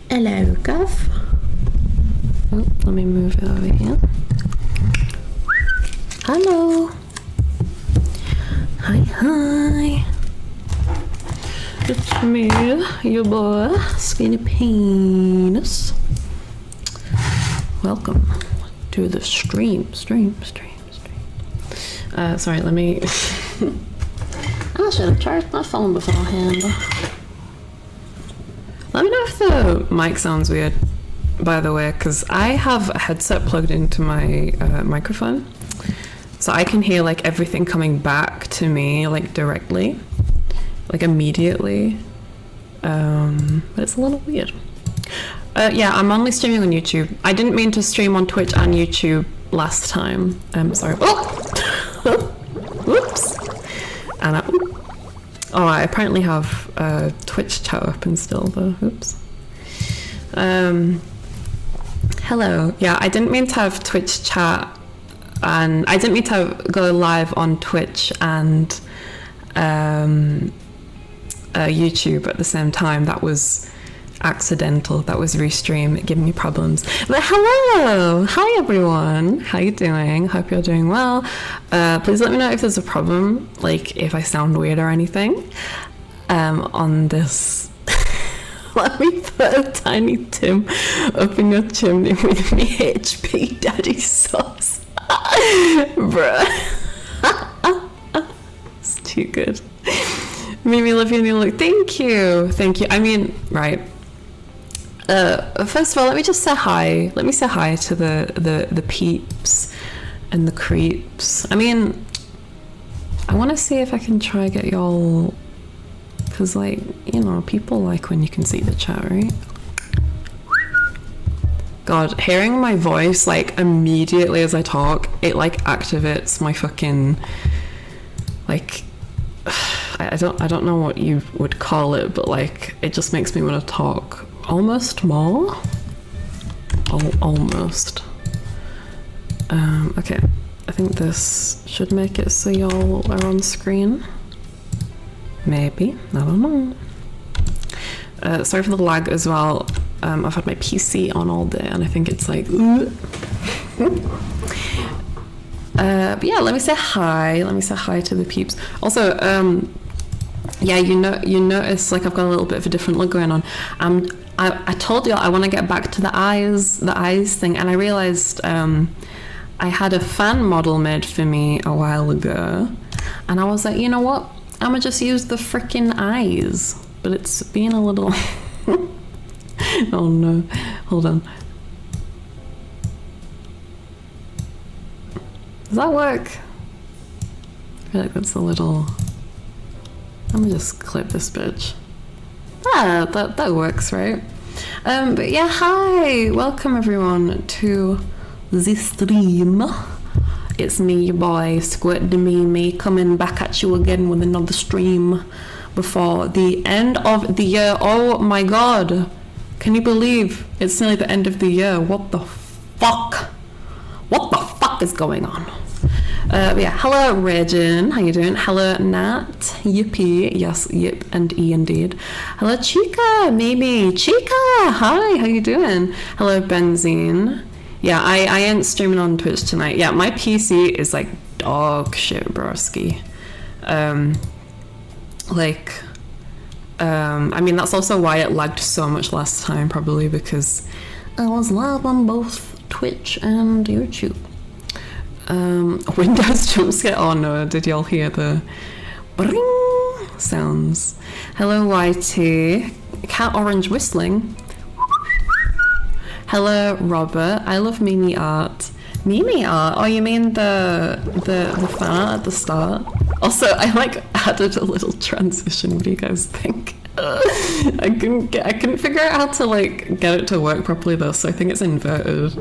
Hello, Gav. Oh, let me move it over here. Hello. Hi. It's me, your boy, Skinny Penis. Welcome to the stream. Sorry, let me... I should have charged my phone beforehand. Let me know if the mic sounds weird, by the way, because I have a headset plugged into my microphone, so I can hear like everything coming back to me like directly, like immediately, but it's a little weird. Yeah, I'm only streaming on YouTube. I didn't mean to stream on Twitch and YouTube last time. Sorry. Oh! Whoops! And oh, I apparently have Twitch chat open still though. Oops. Hello. Yeah, I didn't mean to have Twitch chat, and I didn't mean to go live on Twitch and YouTube at the same time. That was accidental. That was restream. It gave me problems. But hello! Hi everyone! How you doing? Hope you're doing well. Please let me know if there's a problem, like if I sound weird or anything on this. Let me put a tiny Tim up in your chimney with me HP daddy sauce. Bruh. It's too good. Made me love your new look. Thank you. I mean, right. First of all, let me just say hi. Let me say hi to the peeps and the creeps. I mean, I want to see if I can try get y'all, because like, you know, people like when you can see the chat, right? God, hearing my voice like immediately as I talk, it like activates my fucking like, I don't know what you would call it, but like it just makes me want to talk almost more. Almost. Okay, I think this should make it so y'all are on screen. Maybe, I don't know. Sorry for the lag as well. I've had my PC on all day and I think it's like but yeah, let me say hi to the peeps. Also, yeah, you notice like I've got a little bit of a different look going on. I told you I want to get back to the eyes thing, and I realized I had a fan model made for me a while ago, and I was like, you know what, I'm gonna just use the freaking eyes, but it's being a little oh no, hold on. Does that work? I feel like that's a little... I'm gonna just clip this bitch. Ah, that works, right? But yeah, hi! Welcome everyone to the stream. It's me, your boy, Squirt Mimi, coming back at you again with another stream before the end of the year. Oh my god! Can you believe it's nearly the end of the year? What the fuck? What the fuck is going on? Yeah, hello Regin, how you doing? Hello Nat, Yippee, yes, yip and E indeed. Hello Chica, Mimi, Chica, hi, how you doing? Hello Benzene. Yeah, I ain't streaming on Twitch tonight. Yeah, my PC is like dog shit, broski. I mean, that's also why it lagged so much last time, probably because I was live on both Twitch and YouTube. Windows jump scare. Oh no, did y'all hear the bring sounds? Hello YT, cat orange whistling. Hello Robert, I love Mimi art. Mimi art? Oh, you mean the fan art at the start? Also, I like added a little transition. What do you guys think? I couldn't figure out how to like get it to work properly though, so I think it's inverted.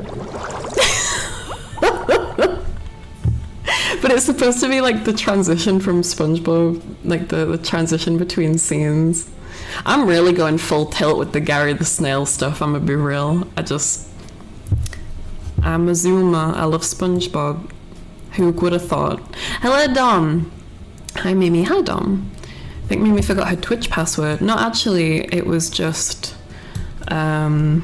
But it's supposed to be like the transition from SpongeBob, like the transition between scenes. I'm really going full tilt with the Gary the Snail stuff, I'm gonna be real. I'm a zoomer, I love SpongeBob. Who would have thought? Hello, Dom. Hi, Mimi. Hi, Dom. I think Mimi forgot her Twitch password. No, actually, it was just... no,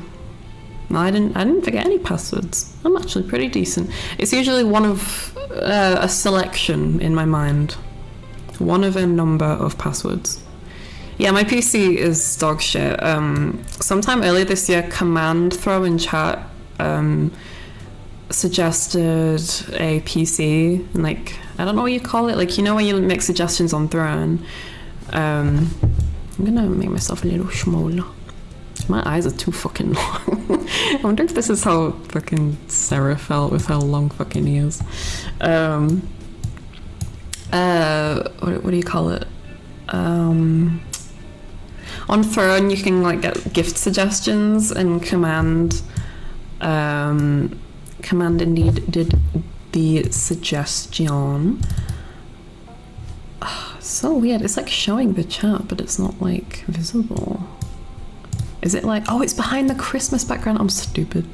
I didn't forget any passwords. I'm actually pretty decent. It's usually one of a selection in my mind. One of a number of passwords. Yeah, my PC is dog shit. Sometime earlier this year, Command Throw in chat suggested a PC, and like, I don't know what you call it, like, you know when you make suggestions on Throne. I'm gonna make myself a little smaller. My eyes are too fucking long. I wonder if this is how fucking Sarah felt with her long fucking ears. What do you call it? On Throne you can like get gift suggestions, and Command indeed did the suggestion. Oh, so weird. It's like showing the chat, but it's not like visible. Is it like, oh, it's behind the Christmas background? I'm stupid.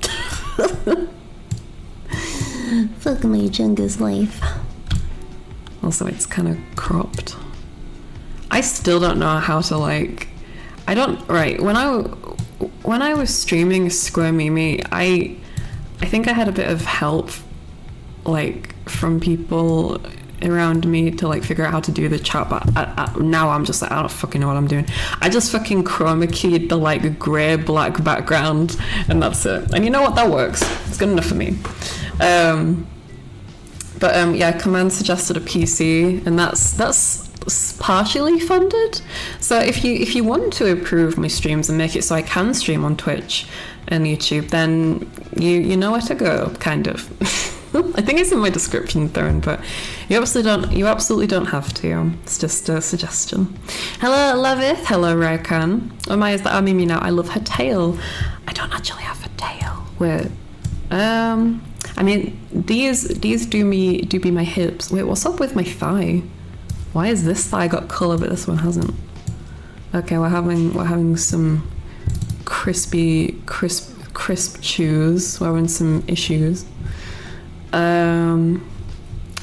Fuck my Jenga's life. Also, it's kind of cropped. I still don't know how to like, right, when I was streaming Square Mimi, I think I had a bit of help like from people around me to like figure out how to do the chat, but now I'm just like, I don't fucking know what I'm doing. I just fucking chroma keyed the like grey black background, and that's it. And you know what, that works. It's good enough for me. Yeah, Command suggested a PC, and that's partially funded. So if you want to improve my streams and make it so I can stream on Twitch and YouTube, then you know where to go, kind of. I think it's in my description, Throne, but you absolutely don't have to. It's just a suggestion. Hello, Levith. Hello, Raikan. Oh my, is that our Mimi now? I love her tail. I don't actually have a tail. Wait. I mean, these do be my hips. Wait, what's up with my thigh? Why has this thigh got colour but this one hasn't? Okay, we're having some crisp chews. We're having some issues.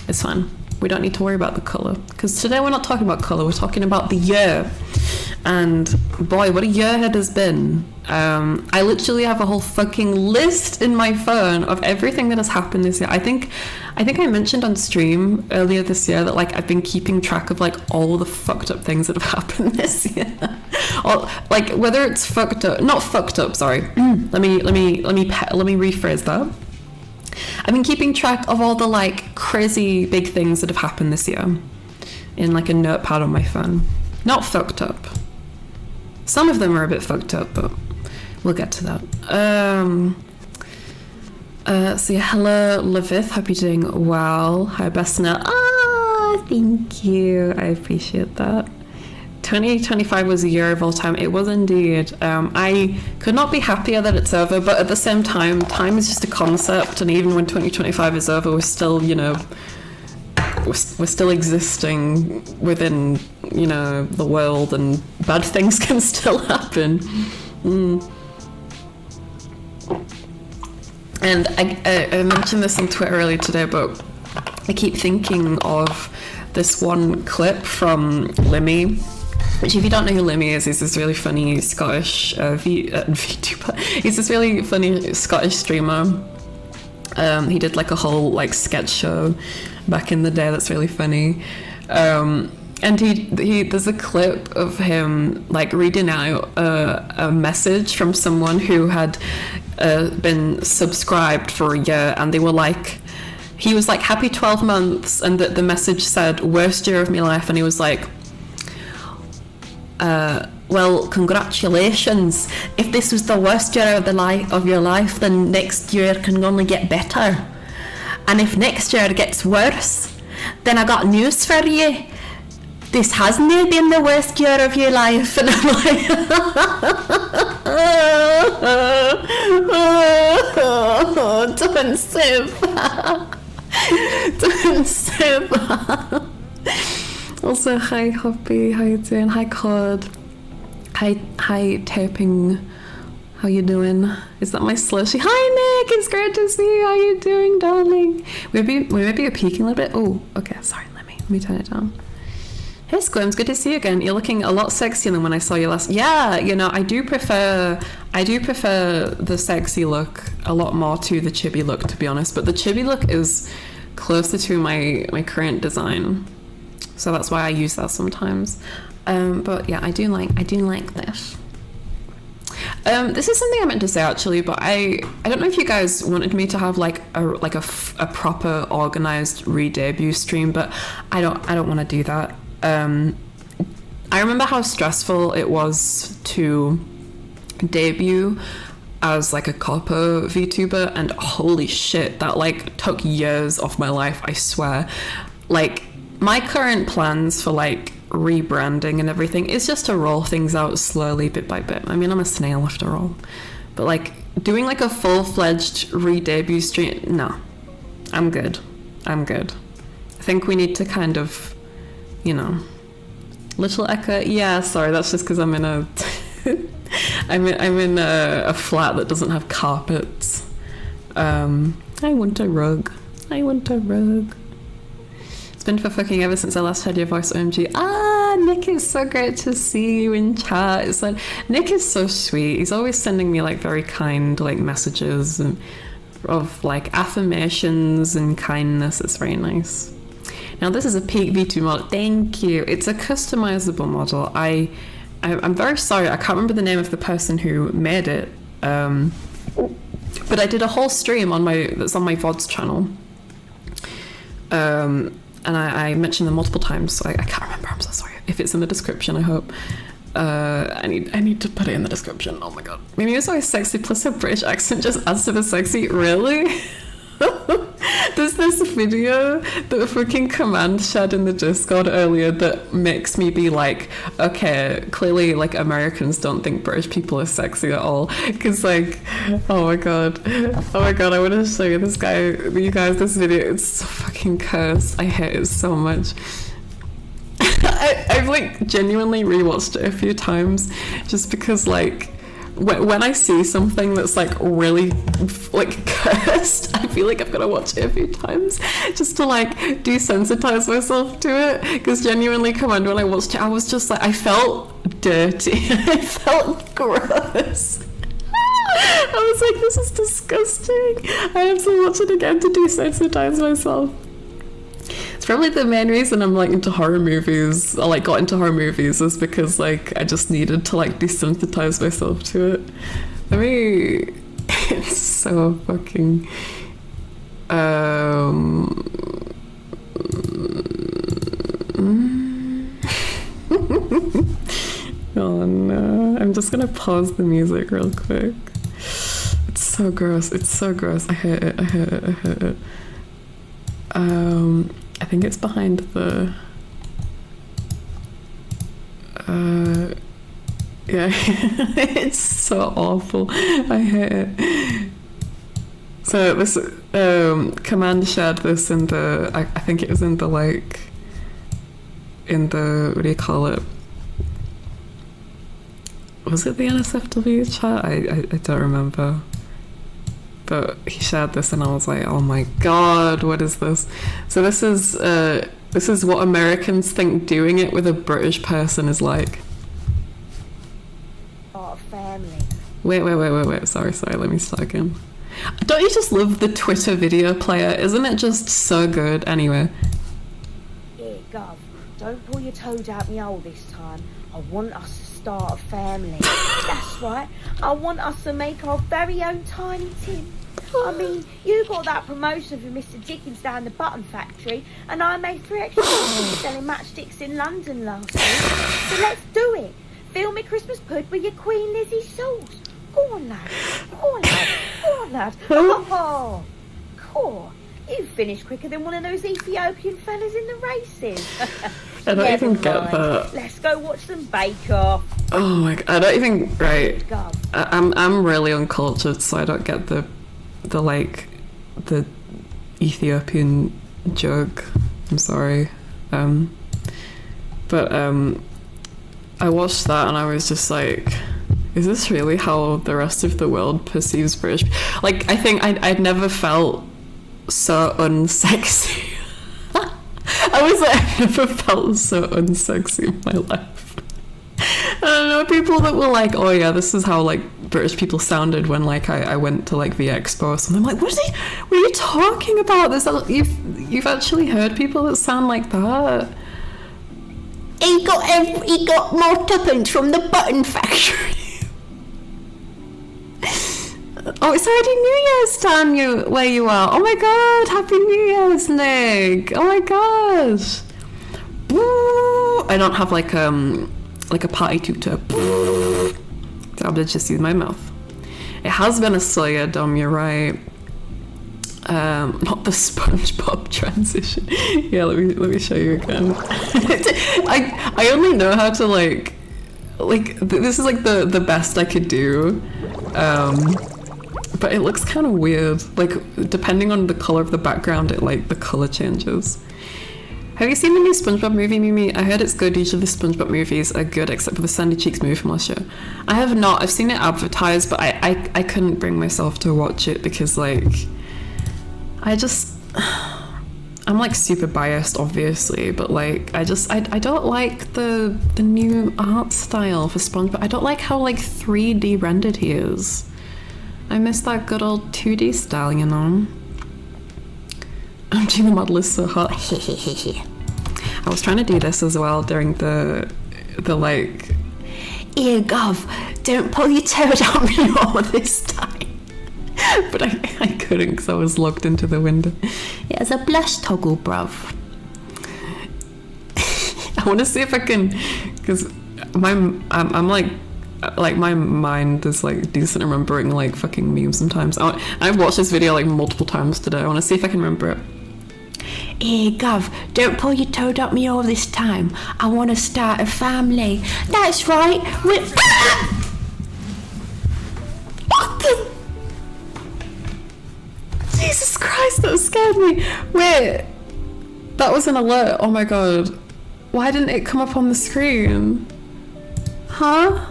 It's fine. We don't need to worry about the colour, because today we're not talking about colour, we're talking about the year. And boy, what a year it has been. I literally have a whole fucking list in my phone of everything that has happened this year. I think I mentioned on stream earlier this year that like I've been keeping track of like all the fucked up things that have happened this year. Or like whether it's fucked up, not fucked up, sorry. Let me rephrase that. I've been keeping track of all the like crazy big things that have happened this year in like a notepad on my phone. Not fucked up. Some of them are a bit fucked up, but we'll get to that. So yeah, hello Levith, hope you're doing well. Hi Besna. Thank you. I appreciate that. 2025 was a year of all time. It was indeed. I could not be happier that it's over, but at the same time is just a concept, and even when 2025 is over, we're still, you know, we're still existing within, you know, the world, and bad things can still happen. And I mentioned this on Twitter earlier today, but I keep thinking of this one clip from Limmy, which, if you don't know who Limmy is, he's this really funny Scottish VTuber. He's this really funny Scottish streamer. He did like a whole like sketch show back in the day that's really funny. And he there's a clip of him like reading out a message from someone who had been subscribed for a year, and they were like, he was like, happy 12 months, and the message said, worst year of my life, and he was like, well, congratulations. If this was the worst year of your life, then next year can only get better. And if next year gets worse, then I got news for you. This hasn't been the worst year of your life. And I'm like, don't say that. Don't say that. Also, hi Hoppy, how you doing? Hi Cod. Hi Taping How you doing? Is that my slushy? Hi Nick, it's great to see you. How you doing, darling? Maybe you're peeking a little bit. Oh, okay, sorry, let me turn it down. Hey Squims, good to see you again. You're looking a lot sexier than when I saw you last. Yeah, you know, I do prefer the sexy look a lot more to the chibi look, to be honest. But the chibi look is closer to my current design, so that's why I use that sometimes. But yeah, I do like this. This is something I meant to say actually, but I don't know if you guys wanted me to have like a proper organized re-debut stream, but I don't want to do that. I remember how stressful it was to debut as like a copper VTuber, and holy shit, that like took years off my life, I swear. Like my current plans for like rebranding and everything is just to roll things out slowly bit by bit. I mean, I'm a snail after all, but like doing like a full-fledged re-debut stream, no, I'm good. I think we need to kind of, you know, little echo. Yeah, sorry, that's just because I'm in a I'm in a flat that doesn't have carpets. I want a rug. It's been for fucking ever since I last heard your voice, OMG. Nick, is so great to see you in chat. It's like, Nick is so sweet. He's always sending me like very kind like messages and of like affirmations and kindness. It's very nice. Now this is a peak V2 model. Thank you. It's a customizable model. I'm very sorry, I can't remember the name of the person who made it. But I did a whole stream that's on my VODs channel. And I mentioned them multiple times, so I can't remember. I'm so sorry. If it's in the description, I hope. I need to put it in the description. Oh my god. Maybe it's always sexy plus a British accent just adds to the sexy. Really? There's this video that fucking Command shared in the Discord earlier that makes me be like, okay, clearly like Americans don't think British people are sexy at all. Because like, oh my god, I want to show you this this video. It's so fucking cursed. I hate it so much. I've like genuinely rewatched it a few times just because like when I see something that's like really like cursed, I feel like I've got to watch it a few times just to like desensitize myself to it. Because genuinely, Command, when I watched it, I was just like, I felt dirty. I felt gross. I was like, this is disgusting. I have to watch it again to desensitize myself. It's probably the main reason I'm like into horror movies. I like got into horror movies is because like I just needed to like desensitize myself to it. It's so fucking oh no, I'm just gonna pause the music real quick. It's so gross. I hate it. I think it's behind the yeah. It's so awful. I hate it. So this Command shared this in the I think it was in the like in the, what do you call it, was it the NSFW chat? I don't remember. But he shared this and I was like, oh my god, what is this? So this is what Americans think doing it with a British person is like. Oh, family. Wait. Sorry, let me start again. Don't you just love the Twitter video player? Isn't it just so good? Anyway. Yeah, Gov, don't pull your toad out me hole this time. I want us to start a family. That's right. I want us to make our very own Tiny Tim. I mean, you got that promotion for Mr. Dickens down the Button Factory, and I made 3 extra selling matchsticks in London last week. So let's do it. Fill me Christmas pud with your Queen Lizzie sauce. Go on, lad. Oh, cool. You finished quicker than one of those Ethiopian fellas in the races. I don't even get that. Let's go watch some Bake Off. Oh my god, I don't even, right. I'm really uncultured, so I don't get the Ethiopian joke. I'm sorry. But I watched that and I was just like, is this really how the rest of the world perceives British? Like, I think I'd never felt so unsexy. I was like, I've never felt so unsexy in my life. I don't know, people that were like, oh yeah, this is how like British people sounded when like I went to like the expo or something. I'm like, what are you talking about? You've actually heard people that sound like that? He got more tuppence from the button factory. Oh, it's already New Year's time where you are. Oh my god, Happy New Year's, Nick. Oh my gosh. Woo. I don't have like a party tutor. So I'm gonna just use my mouth. It has been a slow year, Dom, you're right. Not the SpongeBob transition. Yeah, let me show you again. I only know how to like this is like the best I could do. But it looks kind of weird. Like, depending on the color of the background, the color changes. Have you seen the new SpongeBob movie, Mimi? I heard it's good. Usually the SpongeBob movies are good, except for the Sandy Cheeks movie from last year. I have not. I've seen it advertised, but I couldn't bring myself to watch it because, like, I'm like super biased, obviously, but like I don't like the new art style for SpongeBob. I don't like how like 3D rendered he is. I miss that good old 2D style, you know. The model is so hot. I was trying to do this as well during the like, ear gov, don't pull your toe down me all this time. But I couldn't because I was locked into the window. Yeah, it's a blush toggle, bruv. I want to see if I can, because I'm like my mind is like decent at remembering like fucking memes sometimes. I've watched this video like multiple times today. I want to see if I can remember it. Hey Gov, don't pull your toad up me all this time. I want to start a family. That's right. What the? Jesus Christ, that scared me. Wait, that was an alert. Oh my god. Why didn't it come up on the screen? Huh?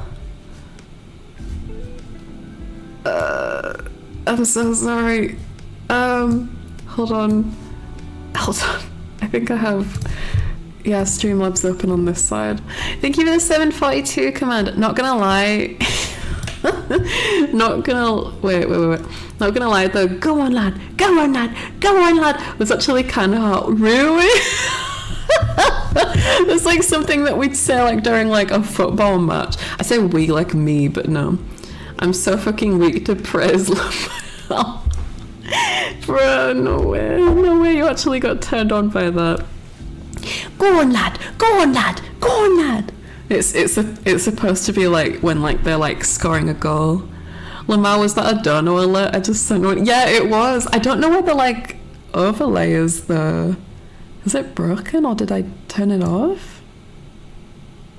I'm so sorry. Hold on. I think I have, yeah, Streamlabs open on this side. Thank you for the 742 command. Not gonna lie. Not gonna wait. Not gonna lie though. Go on, lad. Go on, lad. Go on, lad. Was actually kind of hot. Really? It's like something that we'd say like during like a football match. I say we like me, but no. I'm so fucking weak to praise Lamel. Bro, no way you actually got turned on by that. Go on, lad. Go on, lad. Go on, lad. It's supposed to be like when like they're like scoring a goal. Lamar, was that a dono alert? I just sent one. Yeah, it was. I don't know where the like overlay is though. Is it broken or did I turn it off?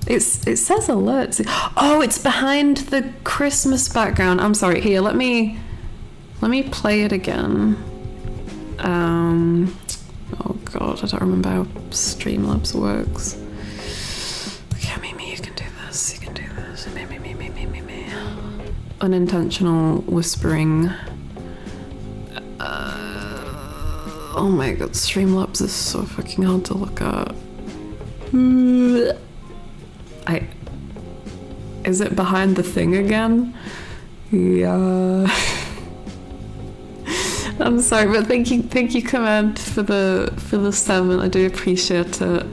It says alerts. Oh, it's behind the Christmas background. I'm sorry. Here, let me play it again. Oh god, I don't remember how Streamlabs works. Okay, Mimi, you can do this. You can do this. Me. Unintentional whispering. Oh my god, Streamlabs is so fucking hard to look at. Is it behind the thing again? Yeah. I'm sorry, but thank you, Command, for the 7. I do appreciate it.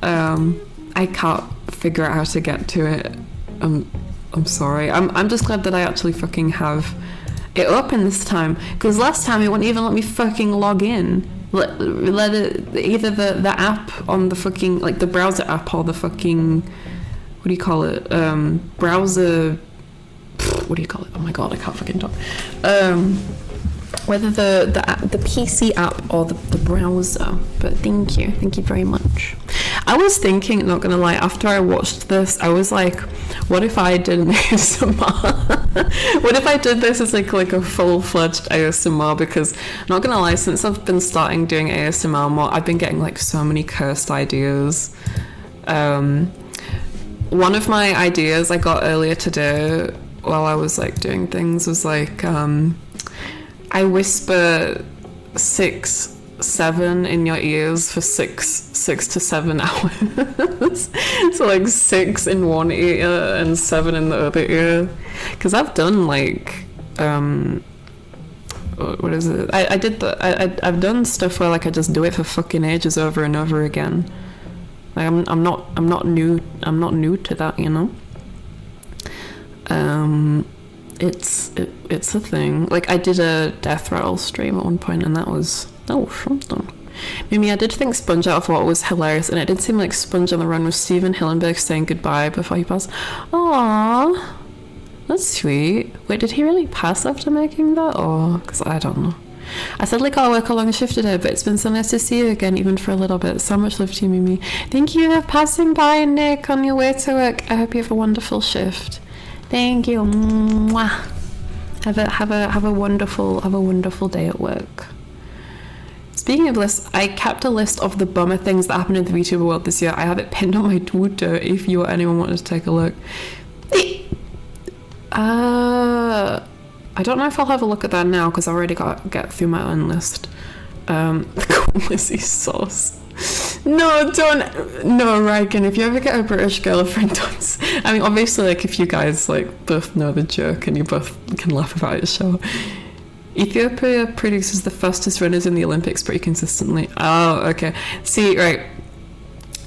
I can't figure out how to get to it. I'm sorry. I'm just glad that I actually fucking have it open this time, because last time it wouldn't even let me fucking log in. Let it, either the app on the fucking like the browser app or the fucking, what do you call it? Browser. What do you call it? Oh my god, I can't fucking talk. Whether the PC app or the browser. But thank you very much. I was thinking, not gonna lie, after I watched this, I was like, what if I did an ASMR? What if I did this as like a full-fledged ASMR? Because, not gonna lie, since I've been starting doing ASMR more, I've been getting like so many cursed ideas. One of my ideas I got earlier today while I was like doing things was like I whisper 6, 7 in your ears for 6 to 7 hours. So like 6 in one ear and 7 in the other ear. Because I've done like what is it? I did I've done stuff where like I just do it for fucking ages over and over again. Like I'm not new to that, you know. It's a thing. Like I did a death rattle stream at one point, and that was something. Mimi, I did think Sponge out of what was hilarious, and it did seem like Sponge on the Run was Stephen Hillenburg saying goodbye before he passed. Aww, that's sweet. Wait, did he really pass after making that? Or because I don't know. I said like I'll work a long shift today, but it's been so nice to see you again, even for a little bit. So much love to you, Mimi. Thank you for passing by, Nick, on your way to work. I hope you have a wonderful shift. Thank you. Mwah. Have a wonderful day at work. Speaking of lists, I kept a list of the bummer things that happened in the VTuber world this year. I have it pinned on my Twitter if you or anyone wanted to take a look. I don't know if I'll have a look at that now because I already got to get through my own list. Lizzie sauce. No, Reagan, if you ever get a British girlfriend, don't. I mean, obviously, like, if you guys, like, both know the joke and you both can laugh about it, sure. Ethiopia produces the fastest runners in the Olympics pretty consistently. Oh, okay. See, right.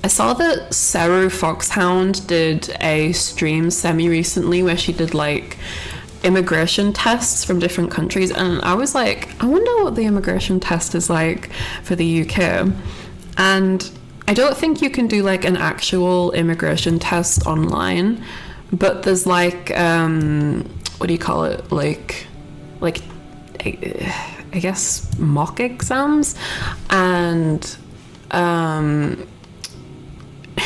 I saw that Saru Foxhound did a stream semi-recently where she did, like, immigration tests from different countries, and I was like, I wonder what the immigration test is like for the UK. And I don't think you can do like an actual immigration test online, but there's like what do you call it, like I guess mock exams. And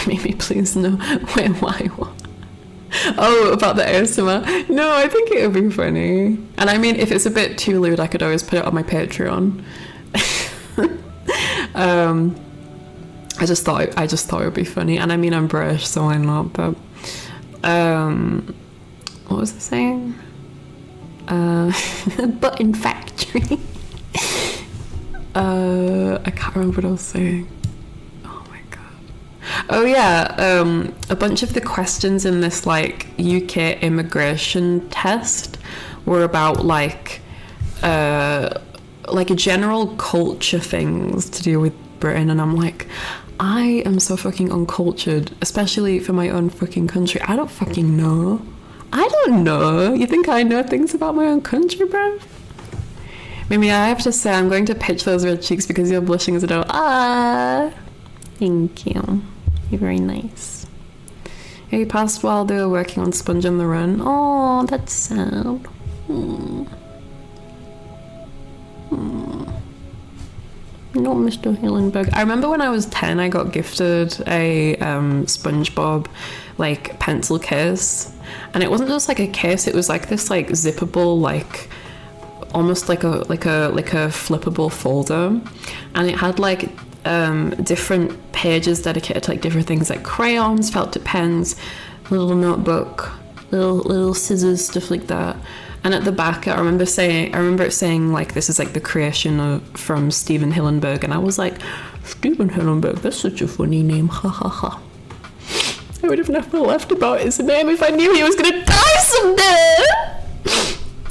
maybe please no. Wait, why? What? Oh, about the ASMR. No, I think it would be funny. And I mean, if it's a bit too lewd, I could always put it on my Patreon. I just thought it would be funny. And I mean, I'm British, so why not? But what was I saying? Button factory. I can't remember what I was saying. Oh yeah, a bunch of the questions in this like UK immigration test were about like general culture things to do with Britain, and I'm like, I am so fucking uncultured, especially for my own fucking country. I don't fucking know. I don't know. You think I know things about my own country, bruv? Mimi, I have to say, I'm going to pitch those red cheeks because you're blushing as a doll. Ah, thank you. You're very nice. Yeah, you passed while they were working on Sponge on the Run. Oh, that's sad. Not Mr. Hillenberg. I remember when I was 10, I got gifted a SpongeBob like pencil case, and it wasn't just like a case. It was like this like zippable, like almost like a flippable folder, and it had like different pages dedicated to like different things like crayons, felt tip pens, little notebook, little scissors, stuff like that. And at the back, I remember it saying like, this is like the creation from Stephen Hillenburg, and I was like, Stephen Hillenburg, that's such a funny name, ha ha ha. I would have never laughed about his name if I knew he was gonna die someday.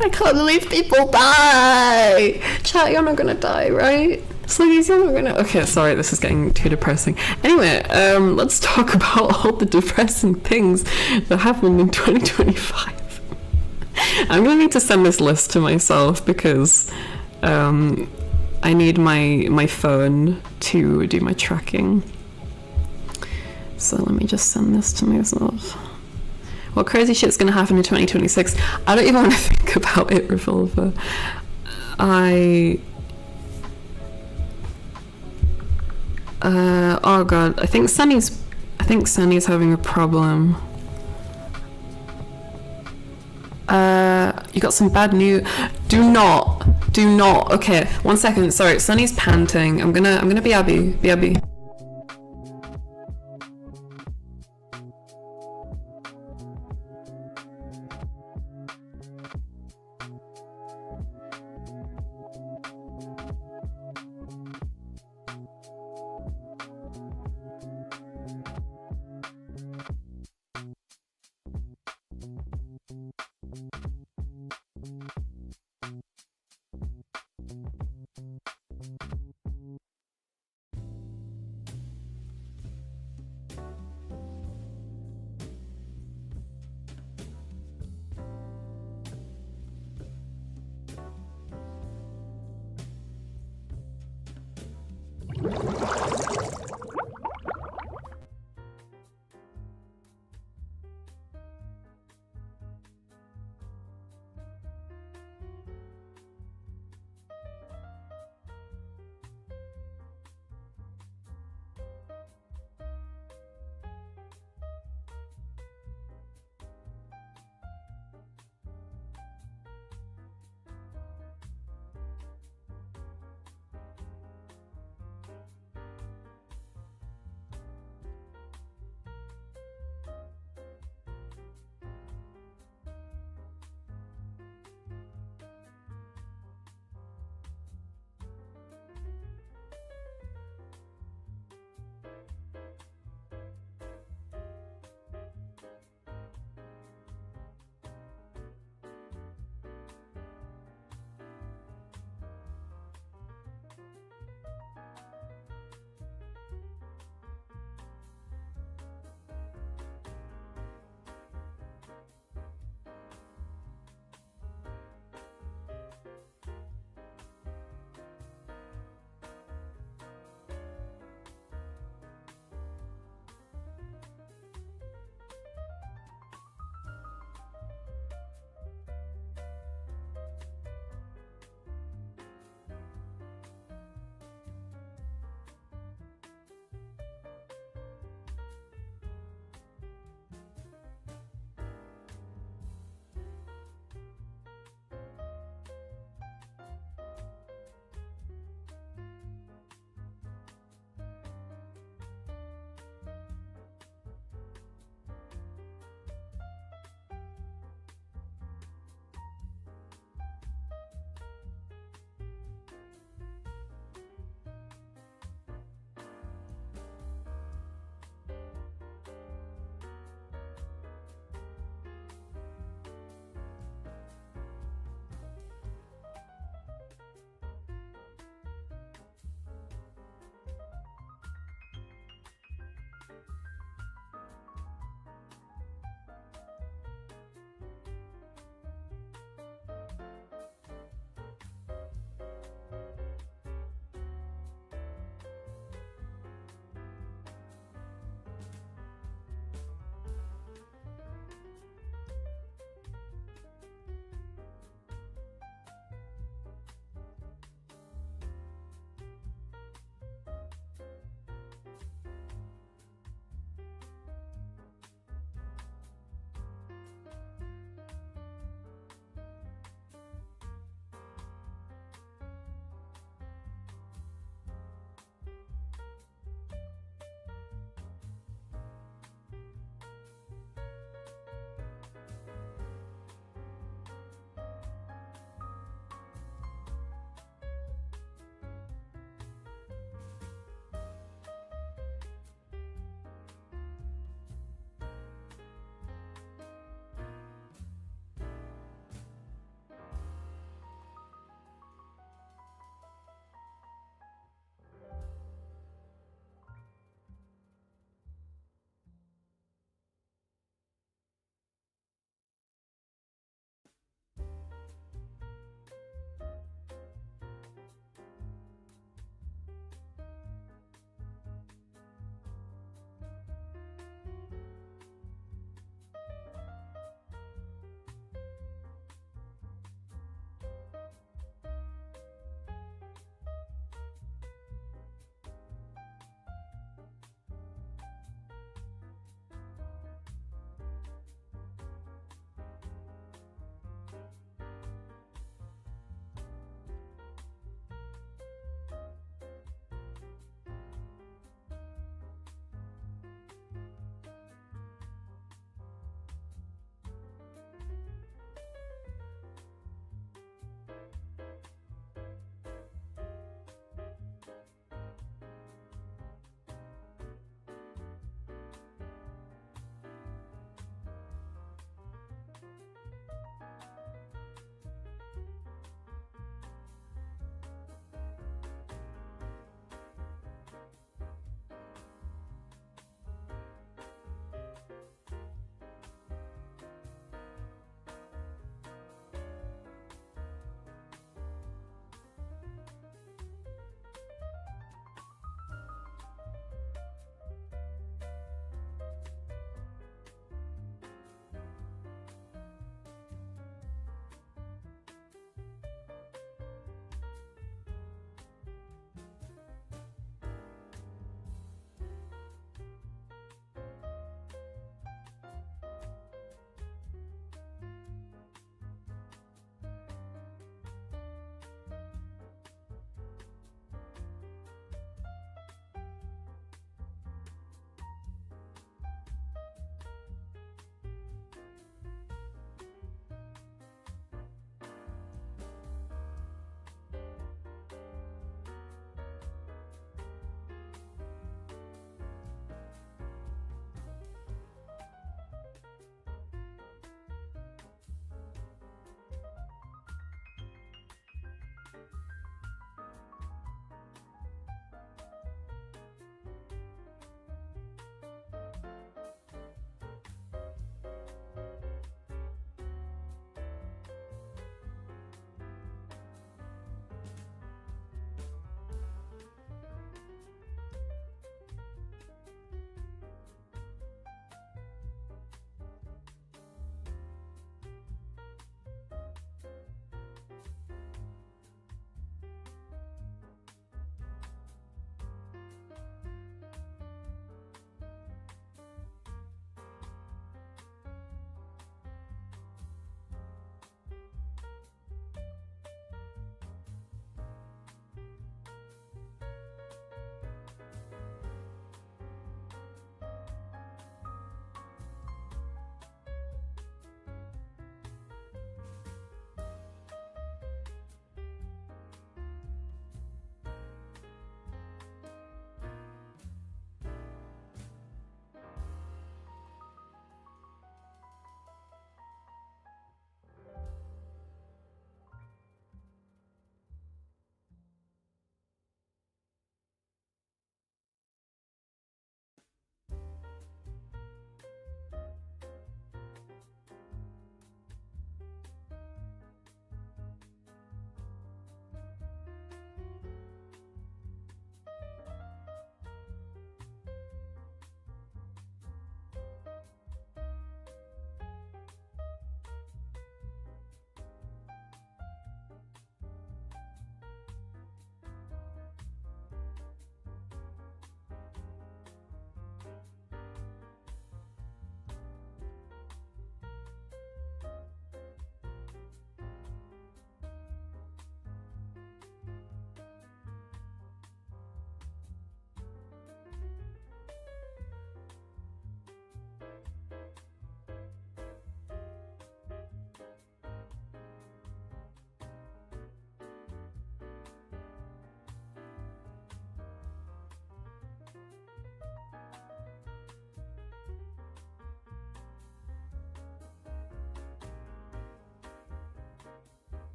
I can't believe people die. Chat, you're not gonna die, right? Sluggies, you're not gonna... Okay, sorry, this is getting too depressing. Anyway, let's talk about all the depressing things that happened in 2025. I'm gonna need to send this list to myself because I need my phone to do my tracking. So let me just send this to myself. What crazy shit's gonna happen in 2026? I don't even want to think about it, Revolver. Oh god, I think Sunny's having a problem. You got some bad news. Do not. Okay, 1 second. Sorry, Sunny's panting. I'm gonna BRB.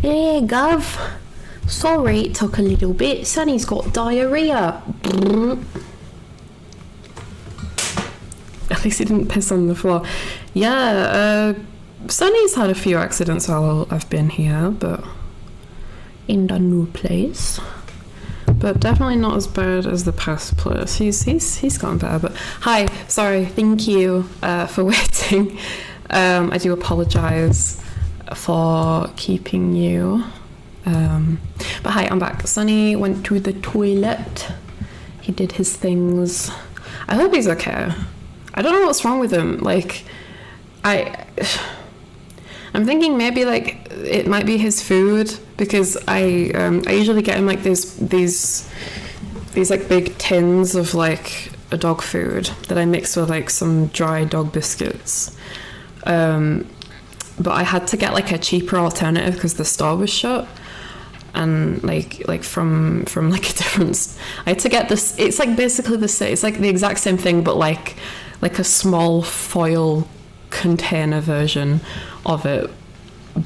Hey, Gov. Sorry it took a little bit. Sonny's got diarrhea. At least he didn't piss on the floor. Yeah, Sonny's had a few accidents while I've been here, but in the new place. But definitely not as bad as the past place. He's gotten better. But hi, sorry, thank you for waiting. I do apologise for keeping you. But hi, I'm back. Sonny went to the toilet. He did his things. I hope he's okay. I don't know what's wrong with him. Like, I'm thinking maybe like it might be his food, because I usually get him like these like big tins of like a dog food that I mix with like some dry dog biscuits. But I had to get like a cheaper alternative because the store was shut, and like from like a different. I had to get this. It's like basically the same. It's like the exact same thing, but like a small foil container version of it.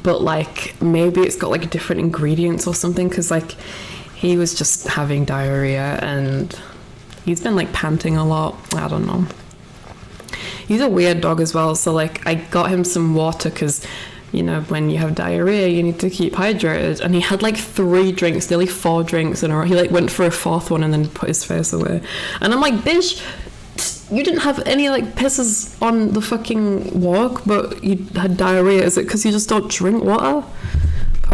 But like maybe it's got like different ingredients or something, because like he was just having diarrhea and he's been like panting a lot. I don't know. He's a weird dog as well, so like I got him some water because, you know, when you have diarrhea you need to keep hydrated, and he had like 3 drinks, nearly 4 drinks in a row. He like went for a 4th one and then put his face away, and I'm like, bitch, you didn't have any like pisses on the fucking walk, but you had diarrhea. Is it because you just don't drink water?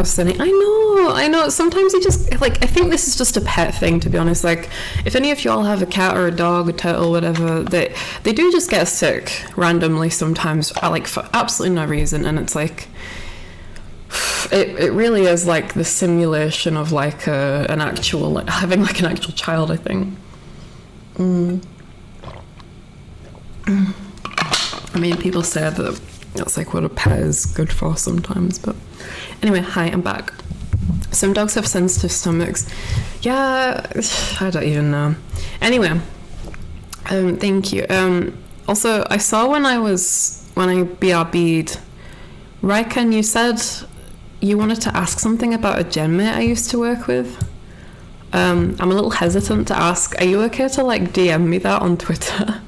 I know, sometimes you just like, I think this is just a pet thing, to be honest. Like, if any of y'all have a cat or a dog, a turtle, whatever, they do just get sick randomly sometimes, like for absolutely no reason. And it's like, it really is like the simulation of like an actual, like having like an actual child, I think. I mean, people say that that's like what a pet is good for sometimes, but anyway, hi, I'm back. Some dogs have sensitive stomachs. Yeah, I don't even know. Anyway, thank you. Also, I saw when I BRB'd, Ryken, you said you wanted to ask something about a gen mate I used to work with. I'm a little hesitant to ask. Are you okay to like DM me that on Twitter?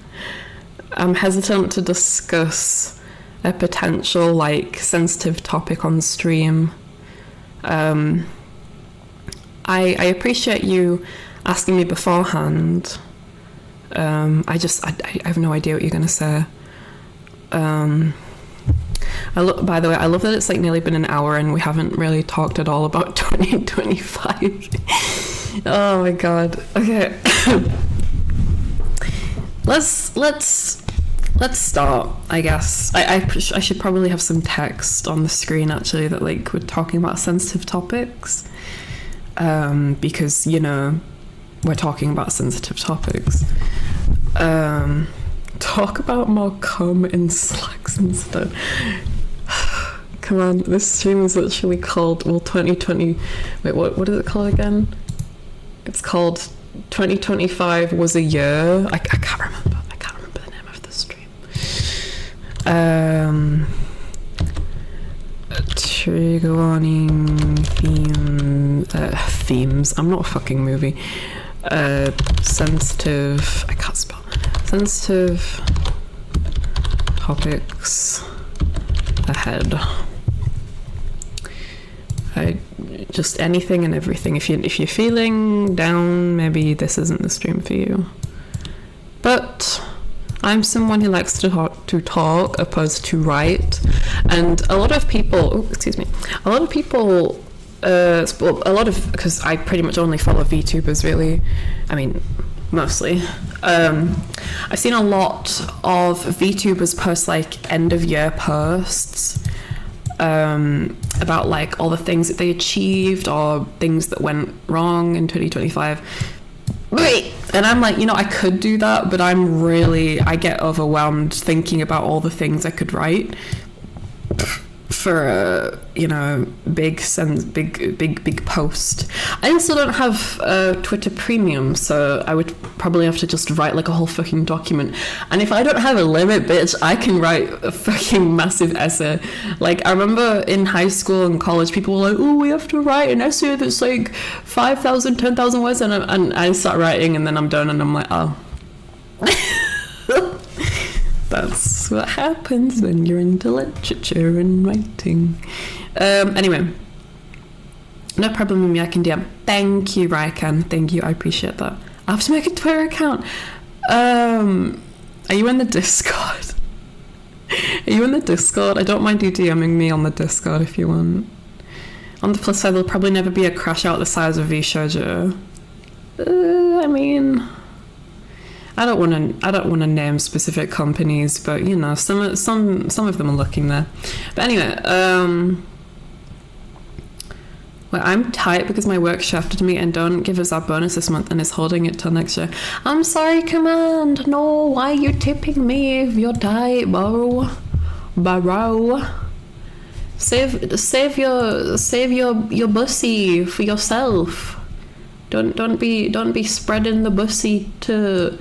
I'm hesitant to discuss a potential like sensitive topic on stream. I appreciate you asking me beforehand. I have no idea what you're gonna say. By the way, I love that it's like nearly been an hour and we haven't really talked at all about 2025. Oh my god. Okay. Let's start, I guess. I should probably have some text on the screen actually that like we're talking about sensitive topics, because, you know, we're talking about sensitive topics. Talk about more cum in slacks instead. Come on, this stream is literally called, well, 2020, wait, what is it called again? It's called 2025 was a year. I can't remember the name of the stream. Trigger warning, themes. I'm not a fucking movie. Sensitive, I can't spell. Sensitive topics ahead. Just anything and everything. If you're feeling down, maybe this isn't the stream for you. But I'm someone who likes to talk opposed to write, and a lot of people. Because I pretty much only follow VTubers, really. I mean, mostly. I've seen a lot of VTubers post like end of year posts about like all the things that they achieved or things that went wrong in 2025. Wait, and I'm like, you know, I could do that, but I get overwhelmed thinking about all the things I could write. for a, you know, big post. I also don't have Twitter Premium, so I would probably have to just write like a whole fucking document. And if I don't have a limit, bitch, I can write a fucking massive essay. Like, I remember in high school and college, people were like, oh, we have to write an essay that's like 5,000, 10,000 words, and I start writing, and then I'm done, and I'm like, oh. That's what happens when you're into literature and writing. Anyway, no problem with me, I can DM. Thank you, Rykan. Thank you, I appreciate that. I have to make a Twitter account. Are you in the Discord? Are you in the Discord? I don't mind you DMing me on the Discord if you want. On the plus side, there'll probably never be a crash out the size of VTubers. I mean, I don't want to name specific companies, but you know, some of them are looking there. But anyway, well, I'm tight because my work shafted me and don't give us our bonus this month and is holding it till next year. I'm sorry, Command. No, why are you tipping me if you're tight, bro? Save your bussy for yourself. Don't be spreading the bussy to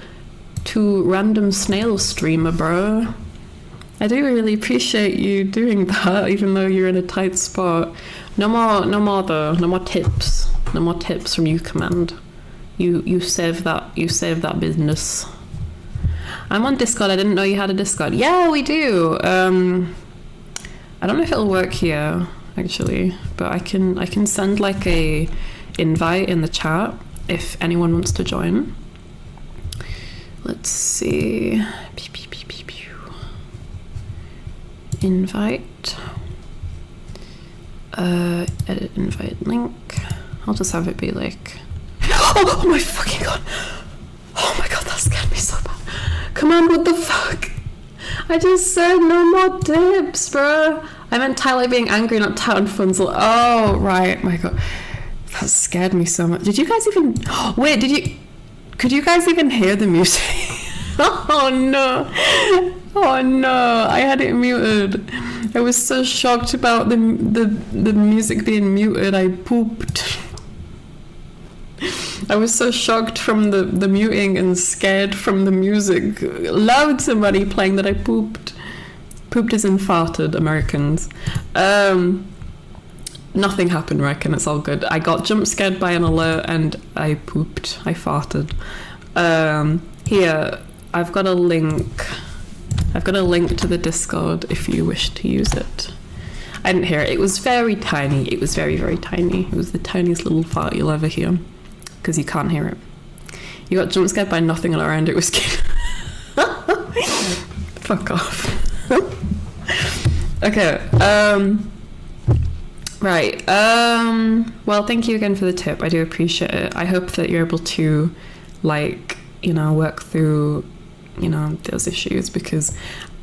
random snail streamer, bro. I do really appreciate you doing that, even though you're in a tight spot. No more though. No more tips. No more tips from you, Command. You save that business. I'm on Discord. I didn't know you had a Discord. Yeah, we do. I don't know if it'll work here actually, but I can send like a invite in the chat if anyone wants to join. Let's see. Invite. Edit invite link. I'll just have it be like. Oh my fucking god! Oh my god, that scared me so bad. Come on, what the fuck? I just said no more tips, bro. I meant Tyler being angry, not Town Funzel. Oh right, my god, that scared me so much. Did you guys even? Wait, could you guys even hear the music? Oh no. Oh no, I had it muted. I was so shocked about the music being muted, I pooped. I was so shocked from the muting and scared from the music loud somebody playing that I pooped. Pooped as in farted, Americans. Nothing happened, reckon, it's all good. I got jump scared by an alert and I pooped. I farted. Here, I've got a link. I've got a link to the Discord if you wish to use it. I didn't hear it. It was very tiny. It was very, very tiny. It was the tiniest little fart you'll ever hear. Because you can't hear it. You got jump scared by nothing all around. It was cute. Fuck off. Okay. Right. Well, thank you again for the tip. I do appreciate it. I hope that you're able to, like, you know, work through, you know, those issues, because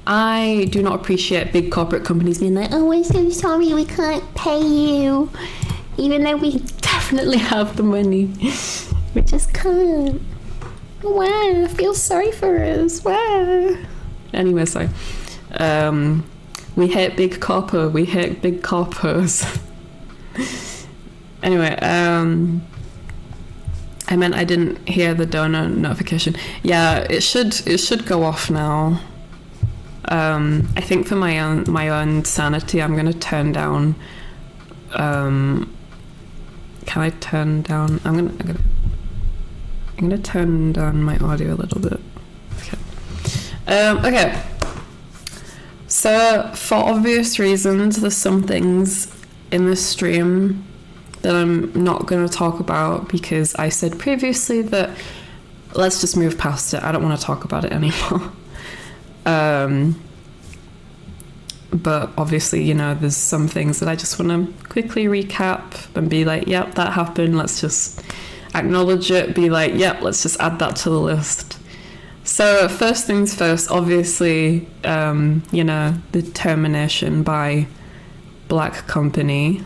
I do not appreciate big corporate companies being like, oh, we're so sorry, we can't pay you, even though we definitely have the money. We just can't. Wow, I feel sorry for us. Wow. Anyway, sorry. We hate big corpo. We hate big corpos. Anyway, I meant I didn't hear the donor notification. Yeah, it should go off now. I think for my own sanity, I'm gonna turn down. Can I turn down? I'm gonna turn down my audio a little bit. Okay. Okay. So for obvious reasons, there's some things in this stream that I'm not going to talk about because I said previously that let's just move past it. I don't want to talk about it anymore. But obviously, you know, there's some things that I just want to quickly recap and be like, yep, that happened. Let's just acknowledge it. Be like, yep, let's just add that to the list. So first things first, obviously, you know, the termination by Black Company,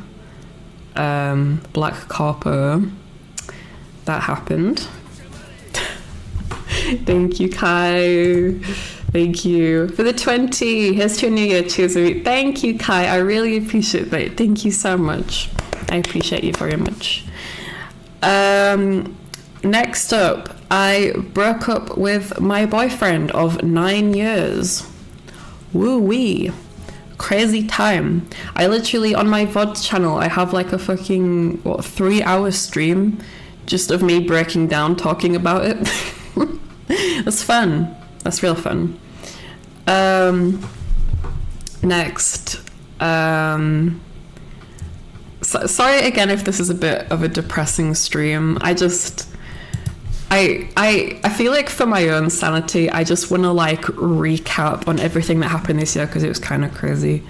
Black Corpo, that happened. Thank you, Kai. Thank you for the 20. Here's to a new year. Cheers. Thank you, Kai. I really appreciate that. Thank you so much. I appreciate you very much. Next up, I broke up with my boyfriend of 9 years. Woo-wee. Crazy time. I literally, on my VOD channel, I have like a fucking, 3-hour stream just of me breaking down, talking about it. That's fun. That's real fun. Next. Sorry again if this is a bit of a depressing stream. I feel like for my own sanity, I just want to like recap on everything that happened this year because it was kind of crazy.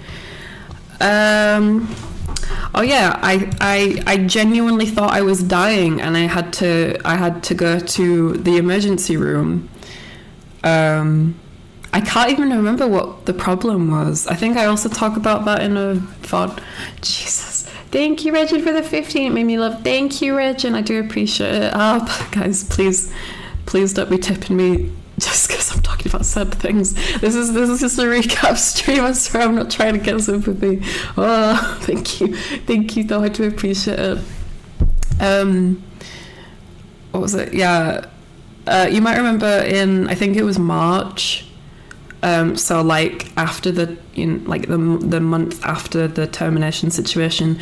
Oh yeah, I genuinely thought I was dying and I had to go to the emergency room. I can't even remember what the problem was. I think I also talk about that in a VOD. Jesus. Thank you, Regin, for the 15. It made me laugh. Thank you, Regin. I do appreciate it. Guys, please don't be tipping me just because I'm talking about sad things. This is just a recap stream. I swear I'm not trying to get sympathy. Oh, thank you, though. I do appreciate it. What was it? Yeah. You might remember I think it was March. So like after the month after the termination situation,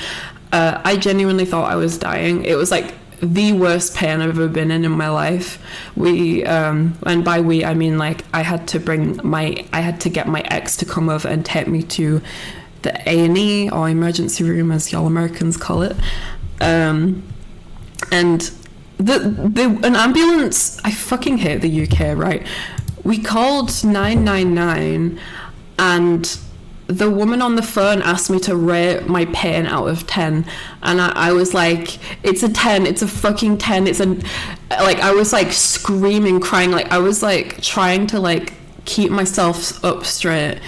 I genuinely thought I was dying. It was like the worst pain I've ever been in my life. And by we I mean like I had to get my ex to come over and take me to the A&E or emergency room as y'all Americans call it. And an ambulance, I fucking hate the UK, right? We called 999 and the woman on the phone asked me to rate my pain out of 10 and I was like, it's a 10, it's a fucking 10, I was like screaming, crying, like I was like trying to like keep myself up straight,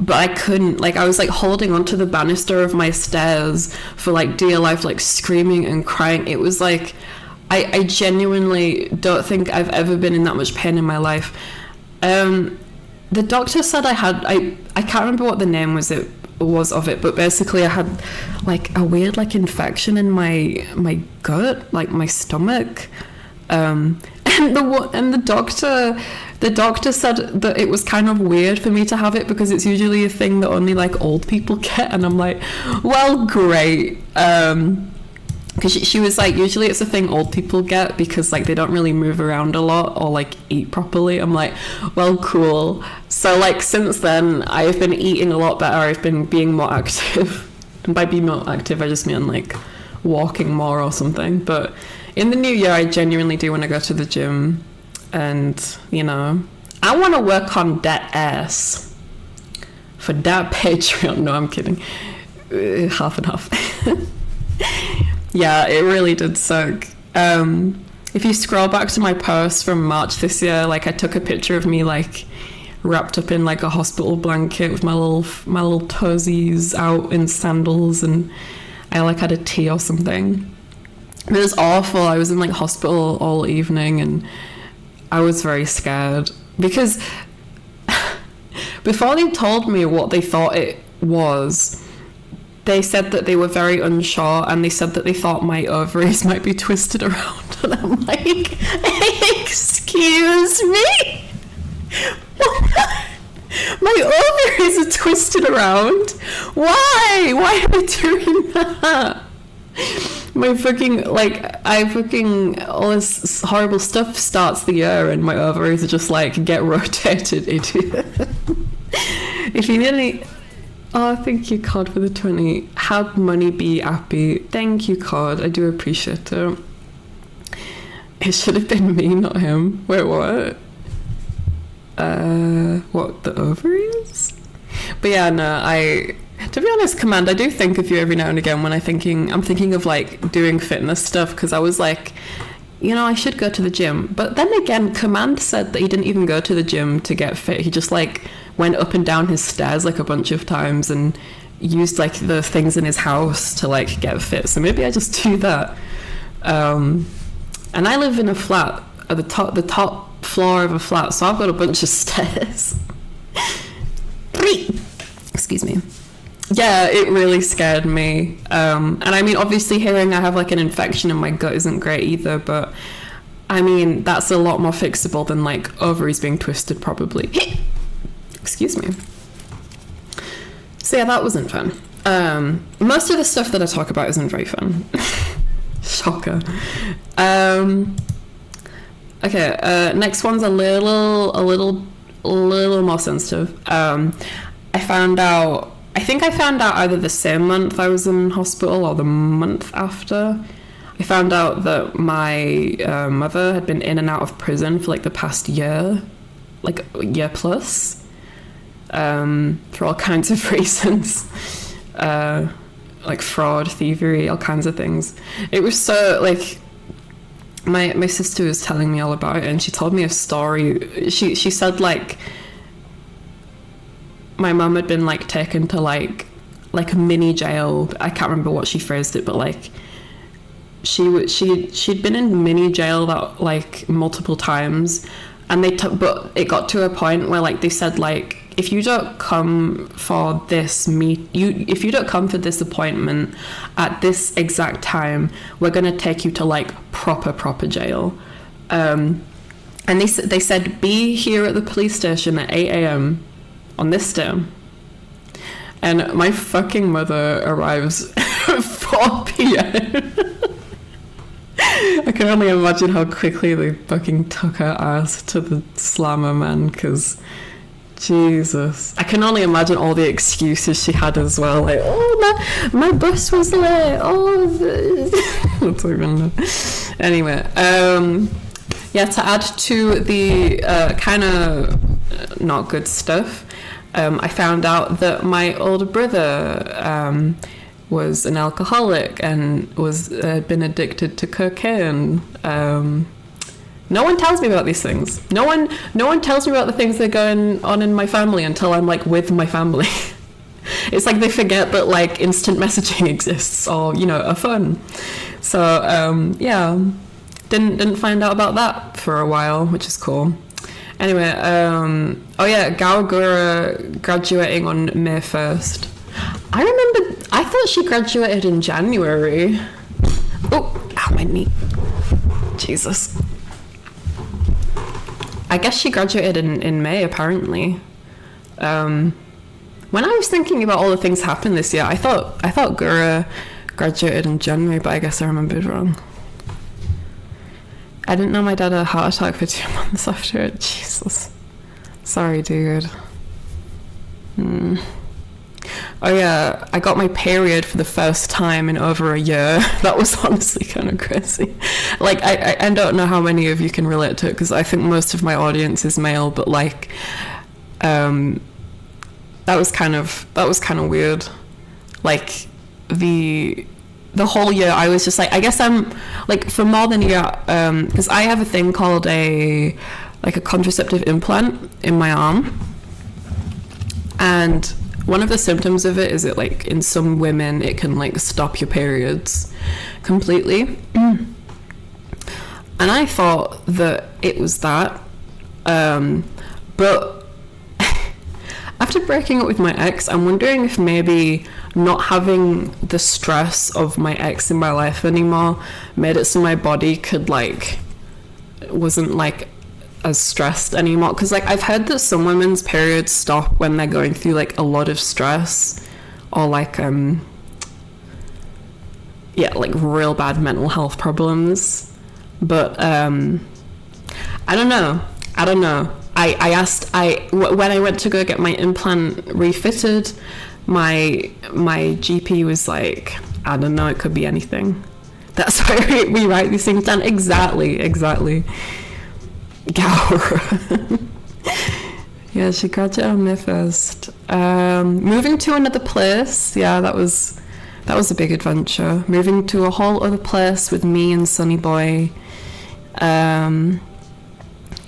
but I couldn't. Like I was like holding onto the banister of my stairs for like dear life, like screaming and crying. It was like I genuinely don't think I've ever been in that much pain in my life. The doctor said I can't remember what the name was of it, but basically I had like a weird like infection in my gut, like my stomach. And the doctor said that it was kind of weird for me to have it because it's usually a thing that only like old people get, and I'm like, well, great. Because she was like, usually it's a thing old people get because like they don't really move around a lot or like eat properly. I'm like, well, cool. So like since then I've been eating a lot better. I've been being more active, and by being more active I just mean like walking more or something. But in the new year I genuinely do want to go to the gym, and you know, I want to work on that ass for that Patreon. No, I'm kidding. Half and half. Yeah, it really did suck. If you scroll back to my post from March this year, like I took a picture of me like wrapped up in like a hospital blanket with my little toesies out in sandals, and I like had a tea or something. It was awful. I was in like hospital all evening and I was very scared because before they told me what they thought it was, they said that they were very unsure, and they said that they thought my ovaries might be twisted around. And I'm like, excuse me? My ovaries are twisted around? Why? Why am I doing that? All this horrible stuff starts the year and my ovaries are just like, get rotated, idiot. If you need any... Oh, thank you, Cod, for the 20. Have money be happy. Thank you, Cod. I do appreciate it. It should have been me, not him. Wait, what? What, the ovaries? But yeah, no, to be honest, Command, I do think of you every now and again when I'm thinking of like doing fitness stuff, because I was like, you know, I should go to the gym. But then again, Command said that he didn't even go to the gym to get fit. He just like went up and down his stairs like a bunch of times and used like the things in his house to like get fit. So maybe I just do that. And I live in a flat. The top floor of a flat, so I've got a bunch of stairs. Excuse me. Yeah, it really scared me. And I mean, obviously hearing I have like an infection in my gut isn't great either, but I mean, that's a lot more fixable than like ovaries being twisted probably. Excuse me. So yeah, that wasn't fun. Most of the stuff that I talk about isn't very fun. Shocker. Okay, next one's a little more sensitive. I found out either the same month I was in hospital or the month after. I found out that my mother had been in and out of prison for like the past year, like a year plus, for all kinds of reasons, like fraud, thievery, all kinds of things. It was so like, my sister was telling me all about it, and she told me a story. She said like my mum had been like taken to like a mini jail. I can't remember what she phrased it, but like she'd been in mini jail that like multiple times, and but it got to a point where like they said like, if you don't come for this if you don't come for this appointment at this exact time, we're gonna take you to like proper jail. And they said be here at the police station at 8 a.m. on this day. And my fucking mother arrives at 4 p.m. I can only imagine how quickly they fucking took her ass to the slammer, man, because Jesus. I can only imagine all the excuses she had as well, like, oh, my bus was late, that's even know. Anyway, yeah, to add to the kind of not good stuff, I found out that my older brother was an alcoholic and was been addicted to cocaine. No one tells me about these things. No one tells me about the things that are going on in my family until I'm like with my family. It's like they forget that like instant messaging exists, or you know, a phone. So yeah, didn't find out about that for a while, which is cool. Anyway, oh yeah, Gaugura graduating on May 1st. I thought she graduated in January. Oh, ow, my knee. Jesus. I guess she graduated in May, apparently. When I was thinking about all the things happened this year, I thought Gura graduated in January, but I guess I remembered wrong. I didn't know my dad had a heart attack for 2 months after it. Jesus. Sorry, dude. Oh yeah, I got my period for the first time in over a year. That was honestly kind of crazy. Like, I don't know how many of you can relate to it, because I think most of my audience is male, but like, that was kind of weird. Like, the whole year I was just like, I guess I'm like, for more than a year, because I have a thing called a contraceptive implant in my arm, and one of the symptoms of it is that like in some women it can like stop your periods completely. And I thought that it was that, but after breaking up with my ex, I'm wondering if maybe not having the stress of my ex in my life anymore made it so my body could like, wasn't like as stressed anymore. Because like, I've heard that some women's periods stop when they're going through like a lot of stress, or like yeah, like real bad mental health problems. But I don't know. I asked, when I went to go get my implant refitted, my GP was like, I don't know, it could be anything. That's why we write these things down. Exactly. Gaura. Yeah, she graduated on May 1st. Moving to another place, yeah, that was a big adventure. Moving to a whole other place with me and Sonny Boy. Yeah,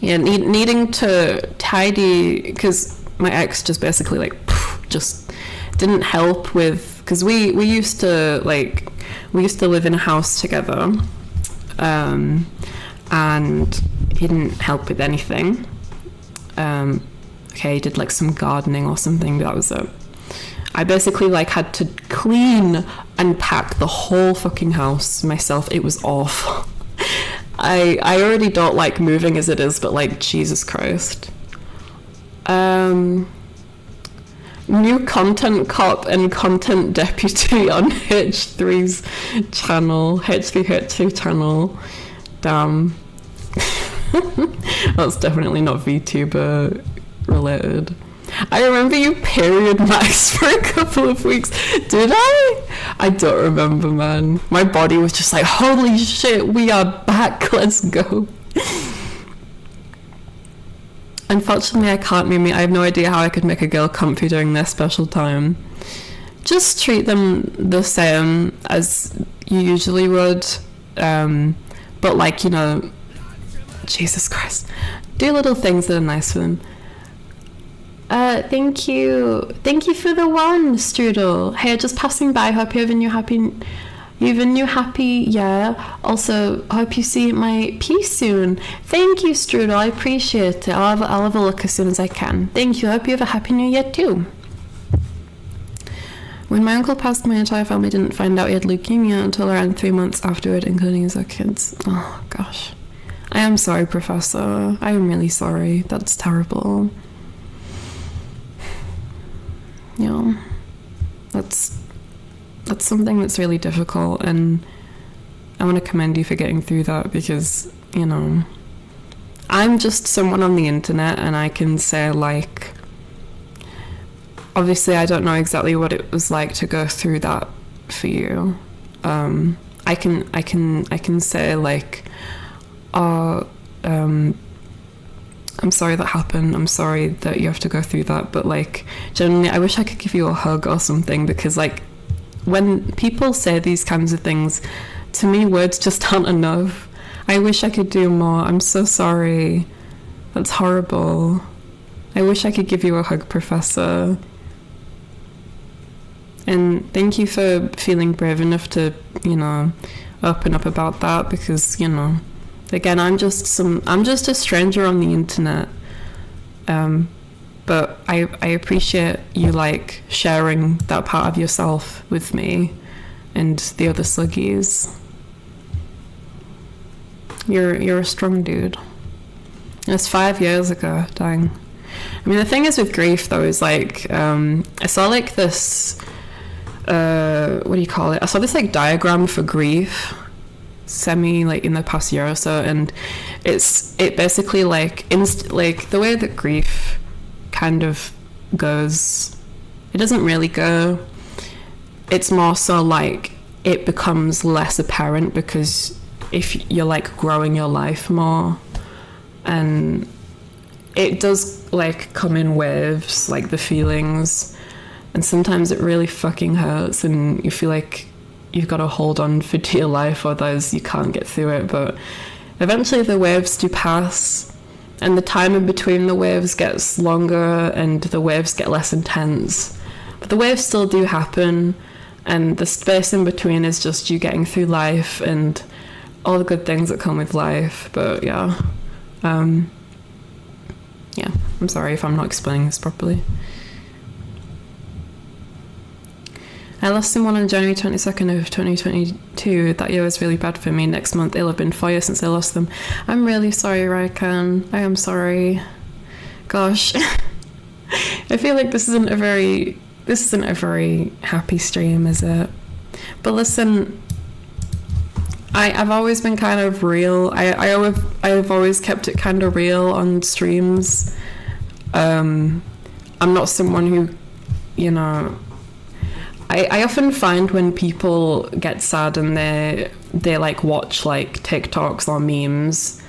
needing to tidy, because my ex just basically like just didn't help with, because we used to live in a house together, and he didn't help with anything. Okay, he did like some gardening or something, but that was it. I basically like had to clean and pack the whole fucking house myself. It was awful. I already don't like moving as it is, but like, Jesus Christ. New content cop and content deputy on H3's channel, H3 channel. Damn. That's definitely not VTuber related. I remember you period maxed for a couple of weeks. Did I? I don't remember, man. My body was just like, holy shit, we are back, let's go. Unfortunately, I can't mimic. I have no idea how I could make a girl comfy during their special time. Just treat them the same as you usually would. But like, you know, Jesus Christ. Do little things that are nice for them. Thank you for the one, Strudel. Hey, just passing by. Hope you have a new happy year. Also, hope you see my piece soon. Thank you, Strudel. I appreciate it. I'll have a look as soon as I can. Thank you. Hope you have a happy new year too. When my uncle passed, my entire family didn't find out he had leukemia until around 3 months afterward, including his own kids. Oh gosh, I am sorry, Professor. I am really sorry. That's terrible. Yeah, that's something that's really difficult, and I want to commend you for getting through that, because, you know, I'm just someone on the internet, and I can say, like, obviously I don't know exactly what it was like to go through that for you. I can say, like, I'm sorry that happened. I'm sorry that you have to go through that. But, like, generally, I wish I could give you a hug or something, because, like, when people say these kinds of things, to me, words just aren't enough. I wish I could do more. I'm so sorry. That's horrible. I wish I could give you a hug, Professor. And thank you for feeling brave enough to, you know, open up about that, because, you know, again, I'm just a stranger on the internet, but I appreciate you, like, sharing that part of yourself with me and the other Sluggies. You're a strong dude. It's 5 years ago, dang. I mean, the thing is with grief, though, is, like, I saw, like, this, what do you call it? I saw this, like, diagram for grief, like in the past year or so, and it basically, like, like, the way that grief kind of goes, it doesn't really go. It's more so, like, it becomes less apparent because if you're, like, growing your life more, and it does, like, come in waves, like, the feelings, and sometimes it really fucking hurts, and you feel like you've got to hold on for dear life, otherwise you can't get through it. But eventually the waves do pass, and the time in between the waves gets longer, and the waves get less intense, but the waves still do happen, and the space in between is just you getting through life and all the good things that come with life. But yeah, I'm sorry if I'm not explaining this properly. I lost someone on January 22nd of 2022. That year was really bad for me. Next month it'll have been 4 years since I lost them. I'm really sorry, Raikan. I am sorry. Gosh. I feel like this isn't a very happy stream, is it? But listen, I've always been kind of real. I've always kept it kind of real on streams. I'm not someone who, you know, I often find when people get sad and they like watch like TikToks or memes,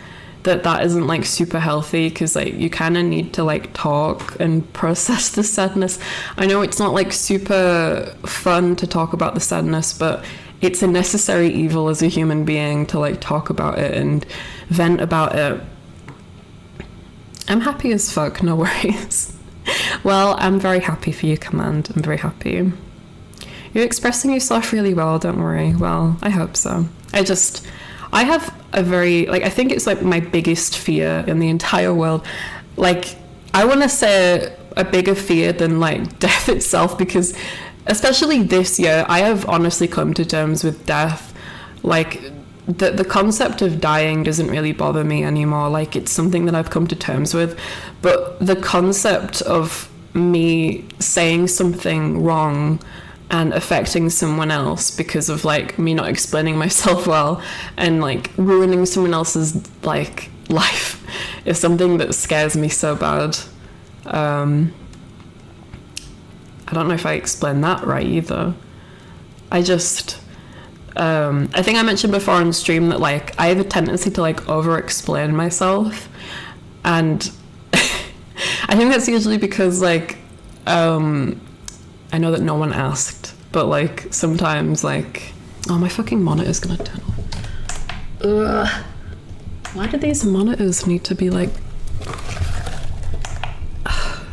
that isn't like super healthy, because like you kind of need to like talk and process the sadness. I know it's not like super fun to talk about the sadness, but it's a necessary evil as a human being to like talk about it and vent about it. I'm happy as fuck, no worries. Well, I'm very happy for you, Command. I'm very happy. You're expressing yourself really well, don't worry. Well, I hope so. I a very, like, I think it's like my biggest fear in the entire world. Like, I want to say a bigger fear than like death itself, because especially this year, I have honestly come to terms with death. Like, the concept of dying doesn't really bother me anymore. Like, it's something that I've come to terms with. But the concept of me saying something wrong and affecting someone else because of like me not explaining myself well and like ruining someone else's like life is something that scares me so bad. I don't know if I explained that right either. I just I think I mentioned before on stream that like I have a tendency to like over explain myself, and I think that's usually because like I know that no one asked, but like sometimes like, oh, my fucking monitor's gonna turn off. Ugh. Why do these monitors need to be like,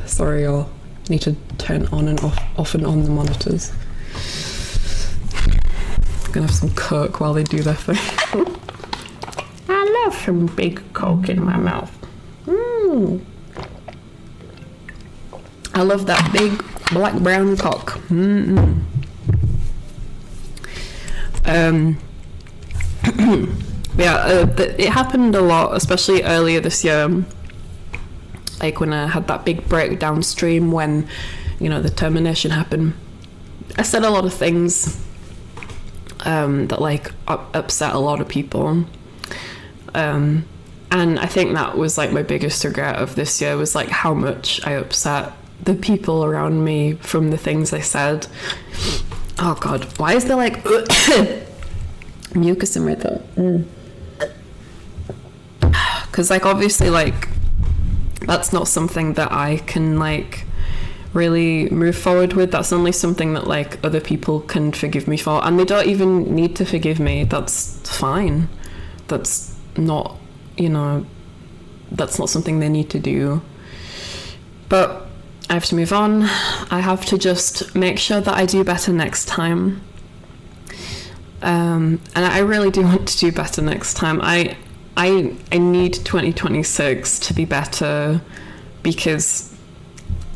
sorry y'all, need to turn on and off and on the monitors. I'm gonna have some Coke while they do their thing. I love some big Coke in my mouth. I love that big black brown cock. It happened a lot, especially earlier this year, like when I had that big breakdown stream when, you know, the termination happened. I said a lot of things that like upset a lot of people, and I think that was like my biggest regret of this year, was like how much I upset the people around me from the things I said. Oh god, why is there like mucus in my throat? Because like obviously like that's not something that I can like really move forward with. That's only something that like other people can forgive me for, and they don't even need to forgive me. That's fine. That's not, you know, that's not something they need to do. But I have to move on. I have to just make sure that I do better next time. And I really do want to do better next time. I need 2026 to be better, because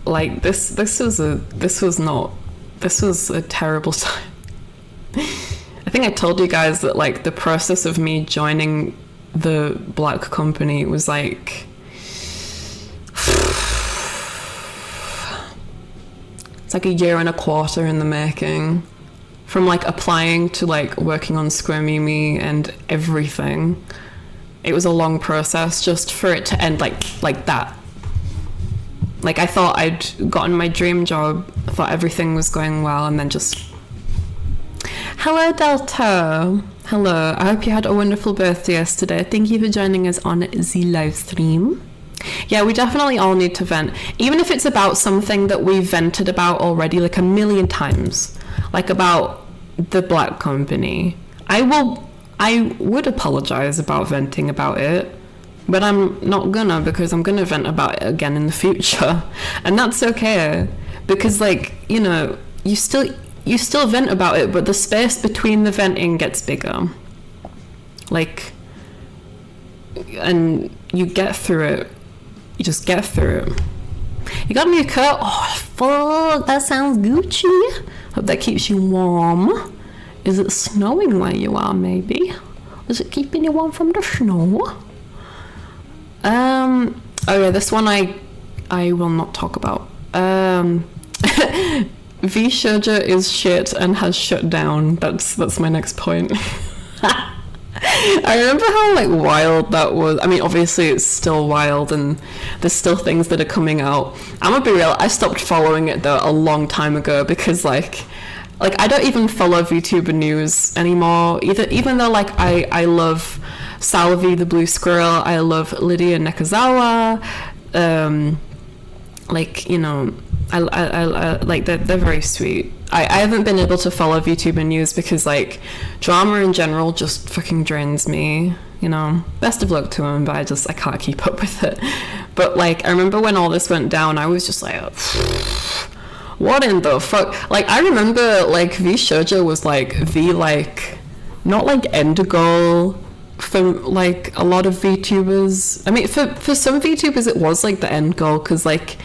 like this was a terrible time. I think I told you guys that like the process of me joining the black company was like it's like a year and a quarter in the making, from like applying to like working on Square Mimi and everything. It was a long process just for it to end like that. Like I thought I'd gotten my dream job, I thought everything was going well, and then just... Hello Delta! Hello, I hope you had a wonderful birthday yesterday. Thank you for joining us on the live stream. Yeah, we definitely all need to vent, even if it's about something that we've vented about already like a million times, like about the black company. I would apologize about venting about it, but I'm not gonna, because I'm gonna vent about it again in the future, and that's okay, because like, you know, you still vent about it, but the space between the venting gets bigger, like, and you get through it. You just get through it. You got a new coat? Oh fuck, that sounds Gucci. Hope that keeps you warm. Is it snowing where you are, maybe? Is it keeping you warm from the snow? Oh yeah, this one I will not talk about. VTubers is shit and has shut down. That's my next point. I remember how like wild that was. I mean, obviously it's still wild and there's still things that are coming out. I'm gonna be real, I stopped following it though a long time ago, because like I don't even follow VTuber news anymore either, even though like I love Salvi the Blue Squirrel, I love Lydia Nekazawa, like, you know, I like they're very sweet. I haven't been able to follow VTuber news because like drama in general just fucking drains me, you know. Best of luck to him, but I can't keep up with it. But like I remember when all this went down, I was just like, what in the fuck? Like I remember like VTubers was like the like not like end goal for like a lot of VTubers, I mean for some VTubers it was like the end goal, because like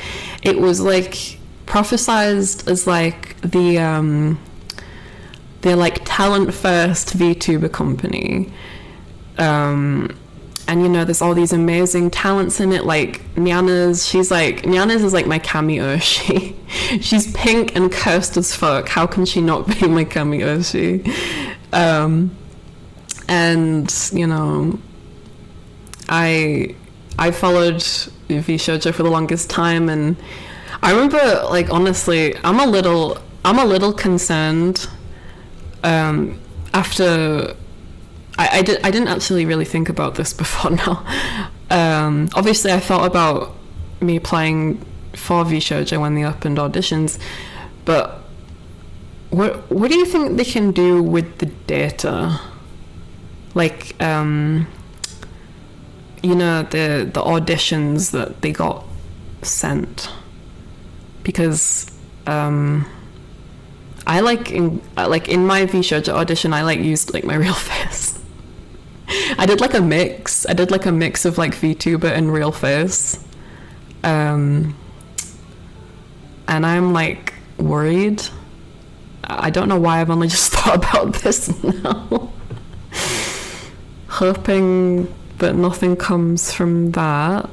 it was like prophesized as like the like talent first VTuber company, and you know there's all these amazing talents in it, like Nyanna's is like my cameo. She's pink and cursed as fuck. How can she not be my cameo? And you know, I followed VShojo for the longest time, and I remember, like, honestly, I'm a little concerned after I didn't actually really think about this before now. Obviously I thought about me applying for VShojo when they opened auditions, but what do you think they can do with the data? Like, you know, the auditions that they got sent, because I like in my VShojo audition I like used like my real face. I did like a mix of like VTuber and real face, and I'm like worried. I don't know why I've only just thought about this now. Hoping that nothing comes from that.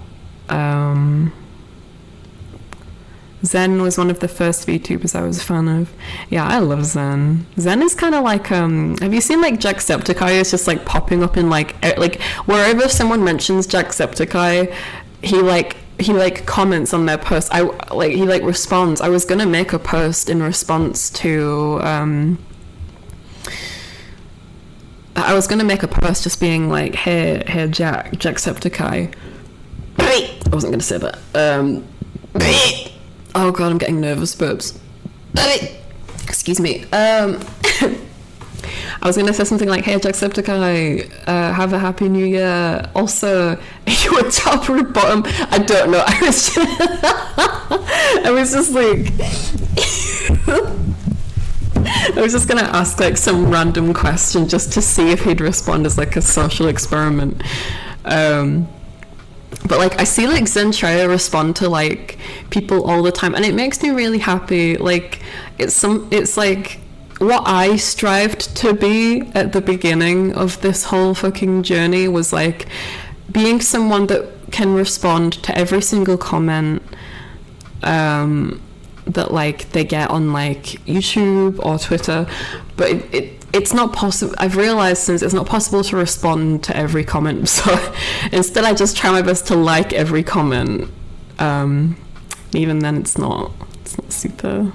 Zen was one of the first VTubers I was a fan of. Yeah, I love Zen. Zen is kind of like, have you seen like Jacksepticeye is just like popping up in like wherever someone mentions Jacksepticeye, he comments on their post. He responds. I was gonna make a post in response to I was gonna make a post just being like, hey Jacksepticeye. I wasn't gonna say that. Oh god, I'm getting nervous, burps. Excuse me. I was gonna say something like, hey Jacksepticeye, have a happy new year. Also, you were top or bottom? I don't know. I was just like I was just gonna ask like some random question just to see if he'd respond as like a social experiment. But like I see like Zentrea respond to like people all the time, and it makes me really happy. Like it's like what I strived to be at the beginning of this whole fucking journey, was like being someone that can respond to every single comment that like they get on like YouTube or Twitter, but it's not possible. I've realized since it's not possible to respond to every comment, so instead I just try my best to like every comment. Even then it's not super.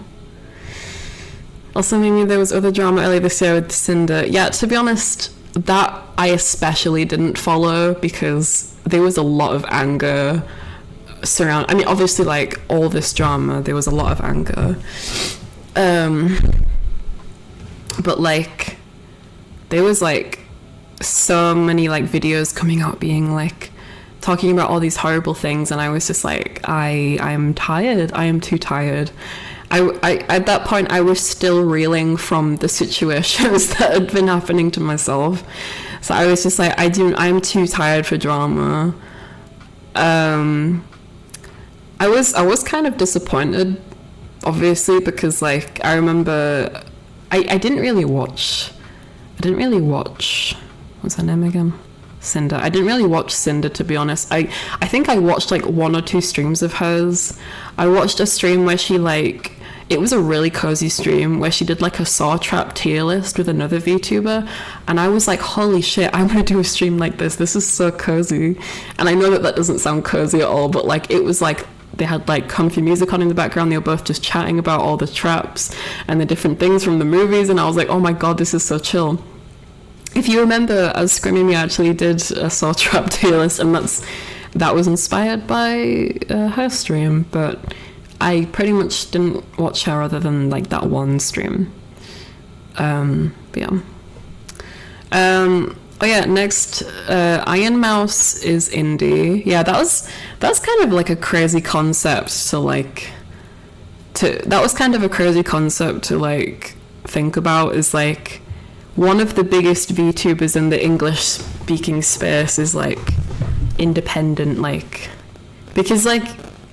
Also, maybe there was other drama earlier this year with Cinder. Yeah, to be honest, that I especially didn't follow because there was a lot of anger I mean, obviously, like all this drama, there was a lot of anger. But like there was like so many like videos coming out being like talking about all these horrible things, and I was just like, I'm tired. I am too tired. I at that point I was still reeling from the situations that had been happening to myself, so I was just like, I'm too tired for drama. I was kind of disappointed, obviously, because like I remember I didn't really watch what's her name again? Cinder. I didn't really watch Cinder, to be honest. I think I watched like one or two streams of hers. I watched a stream where she like, it was a really cozy stream where she did like a Saw Trap tier list with another VTuber, and I was like, holy shit, I'm gonna do a stream like this is so cozy. And I know that doesn't sound cozy at all, but like it was like they had like comfy music on in the background. They were both just chatting about all the traps and the different things from the movies, and I was like, oh my god, this is so chill. If you remember, as Screaming Me actually did a Saw Trap tier list, and that was inspired by her stream, but I pretty much didn't watch her other than like that one stream. But yeah. Oh yeah, next, Iron Mouse is indie. Yeah, that's kind of like a crazy concept that was kind of a crazy concept to like think about, is like one of the biggest VTubers in the English speaking space is like independent, like, because like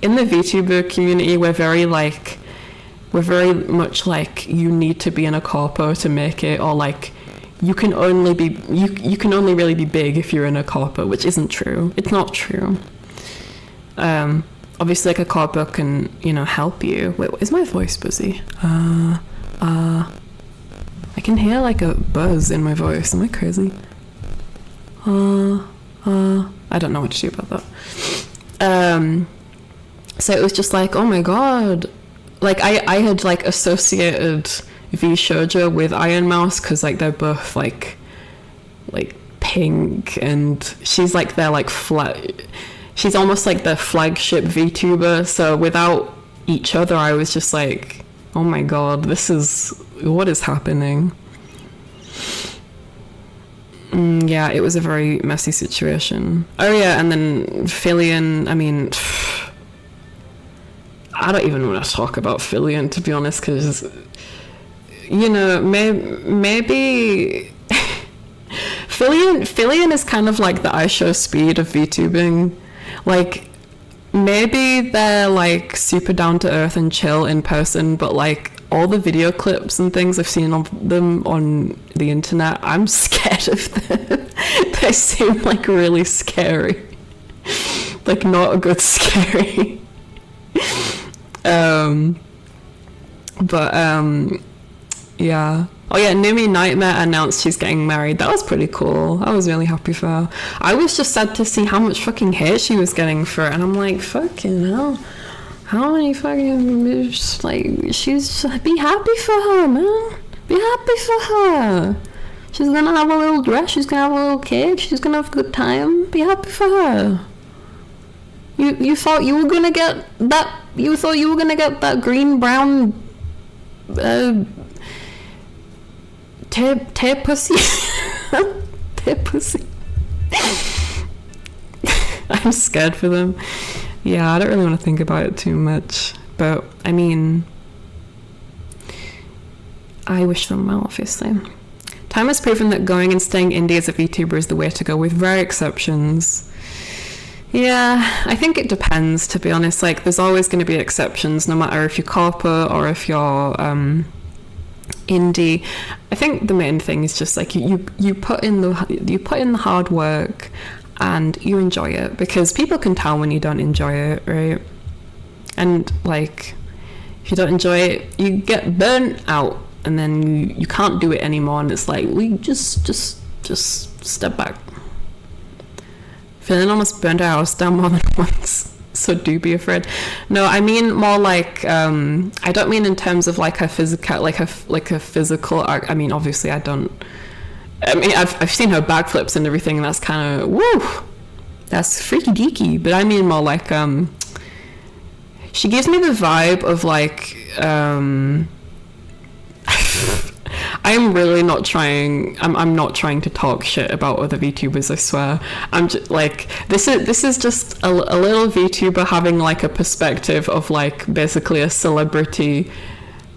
in the VTuber community we're very much like you need to be in a corpo to make it, or like you can only really be big if you're in a corpo, which isn't true. It's not true. Obviously like a corpo can, you know, help you. Wait, is my voice busy? I can hear like a buzz in my voice. Am I crazy? I don't know what to do about that. So it was just like, oh my god. Like I had like associated V Shoujo with Iron Mouse because like they're both like pink, and she's like their like she's almost like the flagship VTuber. So without each other, I was just like, oh my god, what is happening? Yeah, it was a very messy situation. Oh yeah, and then Fillion, I mean, I don't even want to talk about Fillion, to be honest, because, you know, maybe Fillion is kind of like the IShowSpeed of VTubing. Like, maybe they're like super down to earth and chill in person, but like all the video clips and things I've seen of them on the internet, I'm scared of them. They seem like really scary. Like not a good scary. Yeah. Oh yeah, Numi Nightmare announced she's getting married. That was pretty cool. I was really happy for her. I was just sad to see how much fucking hate she was getting for it, and I'm like, fucking hell. How many fucking, like, she's, be happy for her, man. Be happy for her. She's gonna have a little dress, she's gonna have a little cake, she's gonna have a good time. Be happy for her. You thought you were gonna get that, that green, brown, tear pussy. Tear pussy. I'm scared for them. Yeah, I don't really want to think about it too much, but I mean, I wish them well, obviously. Time has proven that going and staying indie as a VTuber is the way to go, with rare exceptions. Yeah, I think it depends, to be honest. Like, there's always going to be exceptions, no matter if you're corpo or if you're indie. I think the main thing is just like you put in the hard work and you enjoy it, because people can tell when you don't enjoy it, right? And like, if you don't enjoy it, you get burnt out, and then you can't do it anymore, and it's like, we just step back. Feeling almost burned our house down more than once, so do be afraid. No, I mean more like, I don't mean in terms of like a physical, like a physical. I mean, obviously I don't. I mean, I've seen her backflips and everything, and that's kind of, woo, that's freaky deaky. But I mean more like, she gives me the vibe of like, I'm really not trying. I'm not trying to talk shit about other VTubers, I swear. I'm just like, this is just a little VTuber having like a perspective of like basically a celebrity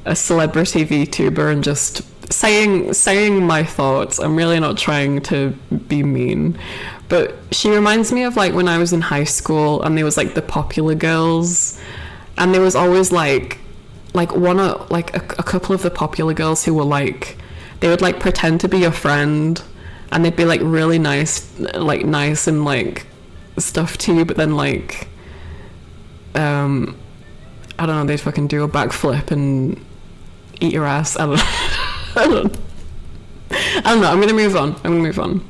VTuber, and just saying my thoughts. I'm really not trying to be mean, but she reminds me of like when I was in high school and there was like the popular girls, and there was always like a couple of the popular girls who were like, they would like pretend to be your friend, and they'd be like really nice and like stuff to you, but then like I don't know, they'd fucking do a backflip and eat your ass. I don't know. I'm gonna move on.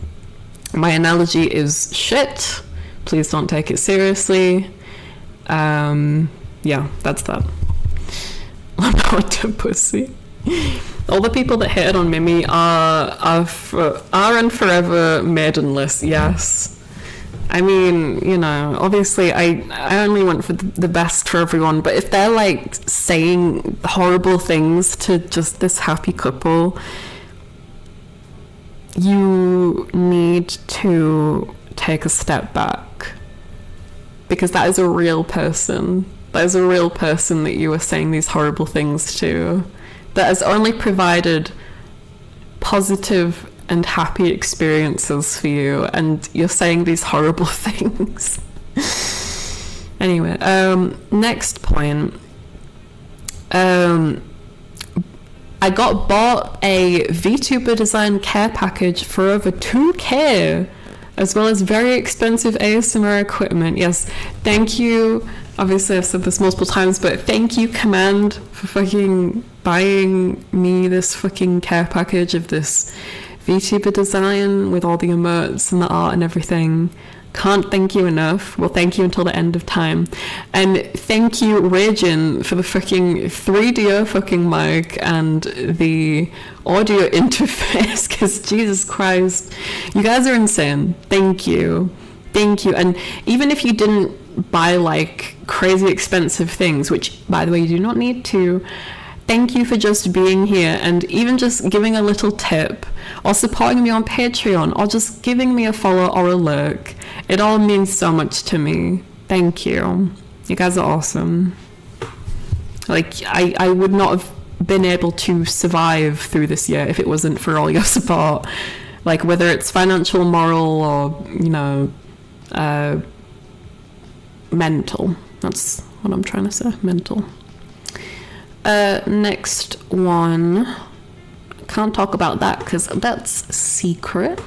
My analogy is shit. Please don't take it seriously. Yeah, that's that. About the pussy. All the people that hated on Mimi are and forever maidenless. Yes. I mean, you know, obviously I only want for the best for everyone, but if they're like saying horrible things to just this happy couple, you need to take a step back, because that is a real person. That is a real person that you are saying these horrible things to, that has only provided positive and happy experiences for you, and you're saying these horrible things. Anyway, next point. I got bought a VTuber design care package for over 2K, as well as very expensive ASMR equipment. Yes, thank you. Obviously, I've said this multiple times, but thank you, Command, for fucking buying me this fucking care package of this VTuber design with all the emotes and the art and everything. Can't thank you enough. Well, thank you until the end of time. And thank you, Ragin, for the fucking 3D fucking mic and the audio interface, because Jesus Christ, you guys are insane. Thank you. Thank you. And even if you didn't buy like crazy expensive things, which by the way you do not need to, thank you for just being here and even just giving a little tip or supporting me on Patreon or just giving me a follow or a look. It all means so much to me. Thank you. You guys are awesome. Like, I would not have been able to survive through this year if it wasn't for all your support. Like, whether it's financial, moral, or, you know, mental. That's what I'm trying to say. Mental. Next one. Can't talk about that because that's secret.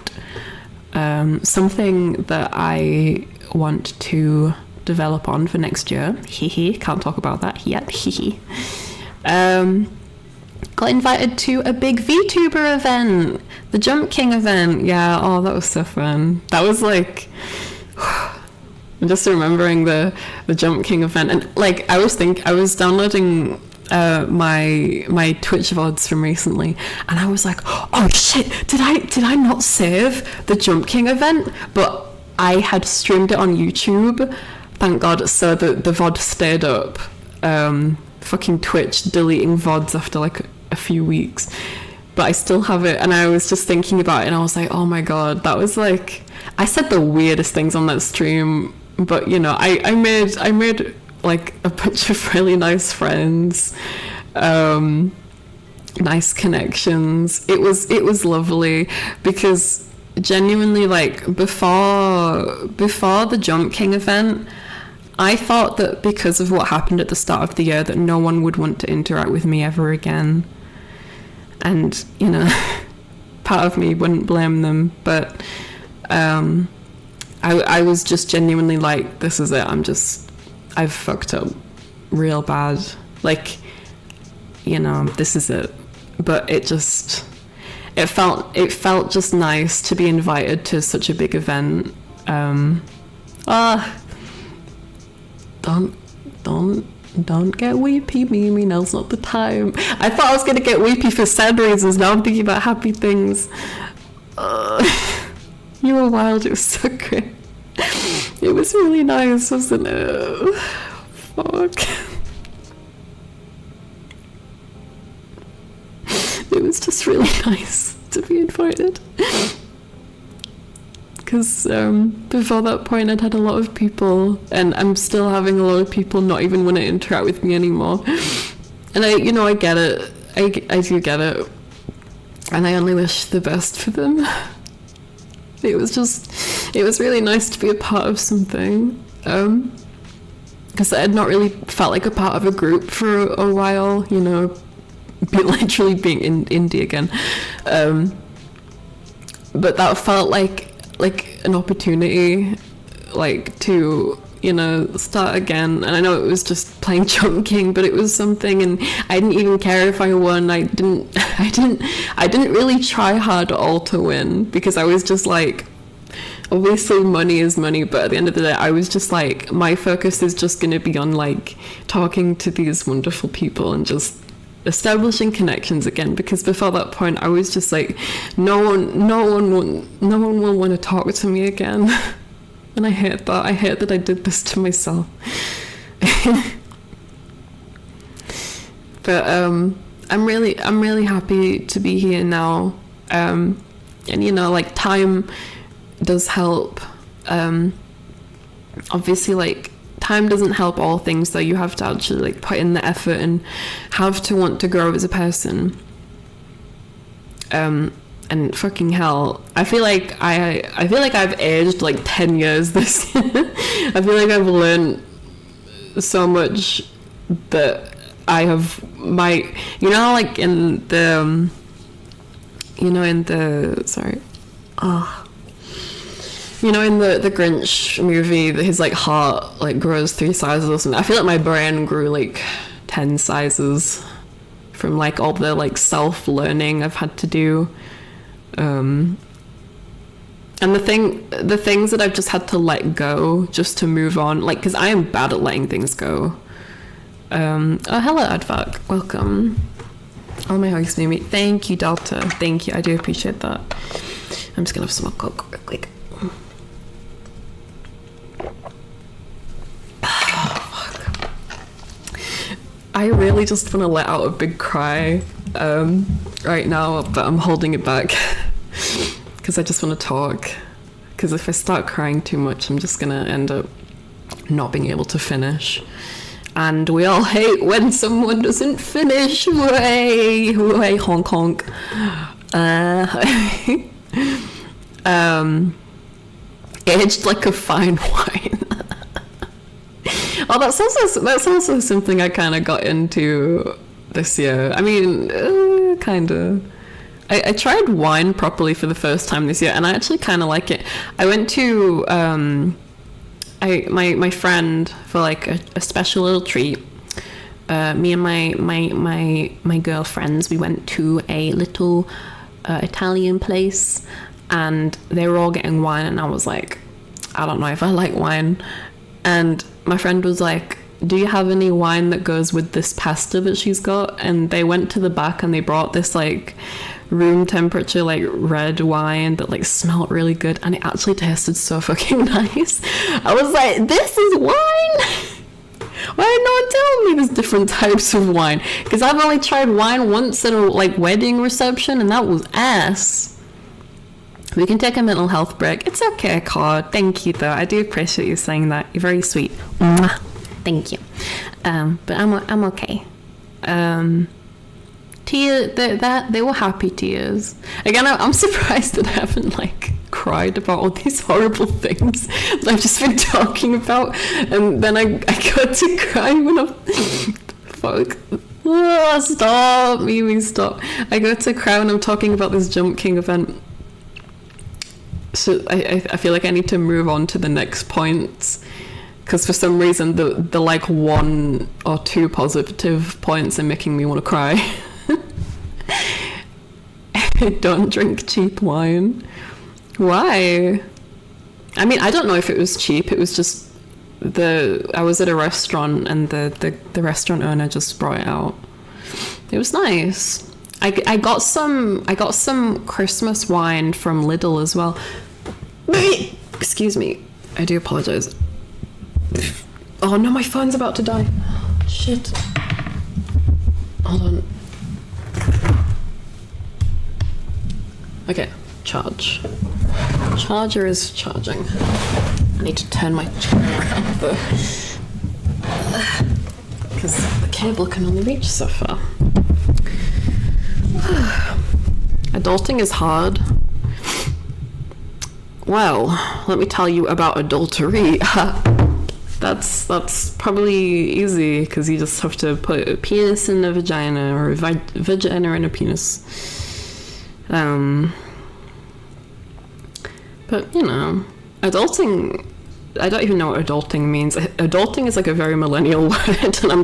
Something that I want to develop on for next year. Hehe. Can't talk about that yet. Hehe. Got invited to a big VTuber event, the Jump King event. Yeah, oh, that was so fun. That was like, I'm just remembering the Jump King event, and like I was downloading my Twitch VODs from recently, and I was like, oh shit, did I not save the Jump King event? But I had streamed it on YouTube, thank God, so the VOD stayed up. Fucking Twitch deleting VODs after like a few weeks, but I still have it, and I was just thinking about it, and I was like, oh my God, that was like, I said the weirdest things on that stream, but you know, I made like a bunch of really nice friends, nice connections. It was lovely, because genuinely, like, before the Jump King event, I thought that because of what happened at the start of the year that no one would want to interact with me ever again, and you know, part of me wouldn't blame them, but I was just genuinely like, this is it, I've fucked up real bad, like, you know, this is it. But it felt just nice to be invited to such a big event. Don't get weepy, Mimi, now's not the time. I thought I was gonna get weepy for sad reasons, now I'm thinking about happy things. You were wild, it was so great. It was really nice, wasn't it? Fuck. It was just really nice to be invited. Because before that point I'd had a lot of people, and I'm still having a lot of people not even want to interact with me anymore. And I get it. I do get it. And I only wish the best for them. It was really nice to be a part of something. Because I had not really felt like a part of a group for a while, you know, literally being in indie again. But that felt like an opportunity, like, to, you know, start again. And I know it was just playing Jump King, but it was something, and I didn't even care if I won. I didn't really try hard at all to win, because I was just like, obviously money is money, but at the end of the day I was just like, my focus is just going to be on like talking to these wonderful people and just establishing connections again, because before that point I was just like, no one will want to talk to me again. And I hate that I did this to myself. But I'm really happy to be here now, and you know, like, time does help. Obviously, like, time doesn't help all things, though. You have to actually like put in the effort and have to want to grow as a person. And fucking hell, I feel like I've aged like 10 years this year. I feel like I've learned so much that I have you know, like in the Grinch movie, his like heart like grows 3 sizes or something. I feel like my brain grew like 10 sizes from like all the like self-learning I've had to do. And the things that I've just had to let go just to move on, like, because I am bad at letting things go. Oh, hello, Advac. Welcome. Oh, my hugs, Mimi. Thank you, Delta. Thank you. I do appreciate that. I'm just gonna have some more Coke real quick. Oh, fuck. I really just want to let out a big cry right now, but I'm holding it back because I just want to talk. Because if I start crying too much, I'm just gonna end up not being able to finish. And we all hate when someone doesn't finish. Way, honk honk. Aged like a fine wine. Oh, that's also something I kind of got into this year. I mean, kind of. I tried wine properly for the first time this year, and I actually kind of like it. I went to my friend for like a special little treat. Me and my girlfriends, we went to a little Italian place, and they were all getting wine, and I was like, I don't know if I like wine. And my friend was like, do you have any wine that goes with this pasta that she's got? And they went to the back and they brought this like room temperature like red wine that like smelled really good, and it actually tasted so fucking nice. I was like, this is wine? Why did no one tell me there's different types of wine? Because I've only tried wine once at a like wedding reception, and that was ass. We can take a mental health break. It's okay, Claude. Thank you, though. I do appreciate you saying that. You're very sweet. Mwah. Thank you. But I'm okay. They were happy tears. Again, I'm surprised that I haven't like cried about all these horrible things that I've just been talking about, and then I got to cry when I'm fuck. Oh, stop, Mimi, stop. I got to cry when I'm talking about this Jump King event. So I feel like I need to move on to the next points, because for some reason the like 1 or 2 positive points are making me want to cry. Don't drink cheap wine. Why? I mean, I don't know if it was cheap. It was just I was at a restaurant, and the restaurant owner just brought it out. It was nice. I got some Christmas wine from Lidl as well. Excuse me. I do apologize. Oh no, my phone's about to die. Shit. Hold on. Okay, charge. Charger is charging. I need to turn my chair around though, because the cable can only reach so far. Adulting is hard. Well, let me tell you about adultery. That's probably easy, because you just have to put a penis in a vagina, or a vagina in a penis. But, you know, adulting, I don't even know what adulting means. Adulting is like a very millennial word, and I'm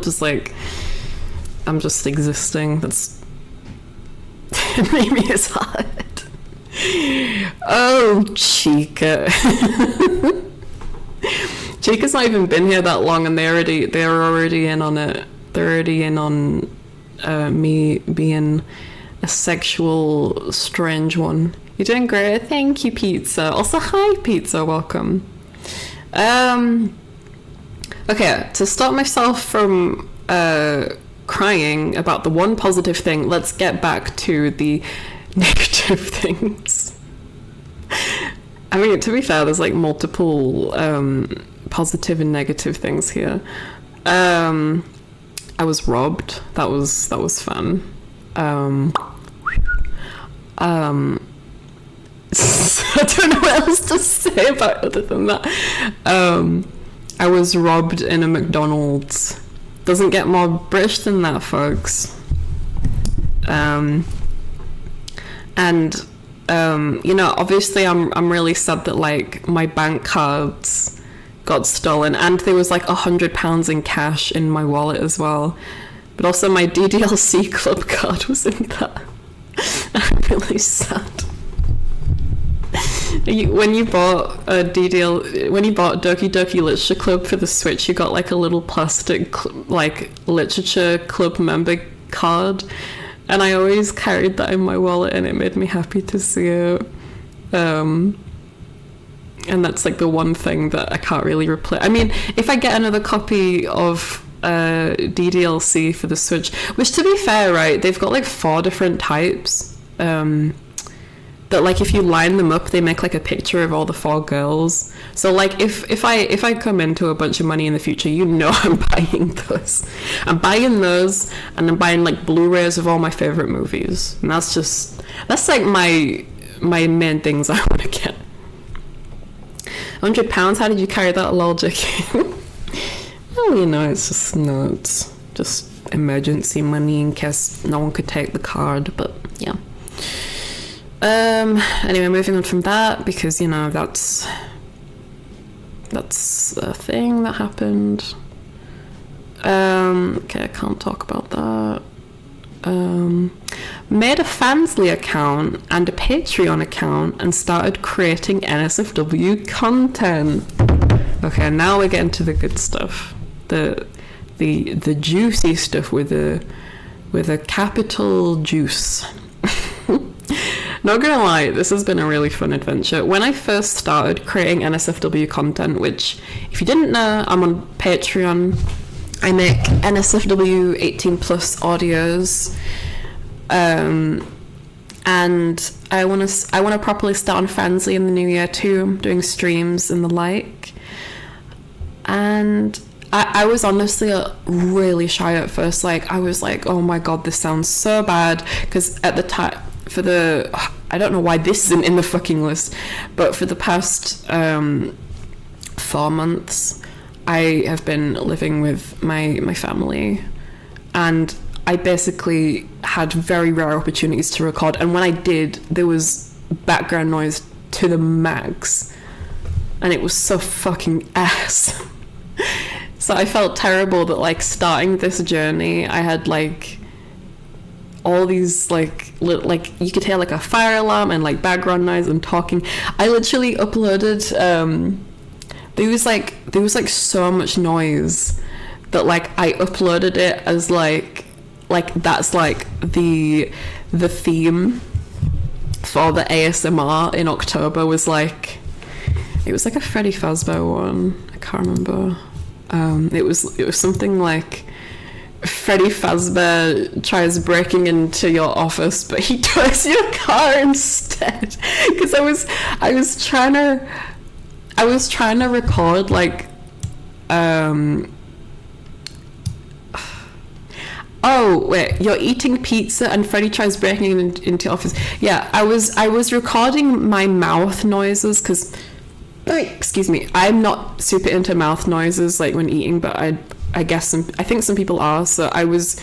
just existing. That's maybe it's hard. Oh, Chica. Chica's not even been here that long, and they're already in on it. They're already in on me being a sexual strange one. You're doing great. Thank you, Pizza. Also, hi, Pizza. Welcome. Okay, to stop myself from crying about the one positive thing, let's get back to the negative things. I mean, to be fair, there's like multiple positive and negative things here. I was robbed. That was fun. I don't know what else to say about it other than that. I was robbed in a McDonald's. Doesn't get more British than that, folks. You know, obviously I'm really sad that like my bank cards got stolen, and there was like £100 in cash in my wallet as well. But also my DDLC club card was in that. I'm really sad. When you bought Doki Doki Literature Club for the Switch, you got like a little plastic like literature club member card, and I always carried that in my wallet, and it made me happy to see it. And that's like the one thing that I can't really replace. I mean, if I get another copy of DDLC for the Switch, which to be fair, right, they've got like 4 different types. That like if you line them up, they make like a picture of all the 4 girls. So like if I come into a bunch of money in the future, you know I'm buying those. I'm buying those, and I'm buying like Blu-rays of all my favorite movies. And that's like my main things I want to get. £100? How did you carry that, lol, JK? Well, you know, it's just emergency money in case no one could take the card. But yeah. Anyway, moving on from that, because, you know, that's a thing that happened. Okay, I can't talk about that. Made a Fansly account and a Patreon account and started creating NSFW content. Okay, now we're getting to the good stuff. The juicy stuff with a capital juice. Not gonna lie, this has been a really fun adventure. When I first started creating NSFW content, which, if you didn't know, I'm on Patreon. I make NSFW 18 plus audios, and I want to properly start on Fansly in the new year too. I'm doing streams and the like, and I was honestly really shy at first. Like, I was like, oh my god, this sounds so bad, because at the time, I don't know why this isn't in the fucking list, but for the past 4 months, I have been living with my family, and I basically had very rare opportunities to record, and when I did, there was background noise to the max, and it was so fucking ass. So I felt terrible that, like, starting this journey, I had like all these like you could hear like a fire alarm and like background noise and talking. I literally uploaded there was like so much noise that like I uploaded it as like that's like the theme for the ASMR in October was like, it was like a Freddy Fazbear one, I can't remember. It was something like Freddy Fazbear tries breaking into your office, but he tows your car instead. Because I was trying to record like oh wait, you're eating pizza and Freddy tries breaking into your office. Yeah, I was recording my mouth noises, because excuse me, I'm not super into mouth noises like when eating, but I guess I think some people are. So I was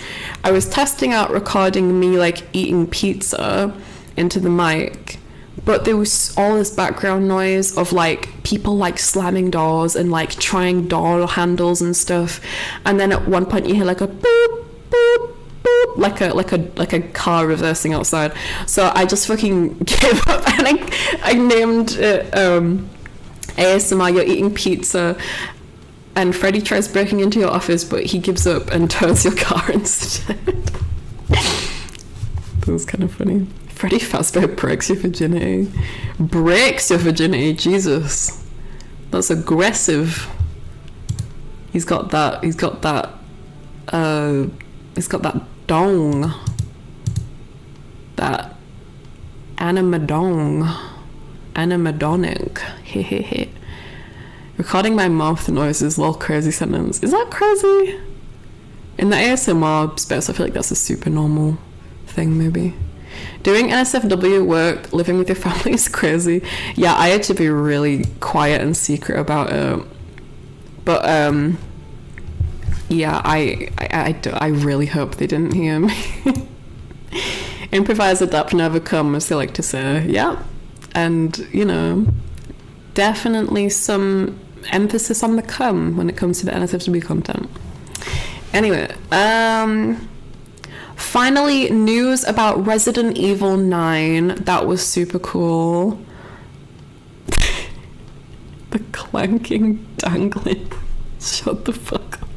testing out recording me like eating pizza into the mic, but there was all this background noise of like people like slamming doors and like trying door handles and stuff, and then at one point you hear like a boop boop boop, like a car reversing outside. So I just fucking gave up, and I named it ASMR You're Eating Pizza, and Freddy tries breaking into your office, but he gives up and tows your car instead. That was kind of funny. Freddy Fazbear breaks your virginity. Breaks your virginity, Jesus. That's aggressive. He's got that dong. That animadonic. Hehehe. Recording my mouth noises, lol, crazy sentence. Is that crazy? In the ASMR space, I feel like that's a super normal thing, maybe. Doing NSFW work, living with your family is crazy. Yeah, I had to be really quiet and secret about it. But yeah, I really hope they didn't hear me. Improvise, adapt, and overcome, as they like to say. Yeah, and you know, definitely some emphasis on the come when it comes to the NSFW content. Anyway, finally, news about Resident Evil 9. That was super cool. The clanking, dangling. Shut the fuck up.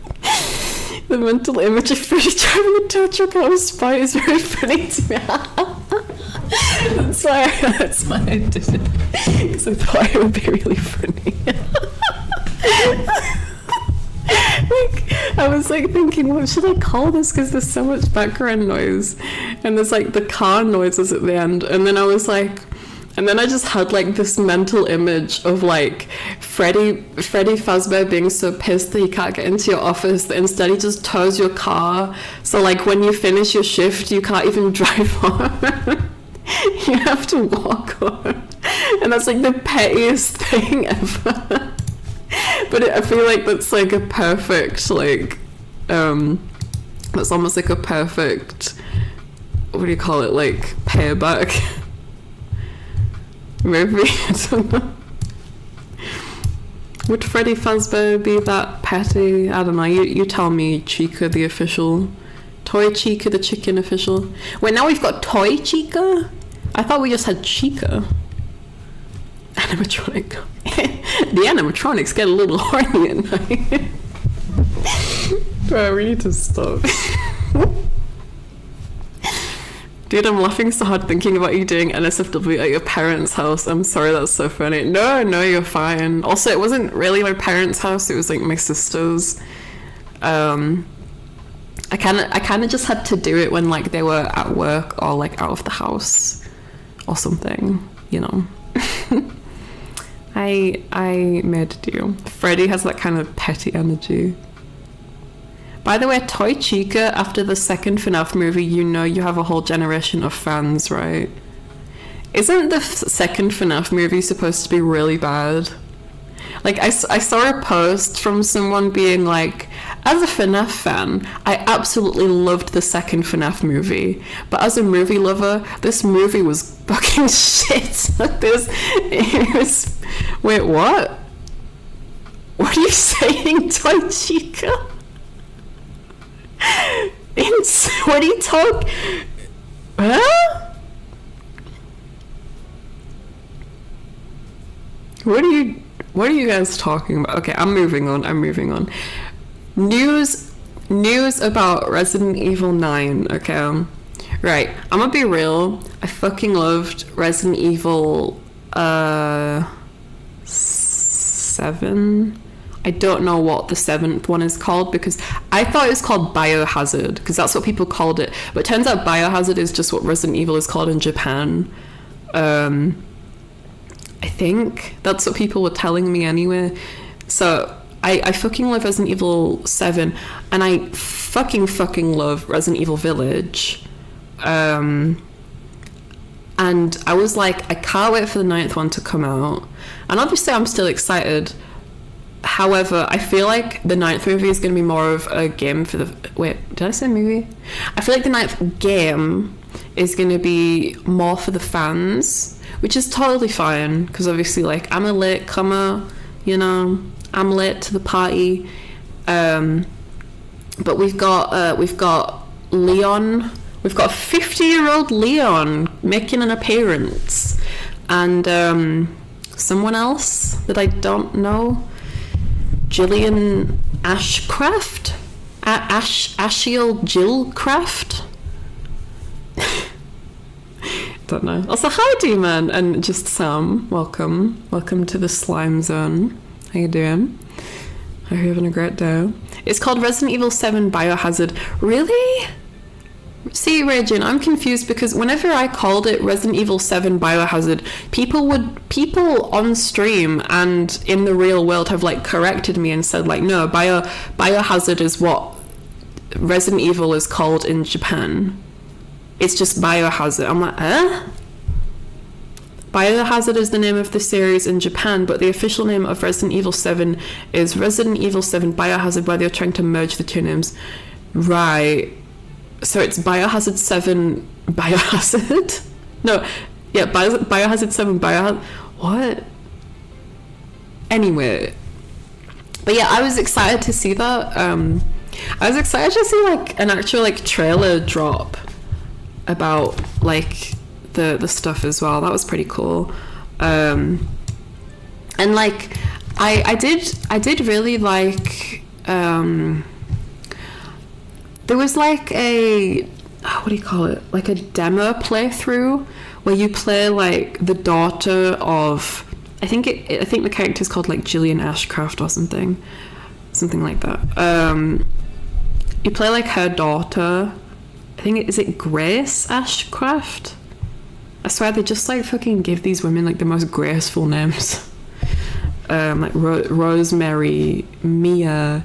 The mental image of Freddy driving a tow truck out of spite is very funny to me. That's why I did it. Because I thought it would be really funny. I was like thinking, what should I call this? Because there's so much background noise. And there's like the car noises at the end. And then I was like, and then I just had like this mental image of like Freddy Fazbear being so pissed that he can't get into your office that instead he just tows your car. So like when you finish your shift, you can't even drive home. You have to walk home. And that's like the pettiest thing ever. But I feel like that's like a perfect, like, that's almost like a perfect, what do you call it, like, payback movie. I don't know. Would Freddy Fazbear be that petty? I don't know. You tell me, Chica the official. Toy Chica the chicken official. Wait, now we've got Toy Chica? I thought we just had Chica. Animatronic. The animatronics get a little horny at night. Bro, we need to stop. Dude, I'm laughing so hard thinking about you doing NSFW at your parents' house. I'm sorry, that's so funny. No, you're fine. Also, it wasn't really my parents' house, it was like my sister's. I kind of just had to do it when like they were at work or like out of the house or something, you know. I made a deal. Freddy has that kind of petty energy. By the way, Toy Chica, after the second FNAF movie, you know you have a whole generation of fans, right? Isn't the second FNAF movie supposed to be really bad? Like, I saw a post from someone being like, as a FNAF fan, I absolutely loved the second FNAF movie. But as a movie lover, this movie was fucking shit. Wait, what? What are you saying, Toy Chica? What are you talking? Huh? What are you guys talking about? Okay, I'm moving on. News about Resident Evil 9, okay? Right, I'm gonna be real. I fucking loved Resident Evil 7. I don't know what the 7th one is called because I thought it was called Biohazard because that's what people called it. But it turns out Biohazard is just what Resident Evil is called in Japan. I think that's what people were telling me anyway. So I fucking love Resident Evil 7 and I fucking love Resident Evil Village. And I was like, I can't wait for the 9th one to come out. And obviously I'm still excited. However, I feel like the 9th movie is going to be more of a game for the... Wait, did I say movie? I feel like the 9th game is going to be more for the fans, which is totally fine, because obviously, like, I'm a latecomer, you know, I'm late to the party. But we've got Leon. We've got a 50-year-old Leon making an appearance. And someone else that I don't know. Gillian Ashcraft? Ashiel Gillcraft? Don't know. Also, hi D-Man and just Sam. Welcome to the slime zone. How you doing? Hope you're having a great day. It's called Resident Evil 7 Biohazard. Really? See, Regin, I'm confused because whenever I called it Resident Evil 7 Biohazard, people on stream and in the real world have like corrected me and said like, no, Biohazard is what Resident Evil is called in Japan. it's just Biohazard. I'm like, Biohazard is the name of the series in Japan, but the official name of Resident Evil 7 is Resident Evil 7 Biohazard, where they're trying to merge the two names. Right. So it's Biohazard 7 Biohazard? No, yeah, Biohazard 7 Biohazard. What? Anyway. But yeah, I was excited to see that. I was excited to see like an actual like trailer drop about like the stuff as well. That was pretty cool. And like I did really like there was like a what do you call it, like a demo playthrough where you play like the daughter of I think the character's called like Gillian Ashcraft or something like that. You play like her daughter. I think is it Grace Ashcraft? I swear they just like fucking give these women like the most graceful names. Like Rosemary, Mia,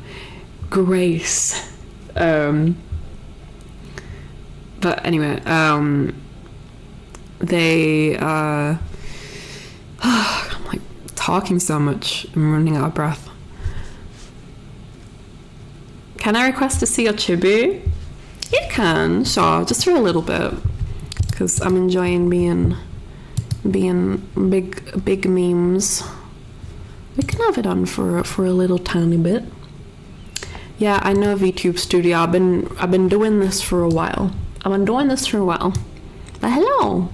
Grace. But anyway, they I'm like talking so much, I'm running out of breath. Can I request to see your chibi? You can, sure, just for a little bit, because I'm enjoying being big memes. We can have it on for a little tiny bit. Yeah, I know VTube Studio. I've been doing this for a while. But hello.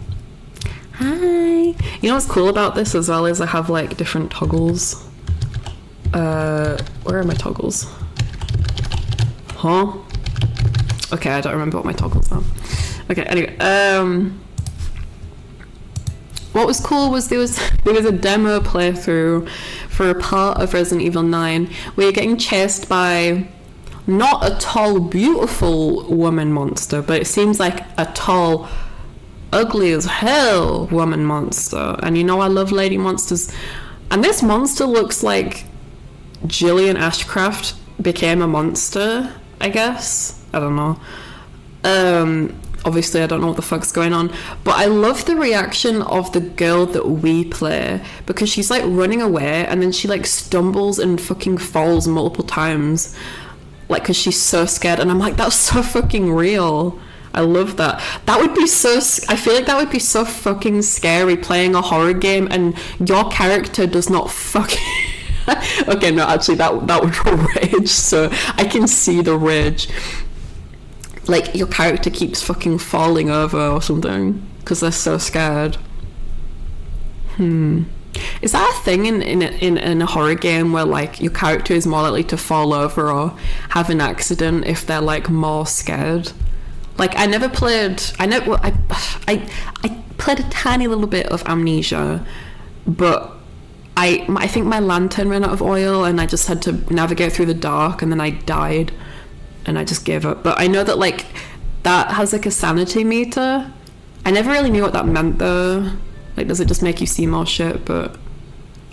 Hi. You know what's cool about this as well is I have like different toggles. Where are my toggles? Huh? Okay, I don't remember what my toggles are. Okay, anyway, what was cool was there was a demo playthrough for a part of Resident Evil 9 where you're getting chased by not a tall, beautiful woman monster, but it seems like a tall, ugly as hell woman monster. And you know I love lady monsters. And this monster looks like Gillian Ashcraft became a monster, I guess. I don't know. Obviously I don't know what the fuck's going on, but I love the reaction of the girl that we play, because she's like running away and then she like stumbles and fucking falls multiple times, like because she's so scared, and I'm like, that's so fucking real. I love that. That would be so, I feel like that would be so fucking scary, playing a horror game and your character does not fucking okay, no, actually that would rage, so I can see the rage. Like your character keeps fucking falling over or something because they're so scared. Is that a thing in a horror game where like your character is more likely to fall over or have an accident if they're like more scared? Like I played a tiny little bit of Amnesia, but I think my lantern ran out of oil and I just had to navigate through the dark, and then I died and I just gave up. But I know that like that has like a sanity meter. I never really knew what that meant though. Like, does it just make you see more shit? But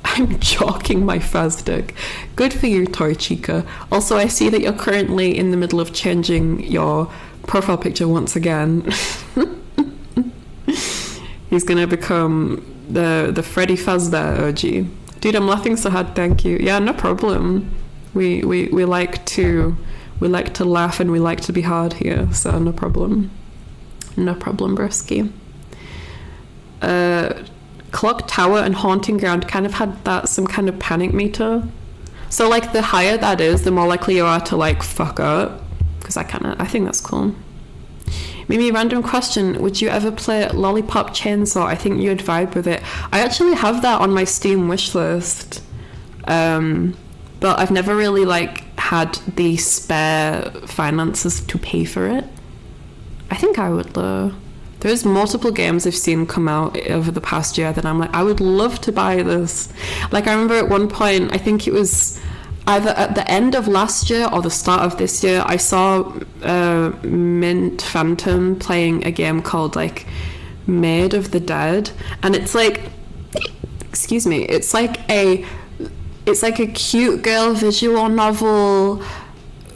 I'm chalking my Fazdick. Good for you, Toy Chica. Also, I see that you're currently in the middle of changing your profile picture once again. He's gonna become the Freddy Fazbear OG. Dude, I'm laughing so hard, thank you. Yeah, no problem. We like to laugh and we like to be hard here, so no problem. No problem, broski. Clock Tower and Haunting Ground kind of had that some kind of panic meter. So like the higher that is, the more likely you are to like fuck up. Because I think that's cool. Maybe a random question, would you ever play Lollipop Chainsaw? I think you'd vibe with it. I actually have that on my Steam wishlist. But I've never really like had the spare finances to pay for it. I think I would though. There's multiple games I've seen come out over the past year that I'm like, I would love to buy this. Like I remember at one point, I think it was either at the end of last year or the start of this year, I saw Mint Phantom playing a game called like Maid of the Dead, and it's like, excuse me, it's like a cute girl visual novel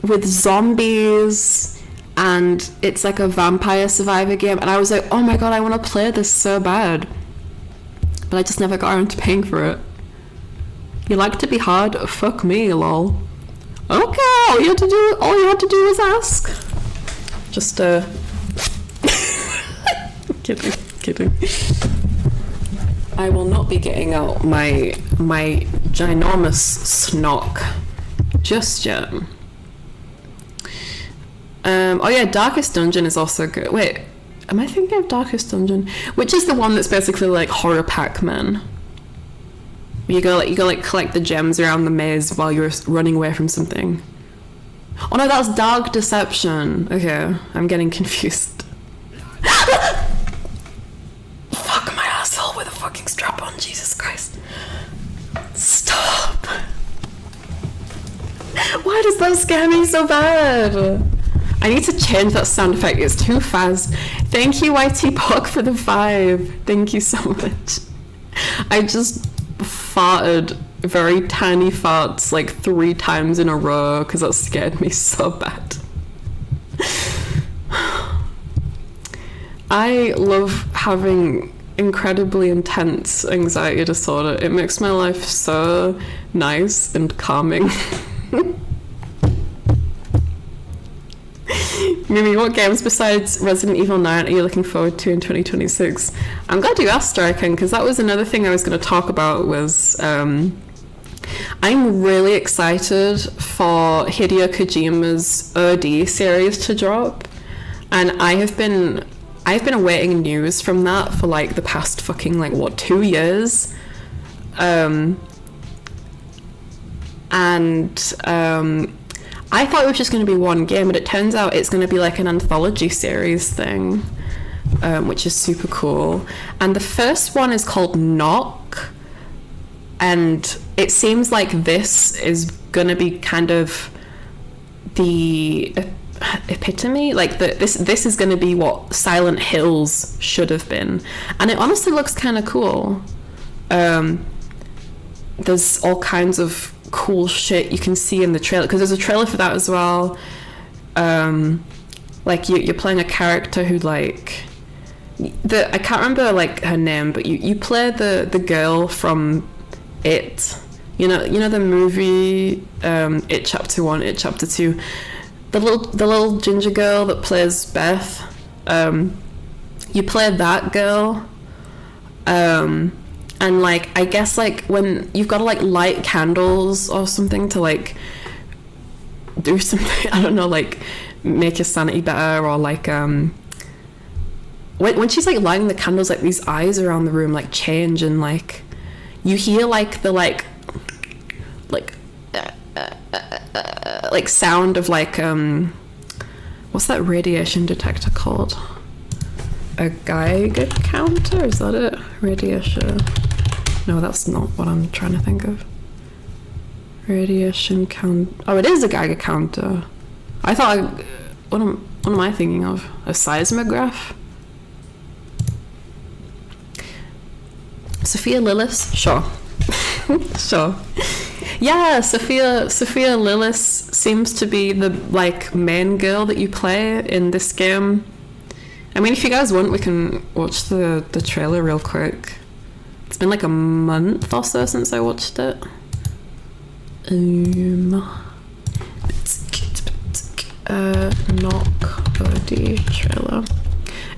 with zombies, and and it's like a vampire survivor game, and I was like, oh my god, I want to play this so bad, but I just never got around to paying for it. You like to be hard? Fuck me, lol. Okay, all you had to do was ask. Just kidding. I will not be getting out my ginormous snock just yet. Oh yeah, Darkest Dungeon is also good. Wait, am I thinking of Darkest Dungeon? Which is the one that's basically like Horror Pac-Man? You go collect the gems around the maze while you're running away from something. Oh no, that's Dark Deception. Okay, I'm getting confused. Fuck my asshole with a fucking strap on, Jesus Christ. Stop. Why does that scare me so bad? I need to change that sound effect, it's too fast. Thank you, YT Puck, for the 5. Thank you so much. I just farted very tiny farts like 3 times in a row because that scared me so bad. I love having incredibly intense anxiety disorder. It makes my life so nice and calming. Mimi, what games besides Resident Evil 9 are you looking forward to in 2026? I'm glad you asked, Striken, because that was another thing I was going to talk about was I'm really excited for Hideo Kojima's OD series to drop, and I've been awaiting news from that for like the past fucking 2 years. I thought it was just going to be one game, but it turns out it's going to be like an anthology series thing, which is super cool. And the first one is called Knock, and it seems like this is going to be kind of the epitome, like this is going to be what Silent Hills should have been, and it honestly looks kind of cool. There's all kinds of cool shit you can see in the trailer, because there's a trailer for that as well. Like you're playing a character who I can't remember her name, but you play the girl from It, you know the movie It Chapter 1, It Chapter 2, the little ginger girl that plays Beth. You play that girl, and I guess when you've got to light candles or something to do something, I don't know, make your sanity better, or when she's lighting the candles, these eyes around the room change, and you hear the sound of what's that radiation detector called? A Geiger counter? Is that it? Radiation. No, that's not what I'm trying to think of. Radiation count. Oh, it is a Geiger counter. I thought. What am I thinking of? A seismograph? Sophia Lillis? Sure. Sure. Yeah, Sophia Lillis seems to be the main girl that you play in this game. I mean, if you guys want, we can watch the trailer real quick. It's been a month or so since I watched it. Knock OD trailer.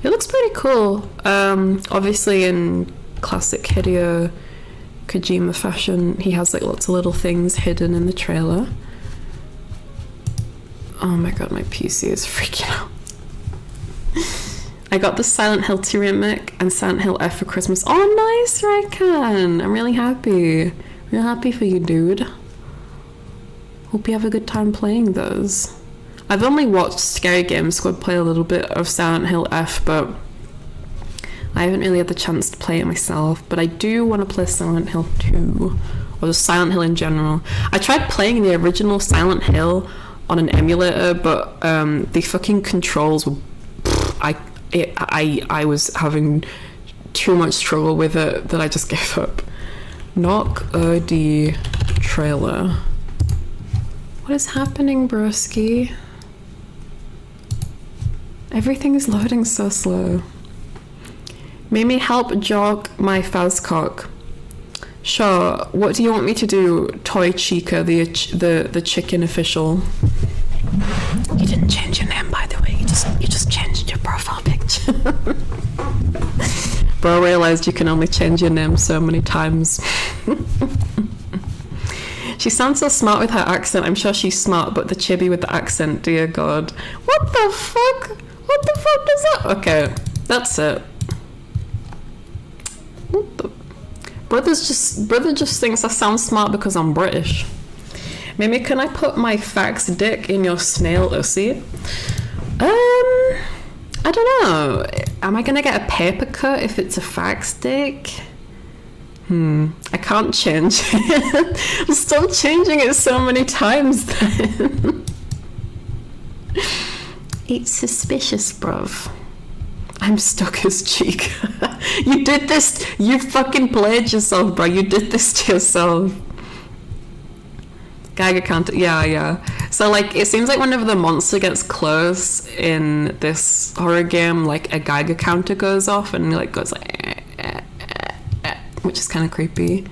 It looks pretty cool. Obviously in classic Hideo Kojima fashion, he has lots of little things hidden in the trailer. Oh my god, my PC is freaking out. I got the Silent Hill 2 remake and Silent Hill F for Christmas. Oh, nice, Raycan! I'm really happy. Real happy for you, dude. Hope you have a good time playing those. I've only watched Scary Game Squad play a little bit of Silent Hill F, but I haven't really had the chance to play it myself. But I do want to play Silent Hill 2, or just Silent Hill in general. I tried playing the original Silent Hill on an emulator, but the fucking controls were... I was having too much trouble with it that I just gave up. Knock OD trailer. What is happening, broski? Everything is loading so slow. Mimi, help jog my Fazcock. Sure. What do you want me to do, Toy Chica, the chicken official? You didn't change your name, by the way. You just changed your profile picture. Bro, I realized you can only change your name so many times. She sounds so smart with her accent. I'm sure she's smart, but the chibi with the accent, dear God. What the fuck? What the fuck does that? Okay, that's it. What the? Brother just thinks I sound smart because I'm British. Maybe can I put my fax dick in your snail ussy? I don't know. Am I gonna get a paper cut if it's a fax dick? I can't change it. I'm still changing it so many times then. It's suspicious, bruv. I'm stuck as cheek. You did this. You fucking played yourself, bro. You did this to yourself. Geiger counter. Yeah. So, like, it seems like whenever the monster gets close in this horror game, like, a Geiger counter goes off and, like, goes like... which is kind of creepy.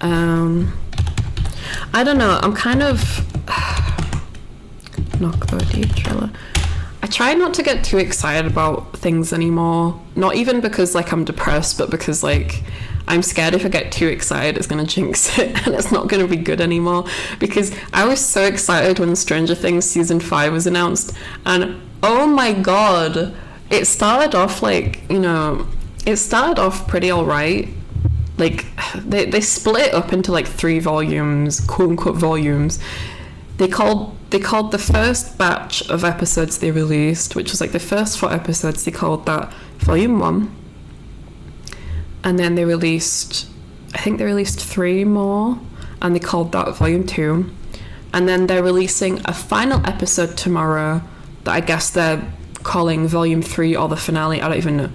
I don't know. I'm kind of... Knock body trailer. I try not to get too excited about things anymore. Not even because, like, I'm depressed, but because, like, I'm scared if I get too excited, it's gonna jinx it and it's not gonna be good anymore. Because I was so excited when Stranger Things Season 5 was announced, and oh my god, it started off, like, you know, it started off pretty alright. Like, they split it up into, like, 3 volumes, quote-unquote volumes. They called the first batch of episodes they released, which was, like, the first 4 episodes, they called that Volume 1. And then they released, I think they released 3 more, and they called that Volume 2. And then they're releasing a final episode tomorrow that I guess they're calling Volume 3 or the finale, I don't even know.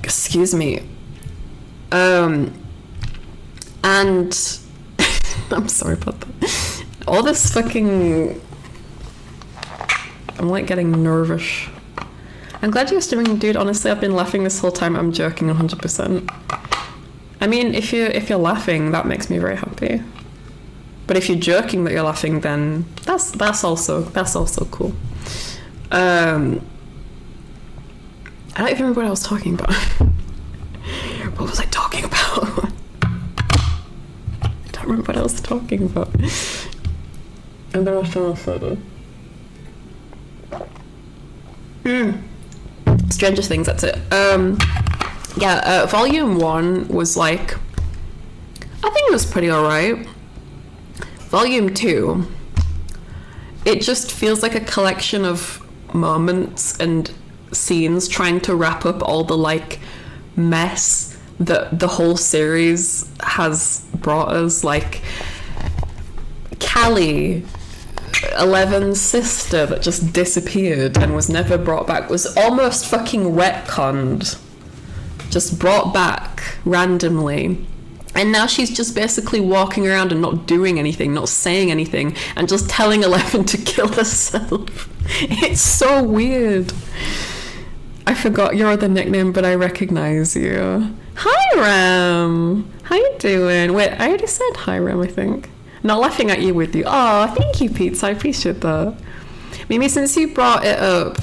Excuse me. And I'm sorry about that. All this fucking... I'm, like, getting nervous. I'm glad you're streaming, dude. Honestly, I've been laughing this whole time. I'm joking 100%. I mean, if you're laughing, that makes me very happy. But if you're joking that you're laughing, then that's also cool. I don't even remember what I was talking about. What was I talking about? I don't remember what I was talking about. And then I was trying to photo. Stranger Things, that's it. Volume 1 was, like, I think it was pretty alright. Volume 2, it just feels like a collection of moments and scenes trying to wrap up all the, like, mess that the whole series has brought us. Like, Callie, Eleven's sister that just disappeared and was never brought back, was almost fucking retconned, just brought back randomly, and now she's just basically walking around and not doing anything, not saying anything, and just telling Eleven to kill herself. It's so weird. I forgot your other nickname, but I recognize you. Hi, Ram. How you doing? Wait, I already said hi, Ram, I think. Not laughing at you with you. Oh, thank you, Pizza. I appreciate that. Mimi, since you brought it up,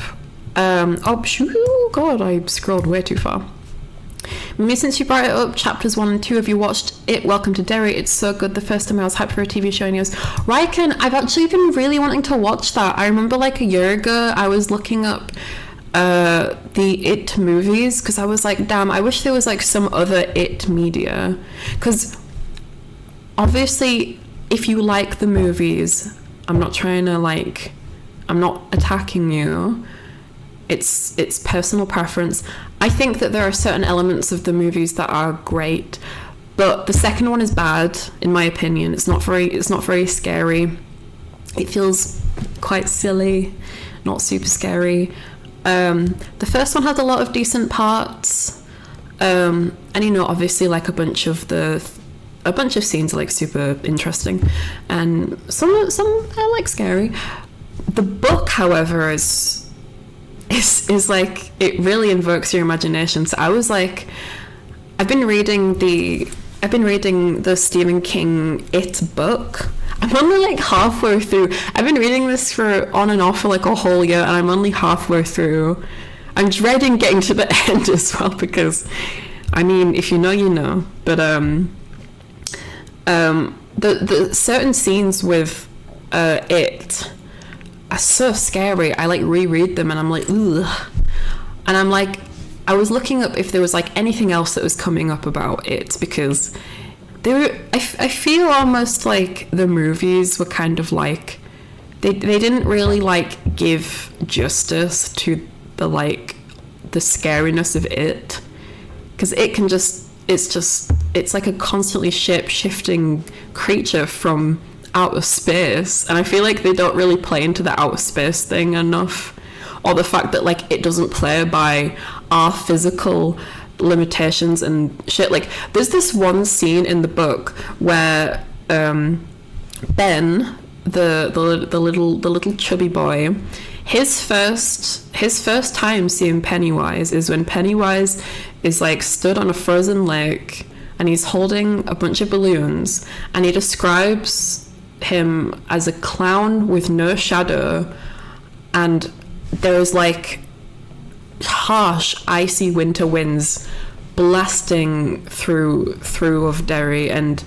God, I scrolled way too far. Mimi, since you brought it up, chapters 1 and 2, have you watched it? Welcome to Derry. It's so good. The first time I was hyped for a TV show, and he goes, Ryken, I've actually been really wanting to watch that. I remember, like, a year ago, I was looking up the It movies, because I was like, damn, I wish there was, like, some other It media. Because obviously, if you like the movies, I'm not trying to, like, I'm not attacking you. It's personal preference. I think that there are certain elements of the movies that are great, but the second one is bad, in my opinion. It's not very scary. It feels quite silly, not super scary. The first one had a lot of decent parts, and, you know, obviously, like, a bunch of scenes are, like, super interesting, and some are, like, scary. The book however, is like, it really invokes your imagination. So I was like, I've been reading the Stephen King It book. I'm only like halfway through. I've been reading this for on and off for like a whole year, and I'm only halfway through. I'm dreading getting to the end as well, because I mean, if you know, you know. But the certain scenes with it are so scary. I like reread them and I'm like, ugh. And I'm like, I was looking up if there was like anything else that was coming up about it, because I feel almost like the movies were kind of like, they didn't really like give justice to the like the scariness of it, because it can just, it's like a constantly shape-shifting creature from outer space, and I feel like they don't really play into the outer space thing enough, or the fact that like it doesn't play by our physical limitations and shit. Like there's this one scene in the book where Ben, the little chubby boy, his first time seeing Pennywise is when Pennywise is like stood on a frozen lake and he's holding a bunch of balloons, and he describes him as a clown with no shadow, and there's like harsh icy winter winds blasting through of Derry and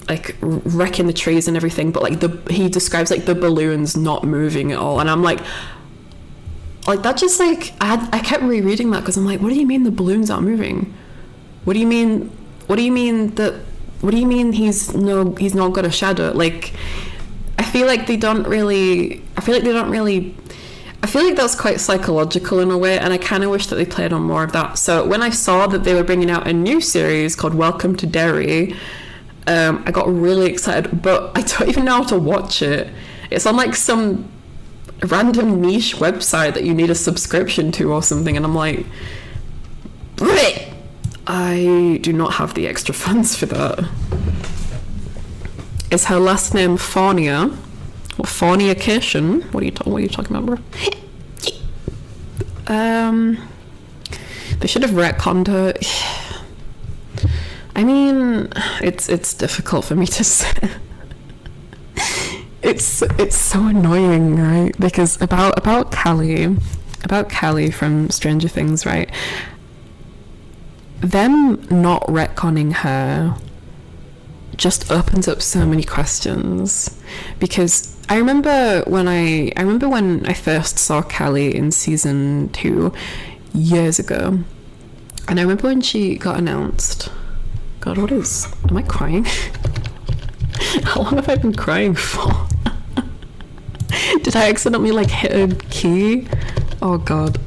like wrecking the trees and everything, but like he describes like the balloons not moving at all, and I'm like that just like I kept rereading that because I'm like, what do you mean the balloons aren't moving? What do you mean he's not got a shadow? Like I feel like that's quite psychological in a way, and I kind of wish that they played on more of that. So when I saw that they were bringing out a new series called Welcome to Derry, I got really excited, but I don't even know how to watch it. It's on like some random niche website that you need a subscription to or something, and I'm like, Bleh! I do not have the extra funds for that. Is her last name Faunia? Or fornication? What are you talking about, bro? They should have retconned her. I mean, it's difficult for me to say. It's so annoying, right? Because about Callie from Stranger Things, right? Them not retconning her just opens up so many questions, because I remember when I first saw Callie in season 2 years ago, and I remember when she got announced. God, am I crying? How long have I been crying for? Did I accidentally like hit a key? Oh god.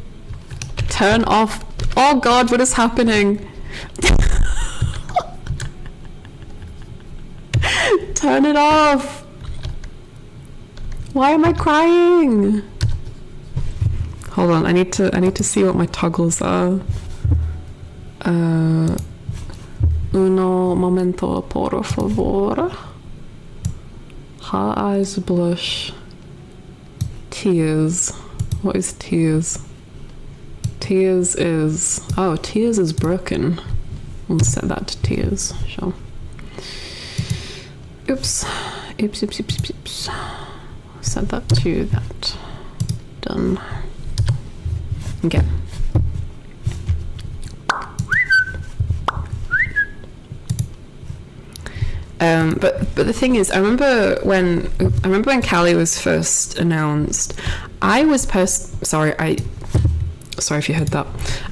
Turn off. Oh god, what is happening? Turn it off. Why am I crying? Hold on, I need to see what my toggles are. Uno momento, por favor. Her eyes blush. Tears. What is tears? Tears is broken. We'll set that to tears, sure. Oops. Set that to that. Done. Okay. But the thing is, I remember when Callie was first announced, I was sorry if you heard that.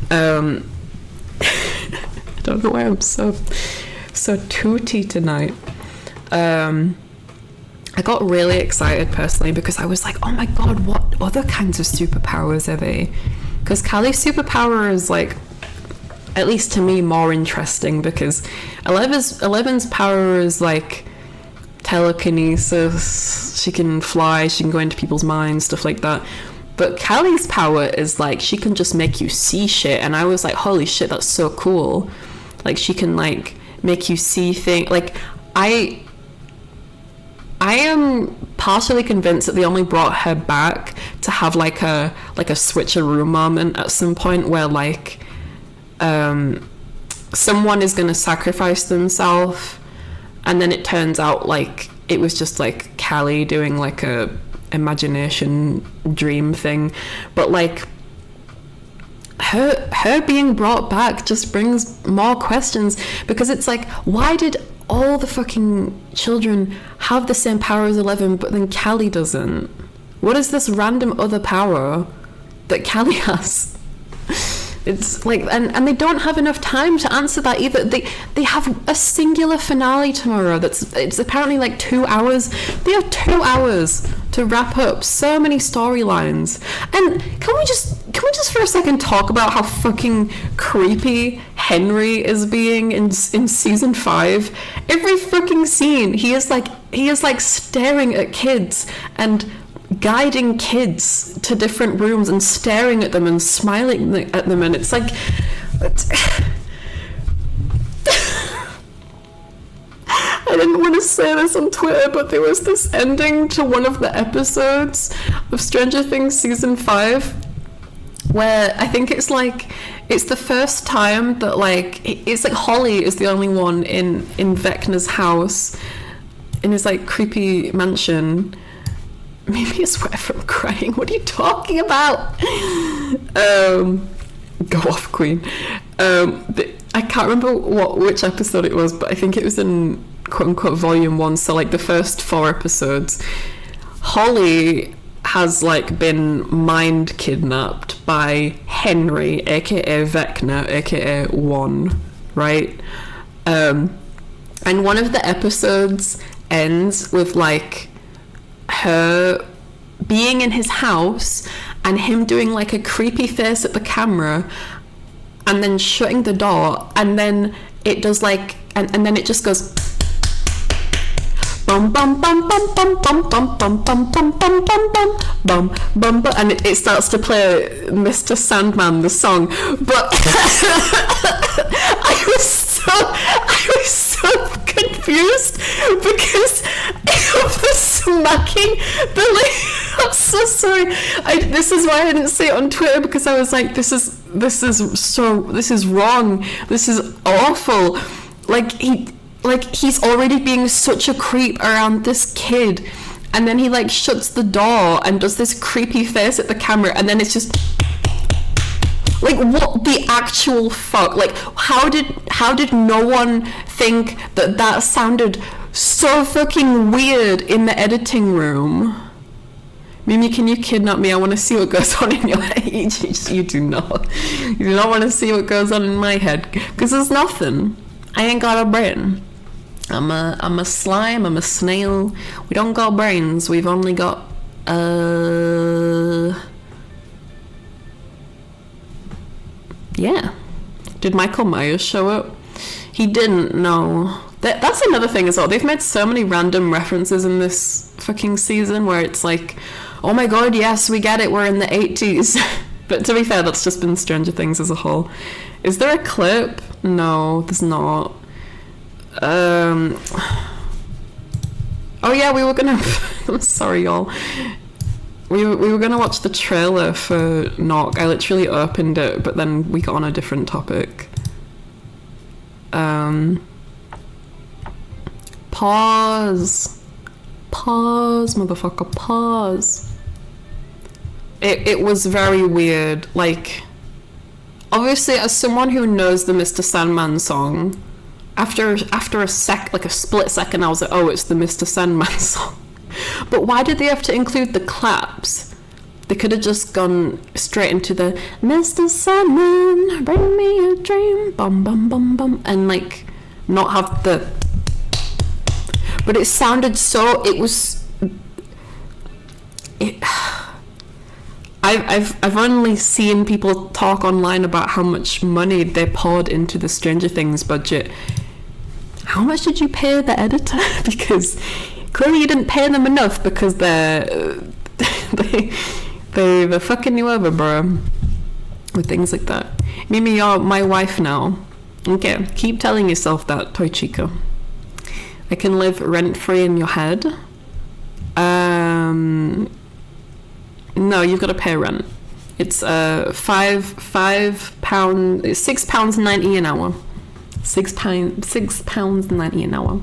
I don't know why I'm so tooty tonight. I got really excited personally because I was like, oh my god, what other kinds of superpowers are they? Because Callie's superpower is like, at least to me, more interesting, because Eleven's power is like telekinesis. She can fly, she can go into people's minds, stuff like that. But Callie's power is like, she can just make you see shit, and I was like, holy shit, that's so cool. Like, she can like make you see things. Like, I am partially convinced that they only brought her back to have like a switcheroo moment at some point where like someone is going to sacrifice themselves, and then it turns out like it was just like Callie doing like a imagination dream thing. But like her being brought back just brings more questions, because it's like, why did all the fucking children have the same power as 11 but then Callie doesn't? What is this random other power that Callie has? It's like, and they don't have enough time to answer that either. They have a singular finale tomorrow it's apparently like 2 hours. They have 2 hours to wrap up so many storylines. And can we just for a second talk about how fucking creepy Henry is being in season 5? Every fucking scene he is like staring at kids and guiding kids to different rooms and staring at them and smiling at them, and it's like I didn't want to say this on Twitter, but there was this ending to one of the episodes of Stranger Things season 5 where I think it's the first time that like it's like Holly is the only one in Vecna's house in his like creepy mansion. Maybe I swear from crying. What are you talking about? Go off, Queen. I can't remember which episode it was, but I think it was in quote unquote volume 1. So like the first 4 episodes, Holly has like been mind kidnapped by Henry, aka Vecna, aka One, right? And one of the episodes ends with like her being in his house and him doing like a creepy face at the camera and then shutting the door, and then it does like and then it just goes bum bum bum bum bum bum bum bum bum bum bum bum bum bum bum, and it starts to play Mr. Sandman the song. But I was so confused because of the smacking. I'm so sorry. This is why I didn't say it on Twitter, because I was like, this is wrong. This is awful. He's already being such a creep around this kid, and then he like shuts the door and does this creepy face at the camera, and then it's just like, what the actual fuck? Like, how did no one think that sounded so fucking weird in the editing room? Mimi, can you kidnap me? I want to see what goes on in your head. You do not. You do not want to see what goes on in my head, because there's nothing. I ain't got a brain. I'm a slime. I'm a snail. We don't got brains. We've only got yeah. Did Michael Myers show up? He didn't. No. That's another thing as well. They've made so many random references in this fucking season where it's like, oh my god, yes, we get it, we're in the 80s. But to be fair, that's just been Stranger Things as a whole. Is there a clip? No, there's not. Oh yeah, we were gonna I'm sorry y'all. We were gonna watch the trailer for Knock. I literally opened it, but then we got on a different topic. Pause, motherfucker, pause. It was very weird. Like, obviously, as someone who knows the Mr. Sandman song, after a split second, I was like, oh, it's the Mr. Sandman song. But why did they have to include the claps? They could have just gone straight into the Mr. Sandman, bring me a dream, bum bum bum bum, and like not have the. But it sounded so. It was. I've only seen people talk online about how much money they poured into the Stranger Things budget. How much did you pay the editor? Because clearly you didn't pay them enough, because they're fucking you over, bro, with things like that. Mimi, you're my wife now. Okay, keep telling yourself that, Toy Chico. I can live rent-free in your head. No, you've got to pay rent. It's £6.90 an hour. £6.90 an hour.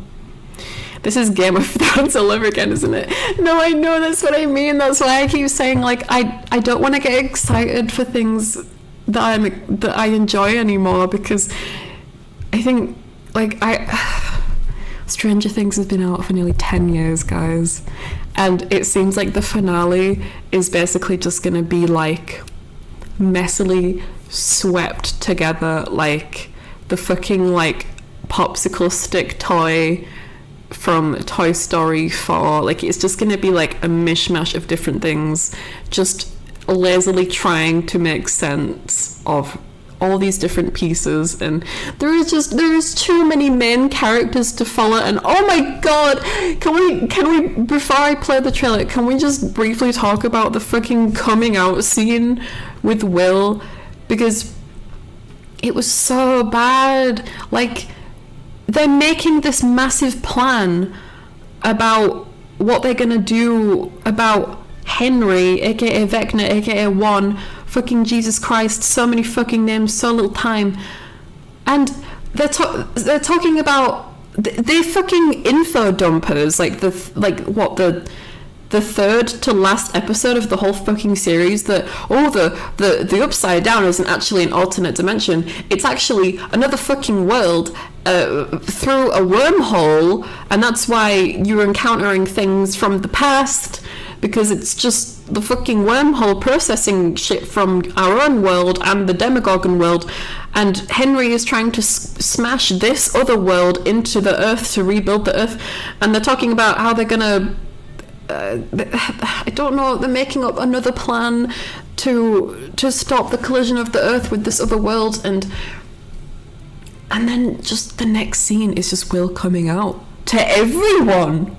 This is Game of Thrones all over again, isn't it? No, I know, that's what I mean. That's why I keep saying, like, I don't want to get excited for things that I enjoy anymore, because I think, like, Stranger Things has been out for nearly 10 years, guys, and it seems like the finale is basically just gonna be like messily swept together like the fucking like popsicle stick toy from Toy Story 4. Like, it's just gonna be like a mishmash of different things, just lazily trying to make sense of all these different pieces, and there is too many main characters to follow. And oh my god, can we before I play the trailer, can we just briefly talk about the fucking coming out scene with Will, because it was so bad. Like, they're making this massive plan about what they're gonna do about Henry, aka Vecna, aka One. Fucking Jesus Christ, so many fucking names, so little time. And they're talking about they're fucking info dumpers, like the third to last episode of the whole fucking series, that the upside down isn't actually an alternate dimension, it's actually another fucking world through a wormhole, and that's why you're encountering things from the past, because it's just the fucking wormhole processing shit from our own world and the Demogorgon world, and Henry is trying to smash this other world into the Earth to rebuild the Earth, and they're talking about how they're gonna I don't know, they're making up another plan to stop the collision of the Earth with this other world, and then just the next scene is just Will coming out to everyone.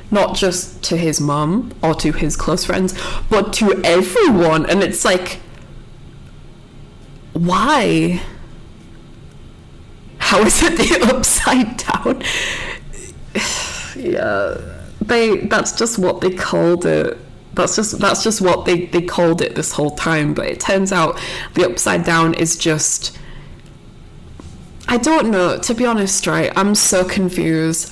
Not just to his mum or to his close friends, but to everyone. And it's like, why? How is it the upside down? Yeah, that's just what they called it. That's just what they called it this whole time. But it turns out the upside down is just, I don't know, to be honest, right? I'm so confused.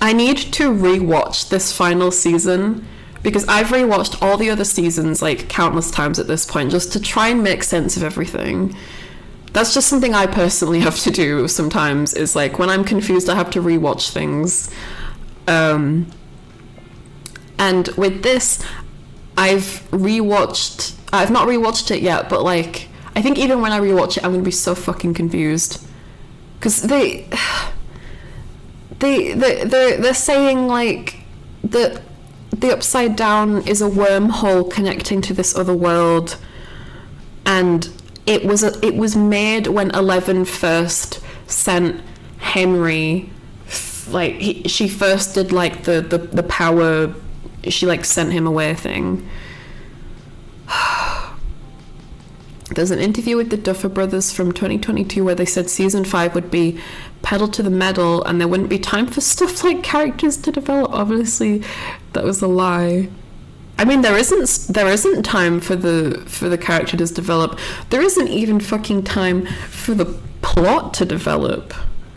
I need to rewatch this final season, because I've rewatched all the other seasons like countless times at this point, just to try and make sense of everything. That's just something I personally have to do sometimes, is like when I'm confused I have to rewatch things. And with this, I've not rewatched it yet, but like I think even when I rewatch it I'm gonna be so fucking confused, because they're saying like that the upside down is a wormhole connecting to this other world, and it was made when 11 first sent Henry, like she first did like the power, she like sent him away thing. There's an interview with the Duffer Brothers from 2022 where they said season 5 would be pedal to the metal and there wouldn't be time for stuff like characters to develop. Obviously, that was a lie. I mean, there isn't time for the character to develop. There isn't even fucking time for the plot to develop.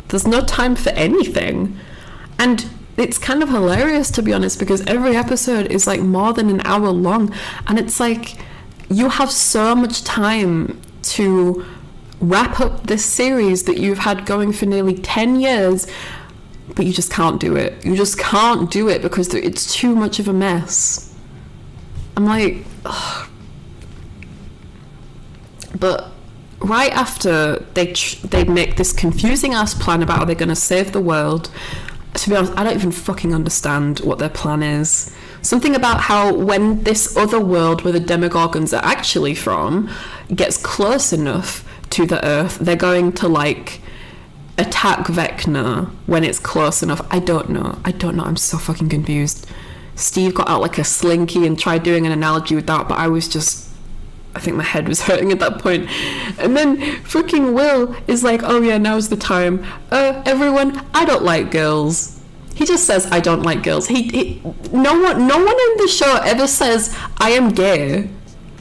There's no time for anything. And it's kind of hilarious, to be honest, because every episode is like more than an hour long, and it's like you have so much time to wrap up this series that you've had going for nearly 10 years, but you just can't do it. You just can't do it because it's too much of a mess. I'm like, ugh. But right after they make this confusing ass plan about how they're going to save the world, to be honest, I don't even fucking understand what their plan is. Something about how when this other world where the Demogorgons are actually from gets close enough to the Earth, they're going to like attack Vecna when it's close enough. I don't know. I'm so fucking confused. Steve got out like a slinky and tried doing an analogy with that, but I think my head was hurting at that point. And then fucking Will is like, oh yeah, now's the time. Everyone, I don't like girls. He just says, I don't like girls. No one in the show ever says, I am gay.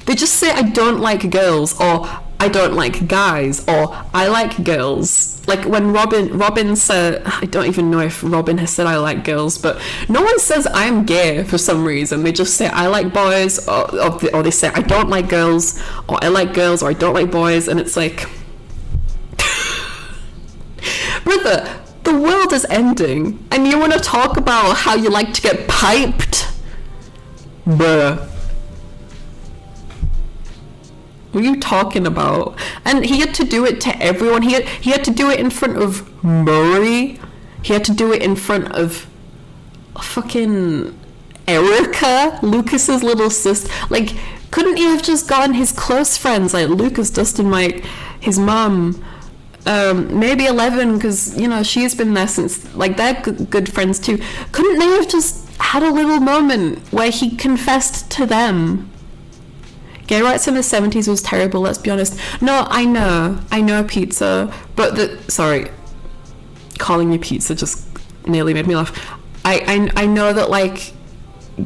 They just say, I don't like girls, or I don't like guys, or I like girls. Like when Robin said, I don't even know if Robin has said I like girls, but no one says I'm gay for some reason. They just say I like boys, or they say I don't like girls, or I like girls, or I don't like boys, and it's like, brother, the world is ending, and you want to talk about how you like to get piped? Bruh. What are you talking about? And he had to do it to everyone. He had to do it in front of Murray. He had to do it in front of fucking Erica, Lucas's little sister. Like, couldn't he have just gotten his close friends, like Lucas, Dustin, Mike, his mum, maybe 11, because, you know, she's been there since, like, they're good friends too. Couldn't they have just had a little moment where he confessed to them? Gay rights in the 70s was terrible, let's be honest. No, I know pizza, but sorry, calling you pizza just nearly made me laugh. I know that, like,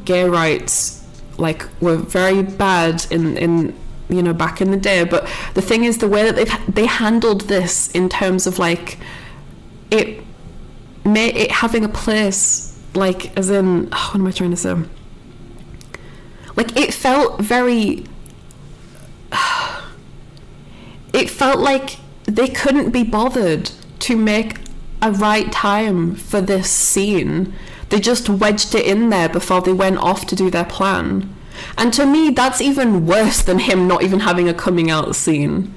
gay rights, like, were very bad in you know, back in the day, but the thing is, the way that they handled this in terms of, like, it having a place, like, as in, what am I trying to say? Like, it felt very, it felt like they couldn't be bothered to make a right time for this scene. They just wedged it in there before they went off to do their plan. And to me, that's even worse than him not even having a coming out scene.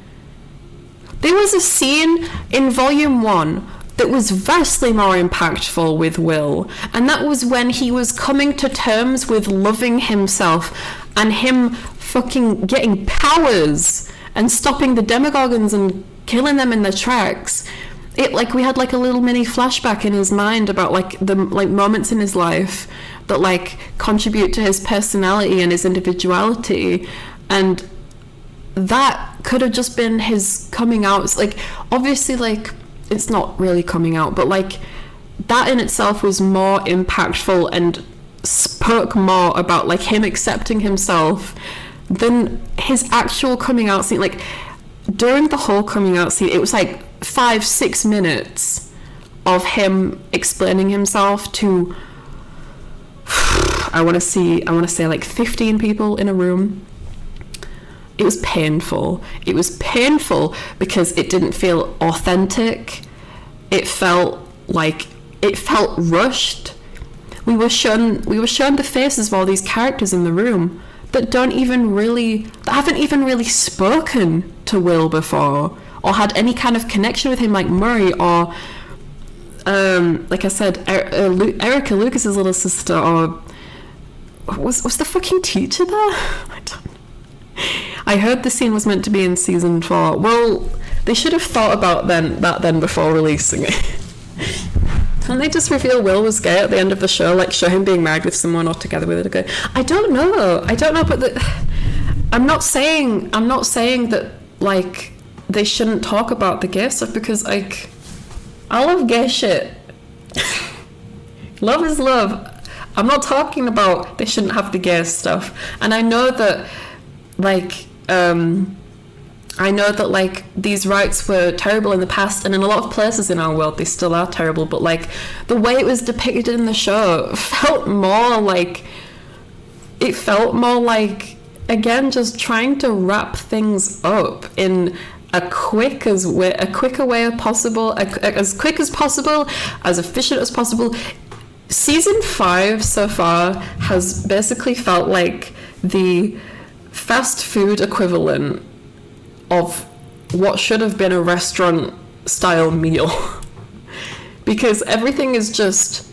There was a scene in Volume 1 that was vastly more impactful with Will, and that was when he was coming to terms with loving himself and him fucking getting powers and stopping the Demogorgons and killing them in their tracks. It, like, we had like a little mini flashback in his mind about like the like moments in his life that like contribute to his personality and his individuality, and that could have just been his coming out. It's like, obviously, like, it's not really coming out, but like that in itself was more impactful and spoke more about like him accepting himself than his actual coming out scene. Like, during the whole coming out scene, it was like 5-6 minutes of him explaining himself to I want to say like 15 people in a room. It was painful. It was painful because it didn't feel authentic. It felt rushed. We were shown the faces of all these characters in the room that haven't even really spoken to Will before, or had any kind of connection with him, like Murray, or like I said, Erica, Lucas's little sister, or was the fucking teacher there? I don't know. I heard the scene was meant to be in season 4. Well, they should have thought about that then before releasing it. Can't they just reveal Will was gay at the end of the show, like show him being married with someone or together with a guy? I don't know, but I'm not saying that like they shouldn't talk about the gay stuff, because like I love gay shit. Love is love. I'm not talking about they shouldn't have the gay stuff. And I know that like these rights were terrible in the past, and in a lot of places in our world they still are terrible, but like the way it was depicted in the show felt more like again just trying to wrap things up in as quick as possible, as efficient as possible. Season 5 so far has basically felt like the fast food equivalent of what should have been a restaurant style meal. Because everything has just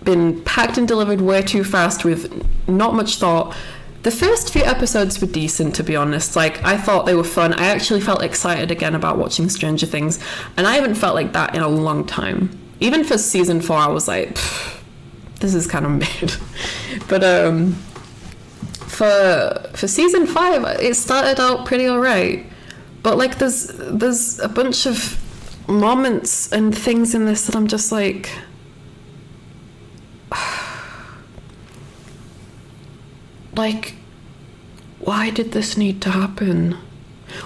been packed and delivered way too fast with not much thought. The first few episodes were decent, to be honest. Like, I thought they were fun. I actually felt excited again about watching Stranger Things, and I haven't felt like that in a long time. Even for season 4, I was like, this is kind of mid. But for season 5, it started out pretty alright. But like there's a bunch of moments and things in this that I'm just like, like, why did this need to happen?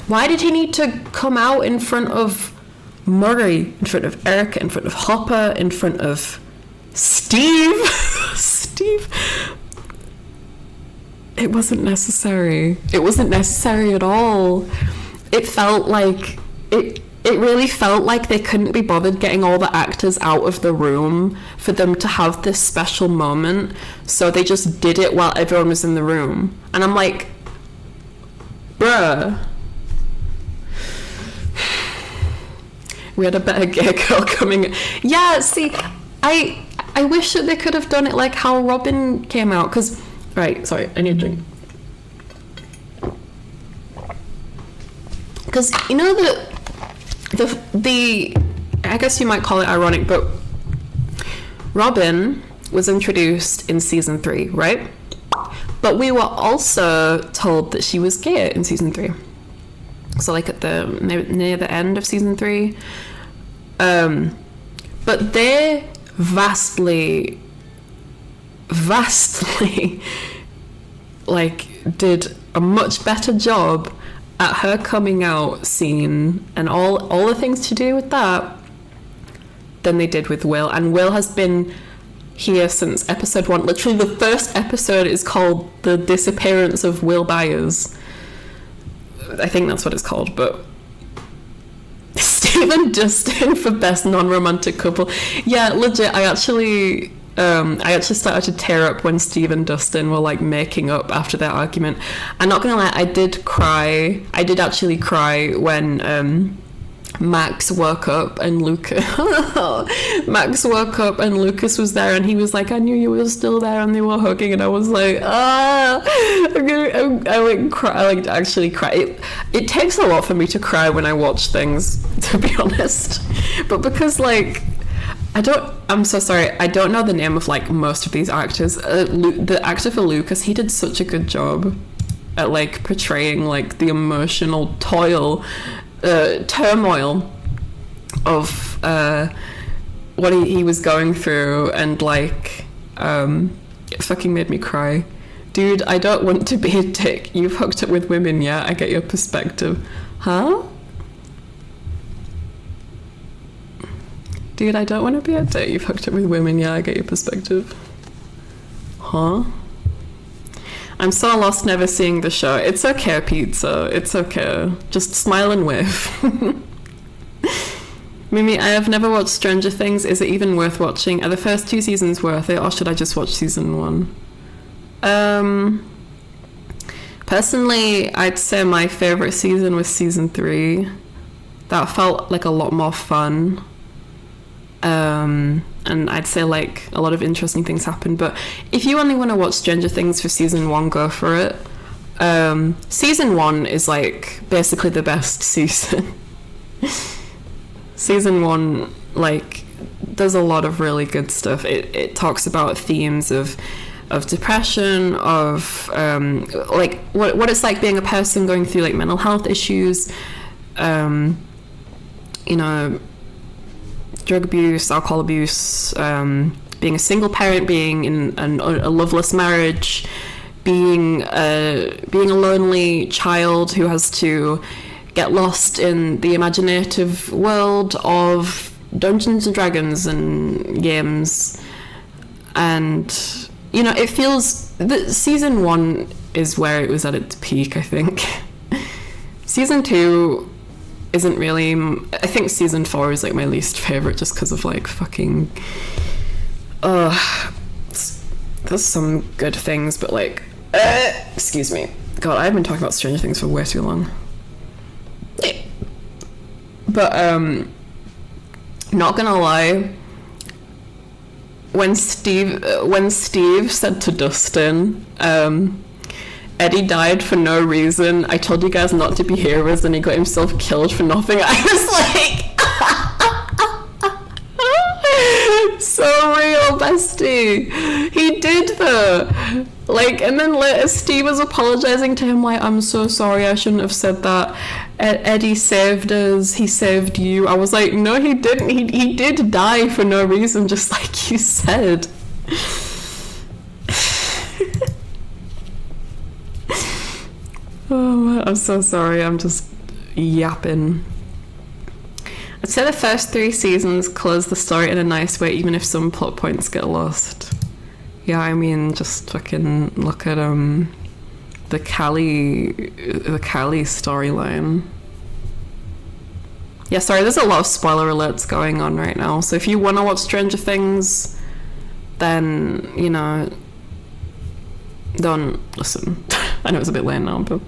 Why did he need to come out in front of Murray, in front of Erica, in front of Hopper, in front of Steve? Steve. It wasn't necessary. It wasn't necessary at all. It felt like it really felt like they couldn't be bothered getting all the actors out of the room for them to have this special moment, so they just did it while everyone was in the room. And I'm like, bruh, we had a better gay girl coming. Yeah, see, I wish that they could have done it like how Robin came out, because, right, sorry, I need a drink. Because, you know, the I guess you might call it ironic, but Robin was introduced in season 3, right? But we were also told that she was gay in season 3. So like at the near the end of season 3. But they vastly like did a much better job at her coming out scene and all the things to do with that than they did with Will. And Will has been here since episode 1. Literally the first episode is called The Disappearance of Will Byers. I think that's what it's called. But Steve and Dustin for best non-romantic couple. Yeah, legit, I actually started to tear up when Steve and Dustin were like making up after their argument. I'm not gonna lie, I did actually cry when Max woke up and Lucas was there, and he was like, I knew you were still there, and they were hugging, and I was like, I actually cry. It takes a lot for me to cry when I watch things, to be honest, but because like I'm so sorry, I don't know the name of like most of these actors. The actor for Lucas, he did such a good job at like portraying like the emotional turmoil of what he was going through, and like it fucking made me cry. Dude, I don't want to be a dick. You've hooked up with women, yeah? I get your perspective. Huh? Dude, I don't want to be a dick. You've hooked up with women, yeah? I get your perspective. Huh? I'm so lost never seeing the show. It's okay, pizza. It's okay. Just smile and wave. Mimi, I have never watched Stranger Things. Is it even worth watching? Are the first 2 seasons worth it, or should I just watch season 1? Personally, I'd say my favorite season was season 3. That felt like a lot more fun. And I'd say like a lot of interesting things happened. But if you only want to watch Stranger Things for season 1, go for it. Season 1 is like basically the best season. Season 1, like, there's a lot of really good stuff. It talks about themes of depression, of like what it's like being a person going through like mental health issues, you know, drug abuse, alcohol abuse, being a single parent, being in a loveless marriage, being a lonely child who has to get lost in the imaginative world of Dungeons and Dragons and games. And, you know, it feels that season 1 is where it was at its peak, I think. Season 2 isn't really. I think season 4 is like my least favorite, just because of like fucking there's some good things, but like excuse me, god, I've been talking about Stranger Things for way too long. But not gonna lie, when Steve said to Dustin, Eddie died for no reason, I told you guys not to be heroes, and he got himself killed for nothing, I was like, so real, bestie. He did though. Like, and then later Steve was apologizing to him like, I'm so sorry, I shouldn't have said that. Eddie saved us, he saved you. I was like, no, he didn't. He did die for no reason, just like you said. Oh, I'm so sorry. I'm just yapping. I'd say the first 3 seasons close the story in a nice way, even if some plot points get lost. Yeah, I mean, just fucking look at the Callie storyline. Yeah, sorry, there's a lot of spoiler alerts going on right now. So if you want to watch Stranger Things, then, you know, don't listen. I know it's a bit late now, but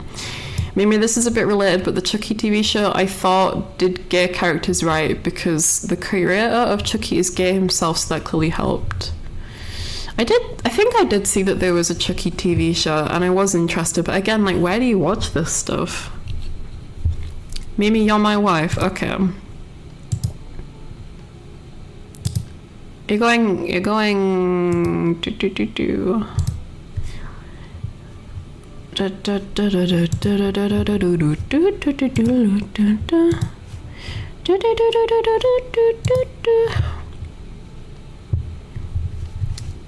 maybe this is a bit related, but the Chucky TV show, I thought, did gay characters right, because the creator of Chucky is gay himself, so that clearly helped. I think I did see that there was a Chucky TV show, and I was interested, but again, like, where do you watch this stuff? Mimi, you're my wife. Okay. You're going do.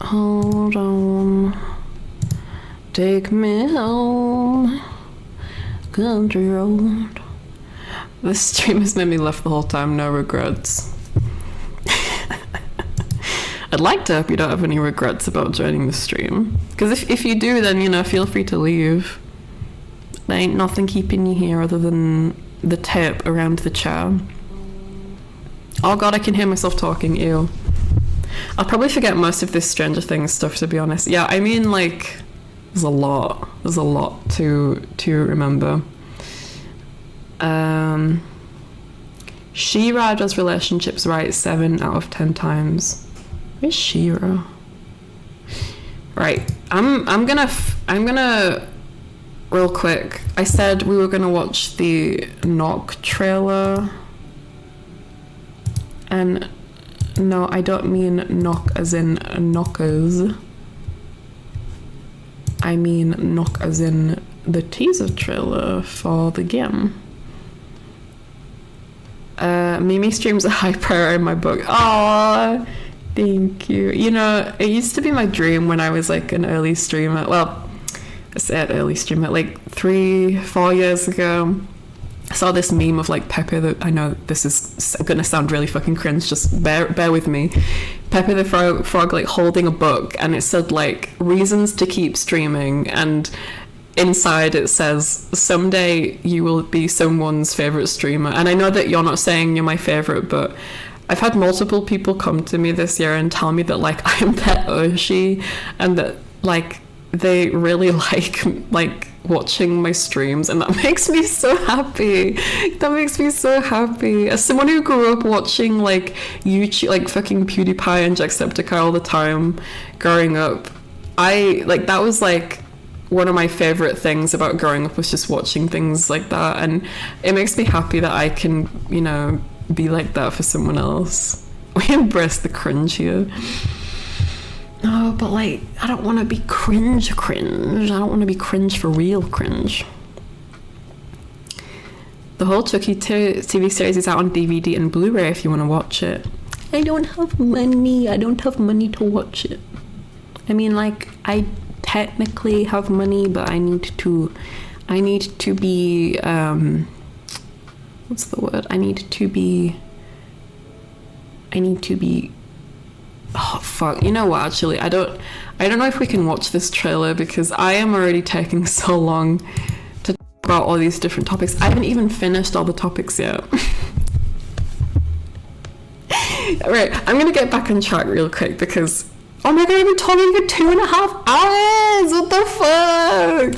Hold on. Take me home. Country road. This stream has made me laugh the whole time, no regrets. I'd like to hope you don't have any regrets about joining the stream. Because if you do, then, you know, feel free to leave. There ain't nothing keeping you here other than the tape around the chair. Oh god, I can hear myself talking, ew. I'll probably forget most of this Stranger Things stuff, to be honest. Yeah, I mean, like, there's a lot to remember. She-Ra does relationships right 7 out of 10 times. Where's She-Ra? Right, I'm gonna real quick. I said we were gonna watch the Knock trailer, and no, I don't mean knock as in knockers. I mean knock as in the teaser trailer for the game. Mimi streams a high priority in my book. Aww, thank you. You know, it used to be my dream when I was like an early streamer. Well, I said early streamer, like 3-4 years ago. I saw this meme of like Pepe the, I know this is gonna sound really fucking cringe, just bear with me. Pepe the frog like holding a book, and it said like reasons to keep streaming, and inside it says someday you will be someone's favorite streamer. And I know that you're not saying you're my favorite, but I've had multiple people come to me this year and tell me that like I'm their Oshi, and that like they really like watching my streams, and that makes me so happy. That makes me so happy. As someone who grew up watching like YouTube, like fucking PewDiePie and Jacksepticeye all the time growing up, I like that was like one of my favorite things about growing up, was just watching things like that, and it makes me happy that I can, you know, be like that for someone else. We embrace the cringe here. No, but like, I don't want to be cringe. I don't want to be cringe for real cringe. The whole Chucky TV series is out on DVD and Blu-ray if you want to watch it. I don't have money. I don't have money to watch it. I mean, like, I technically have money, but I need to be, what's the word? I need to be, oh fuck, you know what, actually, I don't know if we can watch this trailer, because I am already taking so long to talk about all these different topics. I haven't even finished all the topics yet. Right, I'm gonna get back on track real quick, because oh my god, I've been talking for 2.5 hours! What the fuck?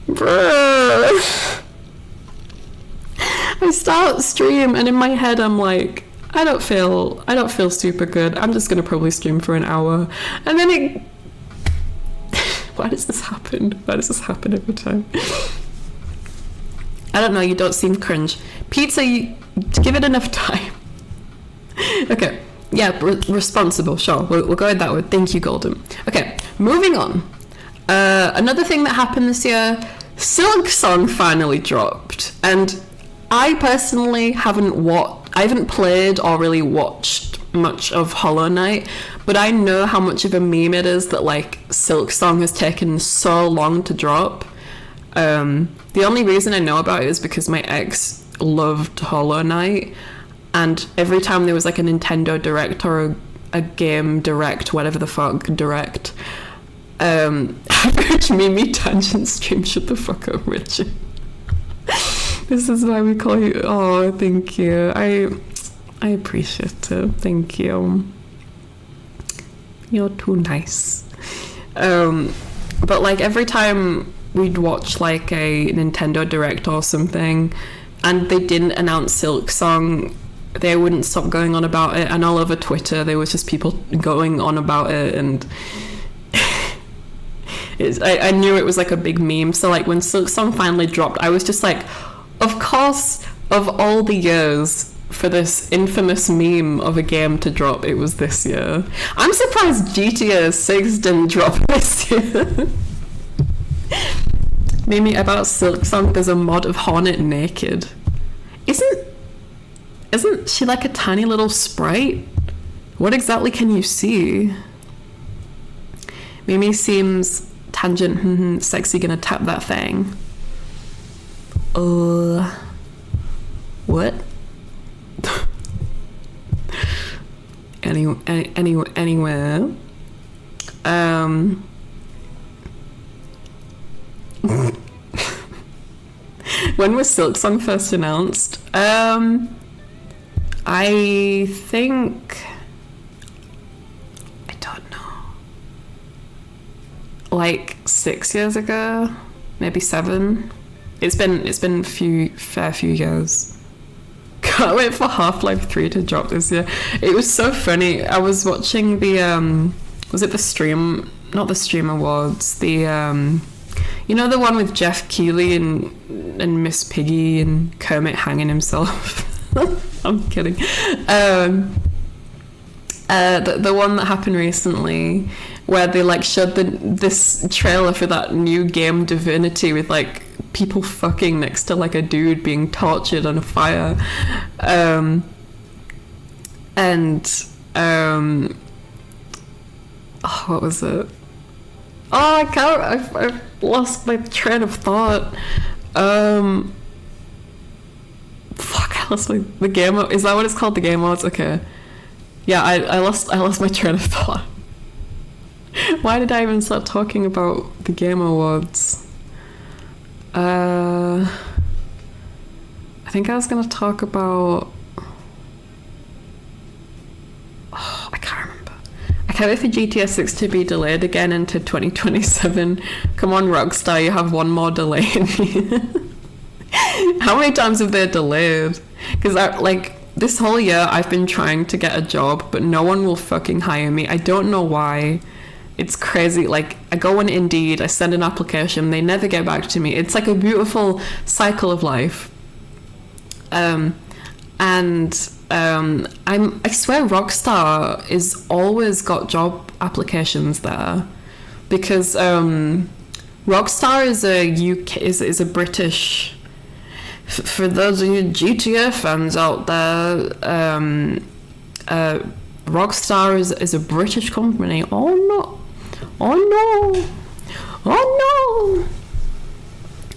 Bruh. I start stream and in my head I'm like, I don't feel super good. I'm just gonna probably stream for an hour. And then it why does this happen? Why does this happen every time? I don't know, you don't seem cringe. Pizza, you give it enough time. Okay. Yeah, responsible, sure. We'll go with that word. Thank you, Golden. Okay, moving on. Another thing that happened this year, Silk Song finally dropped. And I personally haven't played or really watched much of Hollow Knight, but I know how much of a meme it is that like Silk Song has taken so long to drop. The only reason I know about it is because my ex loved Hollow Knight, and every time there was like a Nintendo Direct or a game Direct, whatever the fuck Direct, average Mimi Tangent stream, shut the fuck up, Richard. This is why we call you. Oh, thank you. I appreciate it. Thank you. You're too nice. But like every time we'd watch like a Nintendo Direct or something and they didn't announce Silk Song, they wouldn't stop going on about it, and all over Twitter there was just people going on about it, and I knew it was like a big meme. So like when Silk Song finally dropped, I was just like, of course, of all the years for this infamous meme of a game to drop, it was this year. I'm surprised GTA 6 didn't drop this year. Mimi, about Silk Song, there's a mod of Hornet naked. Isn't she like a tiny little sprite? What exactly can you see? Mimi seems tangent, sexy, gonna tap that thing. What? Anywhere. When was Silk Song first announced? I think, I don't know, like 6 years ago, maybe 7. It's been a fair few years. Can't wait for Half-Life 3 to drop this year. It was so funny. I was watching the was it the stream? Not the Stream Awards. The you know, the one with Jeff Keighley and Miss Piggy and Kermit hanging himself. I'm kidding. The one that happened recently, where they like showed this trailer for that new game Divinity with like people fucking next to like a dude being tortured on a fire, oh, what was it? Oh, I can't. I've lost my train of thought. Fuck, I lost the game. Is that what it's called? The Game Awards? Okay. Yeah, I lost my train of thought. Why did I even start talking about the Game Awards? I think I was gonna talk about. Oh, I can't remember. I can't wait for GTA 6 to be delayed again into 2027. Come on, Rockstar, you have one more delay in me. How many times have they delayed? Because like this whole year I've been trying to get a job, but no one will fucking hire me. I don't know why. It's crazy. Like, I go on Indeed, I send an application, they never get back to me. It's like a beautiful cycle of life. I swear Rockstar is always got job applications there, because Rockstar is a British. For those of you GTA fans out there, Rockstar is a British company. Oh no.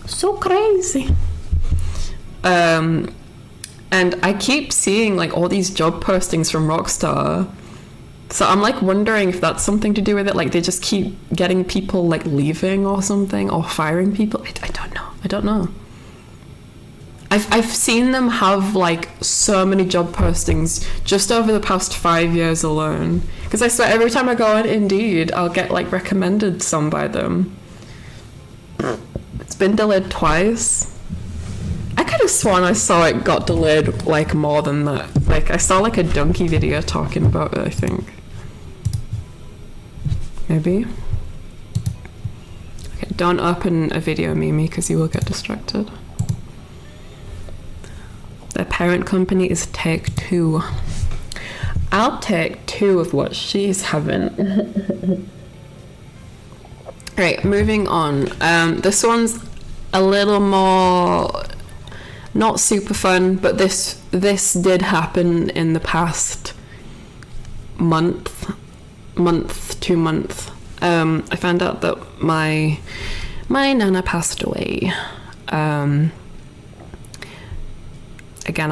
So crazy. And I keep seeing like all these job postings from Rockstar. So I'm like wondering if that's something to do with it. Like they just keep getting people like leaving or something, or firing people. I don't know. I've seen them have like so many job postings just over the past 5 years alone. Because I swear every time I go on Indeed, I'll get like recommended some by them. It's been delayed twice. I could have sworn I saw it got delayed like more than that. Like I saw like a donkey video talking about it, I think. Maybe. Okay, don't open a video, Mimi, because you will get distracted. Their parent company is Take-Two. I'll take 2 of what she's having. Right, moving on. This one's a little more not super fun, but this did happen in the past month. month, 2 month, I found out that my nana passed away. Again,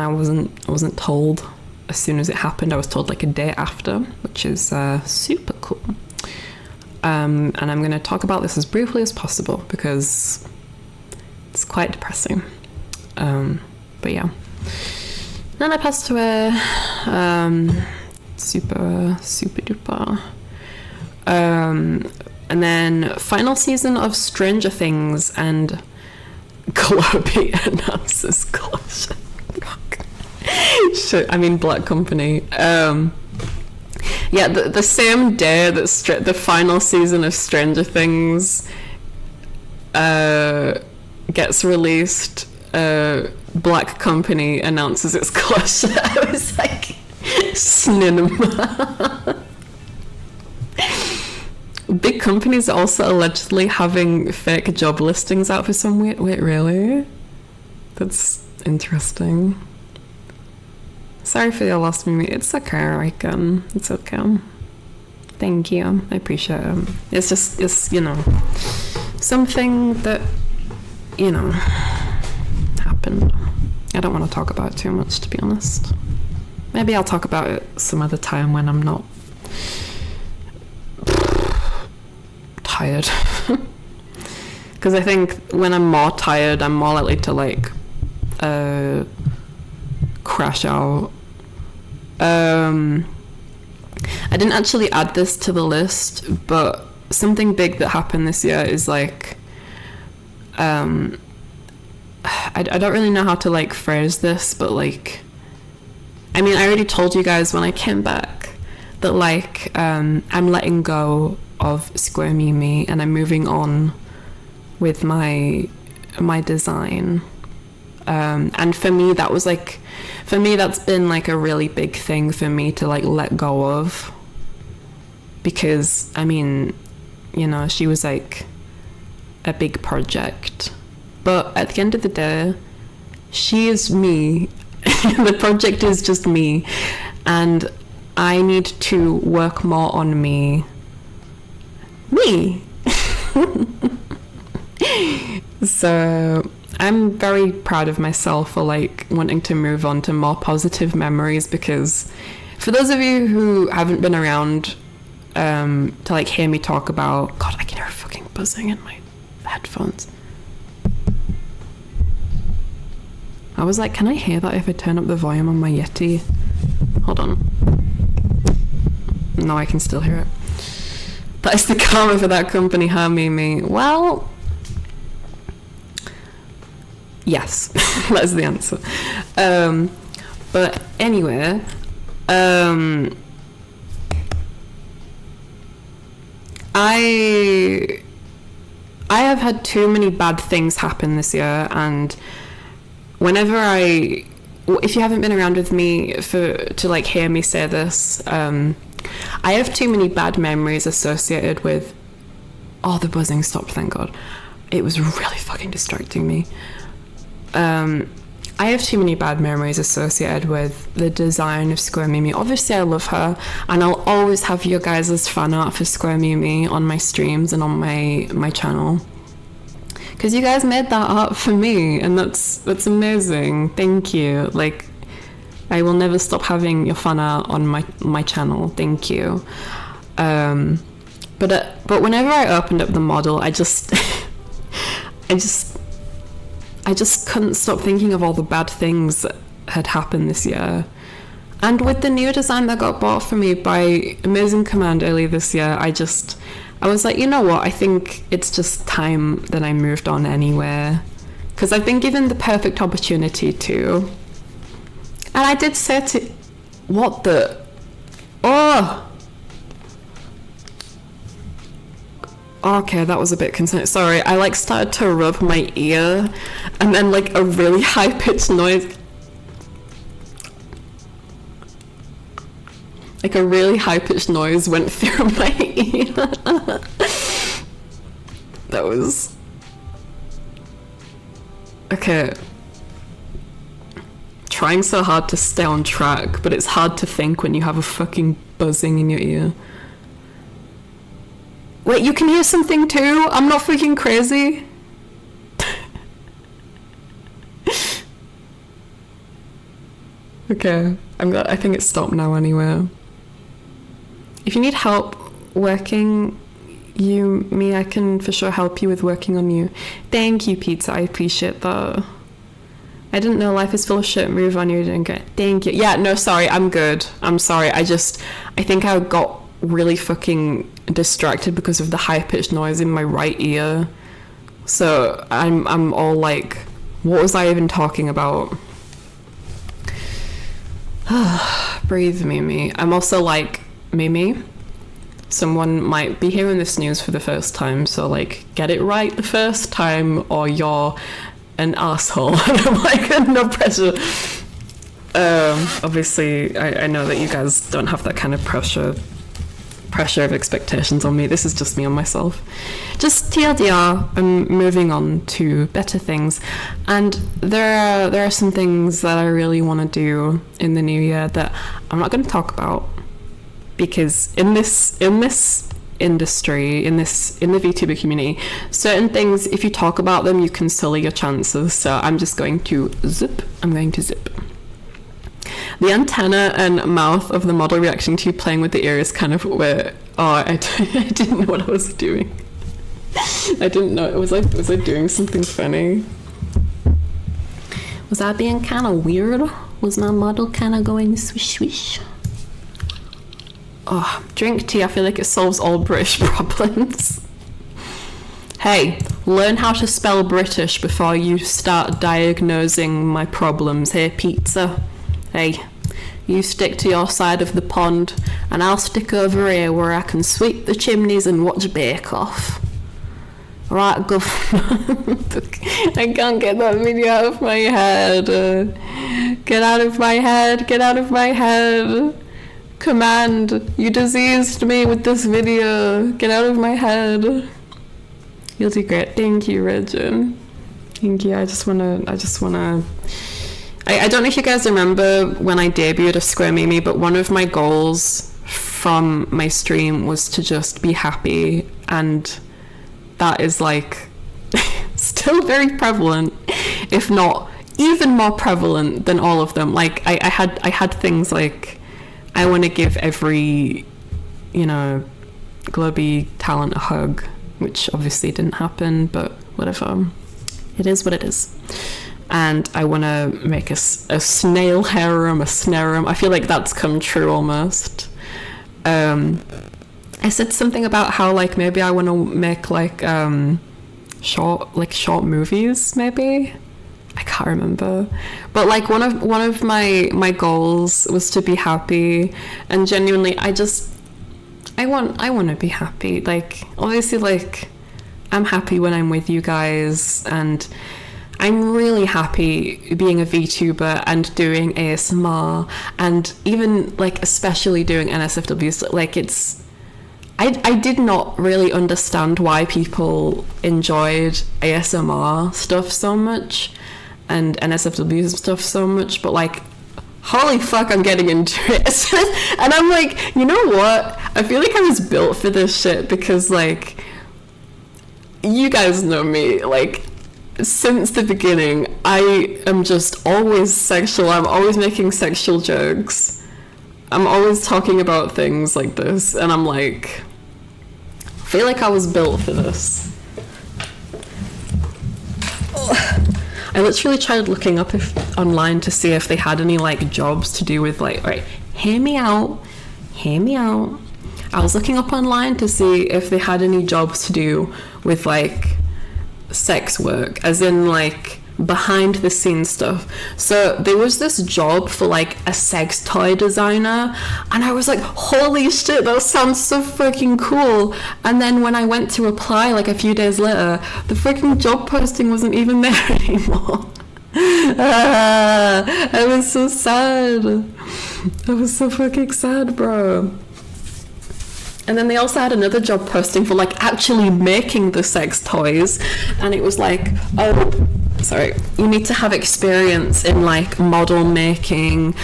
I wasn't told as soon as it happened. I was told like a day after, which is super cool. And I'm going to talk about this as briefly as possible because it's quite depressing. But yeah, nana passed away. Super duper. And then final season of Stranger Things, and Globey announces closure. Shit, I mean Black Company. Yeah, the same day that the final season of Stranger Things gets released, Black Company announces its closure. I was like, cinema. Big companies are also allegedly having fake job listings out for some weird... Wait, really? That's interesting. Sorry for your loss, Mimi. It's okay, Riken. It's okay. Thank you. I appreciate it. It's, you know, something that, you know, happened. I don't want to talk about it too much, to be honest. Maybe I'll talk about it some other time when I'm not tired. Because I think when I'm more tired, I'm more likely to, like, crash out. I didn't actually add this to the list, but something big that happened this year is like, I don't really know how to like phrase this, but like, I mean, I already told you guys when I came back that like, I'm letting go of Square Mimi and I'm moving on with my design. And for me, that was like, for me, that's been like a really big thing for me to like let go of, because I mean, you know, she was like a big project, but at the end of the day, she is me. The project is just me, and I need to work more on me. So I'm very proud of myself for like wanting to move on to more positive memories, because for those of you who haven't been around to like hear me talk about, God, I can hear fucking buzzing in my headphones. I was like, can I hear that if I turn up the volume on my Yeti? Hold on. No, I can still hear it. That is the karma for that company, huh, Mimi? Well, yes, that's the answer. But anyway, I have had too many bad things happen this year, and whenever if you haven't been around with me to like hear me say this, I have too many bad memories associated with... Oh, the buzzing stopped, thank God. It was really fucking distracting me. I have too many bad memories associated with the design of Square Mimi. Obviously, I love her, and I'll always have your guys' fan art for Square Mimi on my streams and on my channel, because you guys made that art for me, and that's amazing. Thank you. Like, I will never stop having your fan art on my channel. Thank you. But whenever I opened up the model, I just couldn't stop thinking of all the bad things that had happened this year. And with the new design that got bought for me by Amazing Command earlier this year, I was like, you know what, I think it's just time that I moved on anyway, because I've been given the perfect opportunity to. And I did say to... What the... Oh! Okay, that was a bit concerning. Sorry, I like started to rub my ear, and then like a really high-pitched noise... Like a really high-pitched noise went through my ear. That was... Okay. Trying so hard to stay on track, but it's hard to think when you have a fucking buzzing in your ear. Wait, you can hear something too? I'm not freaking crazy. Okay, I think it's stopped now anyway. If you need help working me, I can for sure help you with working on you. Thank you, Pizza, I appreciate that. I didn't know life is full of shit. Move on, you're doing great. Thank you. Yeah, no, sorry, I'm good. I'm sorry. I think I got really fucking distracted because of the high-pitched noise in my right ear. So I'm all like, what was I even talking about? Breathe, Mimi. I'm also like, Mimi, someone might be hearing this news for the first time, so like, get it right the first time or you're an asshole. And I'm like, no pressure. Obviously, I know that you guys don't have that kind of pressure of expectations on me. This is just me on myself. Just TLDR, I'm moving on to better things, and there are some things that I really want to do in the new year that I'm not going to talk about, because in this industry, in the VTuber community, certain things, if you talk about them, you can sully your chances. So I'm just going to zip. The antenna and mouth of the model reacting to you playing with the ear is kind of where, I didn't know what I was doing. I didn't know. Was I doing something funny? Was I being kind of weird? Was my model kind of going swish swish? Oh, drink tea. I feel like it solves all British problems. Hey, learn how to spell British before you start diagnosing my problems. Hey, Pizza. Hey, you stick to your side of the pond, and I'll stick over here where I can sweep the chimneys and watch Bake Off. Right, governor. I can't get that video out of my head. Get out of my head. Get out of my head. Command, you diseased me with this video. Get out of my head. You'll do great. Thank you, Regin. Thank you. I don't know if you guys remember when I debuted a Square Mimi, but one of my goals from my stream was to just be happy, and that is like still very prevalent, if not even more prevalent than all of them. Like I had things like, I want to give every, globy talent a hug, which obviously didn't happen, but whatever. It is what it is. And I want to make a snail harem, a snarum. I feel like that's come true almost. I said something about how like maybe I want to make like short movies maybe. I can't remember, but like one of my goals was to be happy, and genuinely I want to be happy. Like obviously, like I'm happy when I'm with you guys, and I'm really happy being a VTuber and doing ASMR, and even like especially doing NSFW. Like I did not really understand why people enjoyed ASMR stuff so much and NSFW stuff so much, but like holy fuck, I'm getting into it. And I'm like, you know what? I feel like I was built for this shit, because like you guys know me, like since the beginning, I am just always sexual. I'm always making sexual jokes. I'm always talking about things like this, and I'm like, I feel like I was built for this. I literally tried looking up online to see if they had any like jobs to do with like, right, hear me out. I was looking up online to see if they had any jobs to do with like sex work, as in like behind the scenes stuff. So there was this job for like a sex toy designer, and I was like, holy shit, that sounds so fucking cool. And then when I went to apply like a few days later, the freaking job posting wasn't even there anymore. I was so sad. I was so fucking sad, bro. And then they also had another job posting for like actually making the sex toys, and it was like, oh, sorry, you need to have experience in like model making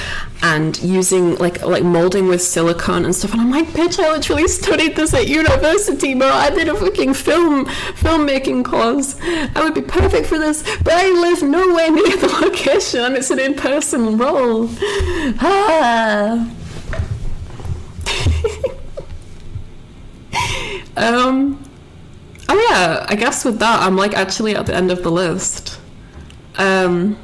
and using like molding with silicone and stuff. And I'm like, bitch, I literally studied this at university, bro. I did a fucking filmmaking course. I would be perfect for this, but I live nowhere near the location and it's an in-person role. Oh yeah, I guess with that I'm like actually at the end of the list. Yeah,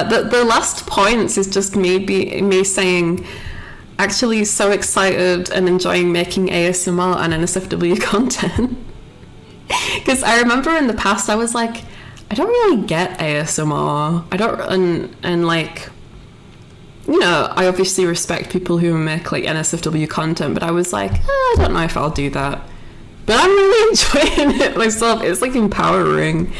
the last points is just me saying actually so excited and enjoying making ASMR and NSFW content. Because I remember in the past I was like, I don't really get ASMR. I don't, and like, you know, I obviously respect people who make like NSFW content, but I was like, I don't know if I'll do that. But I'm really enjoying it myself. It's like empowering,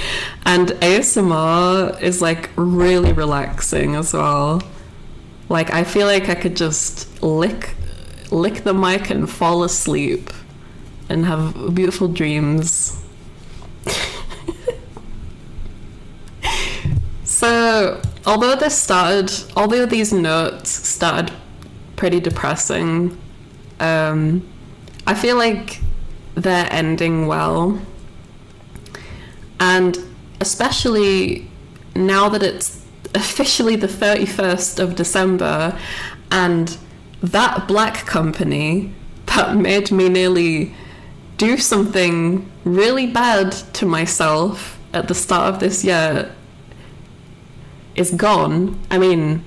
and ASMR is like really relaxing as well. Like I feel like I could just lick the mic and fall asleep and have beautiful dreams. So although these notes started pretty depressing, I feel like they're ending well. And especially now that it's officially the 31st of December and that black company that made me nearly do something really bad to myself at the start of this year is gone. I mean,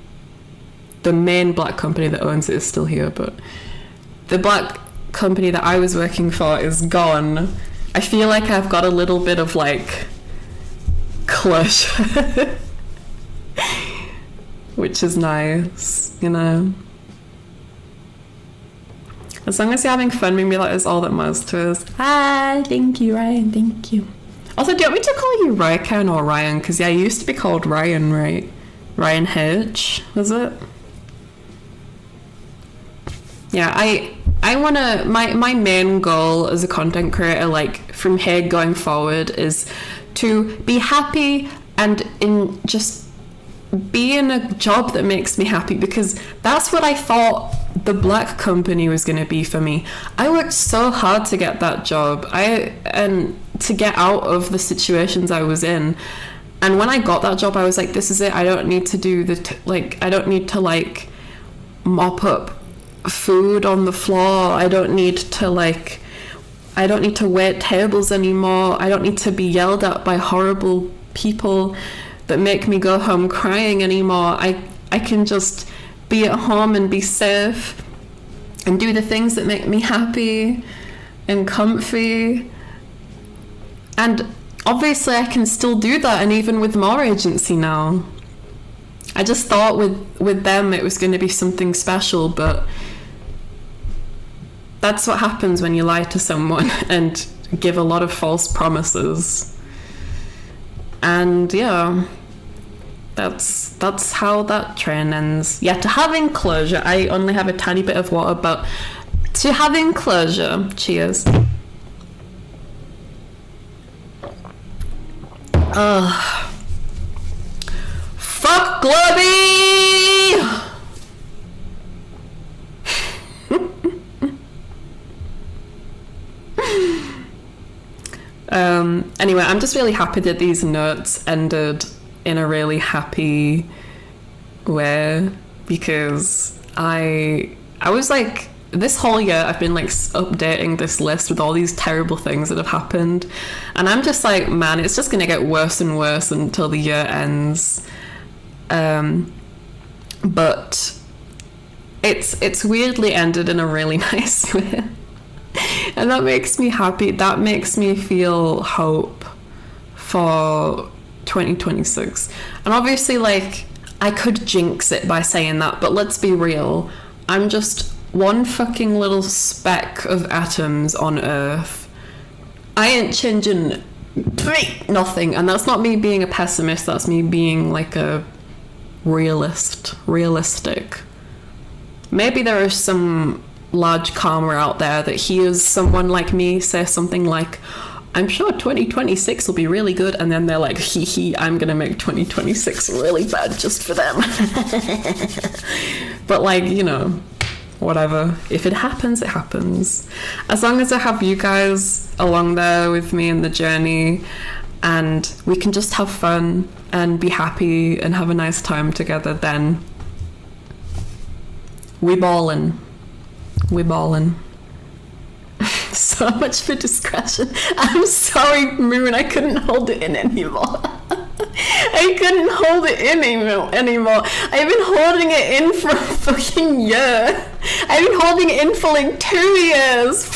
the main black company that owns it is still here, but the black company that I was working for is gone. I feel like I've got a little bit of like closure, which is nice, you know. As long as you're having fun, maybe that is all that matters to us. Hi, thank you, Ryan, thank you. Also, do you want me to call you Ryan or Ryan? Because yeah, you used to be called Ryan, right? Ryan H, was it? Yeah, I want to, my main goal as a content creator, like from here going forward, is to be happy and just be in a job that makes me happy, because that's what I thought the black company was going to be for me. I worked so hard to get that job, and to get out of the situations I was in. And when I got that job, I was like, this is it. I don't need to do I don't need to like mop up food on the floor. I don't need to wait tables anymore. I don't need to be yelled at by horrible people that make me go home crying anymore. I can just be at home and be safe and do the things that make me happy and comfy. And obviously I can still do that, and even with more agency now. I just thought with them it was going to be something special, but that's what happens when you lie to someone and give a lot of false promises. And yeah, that's how that train ends. Yeah, to having closure, I only have a tiny bit of water, but to having closure, cheers. Fuck Globby! Anyway, I'm just really happy that these notes ended in a really happy way, because I was like, this whole year I've been like updating this list with all these terrible things that have happened, and I'm just like, man, it's just gonna get worse and worse until the year ends. But it's weirdly ended in a really nice way. And that makes me happy. That makes me feel hope for 2026. And obviously, like, I could jinx it by saying that, but let's be real. I'm just one fucking little speck of atoms on Earth. I ain't changing nothing. And that's not me being a pessimist. That's me being like a realistic. Maybe there is some large karma out there that hears someone like me say something like, I'm sure 2026 will be really good. And then they're like, hee hee, I'm going to make 2026 really bad just for them. But like, you know, whatever. If it happens, it happens. As long as I have you guys along there with me in the journey, and we can just have fun and be happy and have a nice time together, then we ballin'. We ballin'. So much for discretion. I'm sorry, Moon, I couldn't hold it in anymore. I couldn't hold it in anymore. I've been holding it in for a fucking year. I've been holding it in for like 2 years.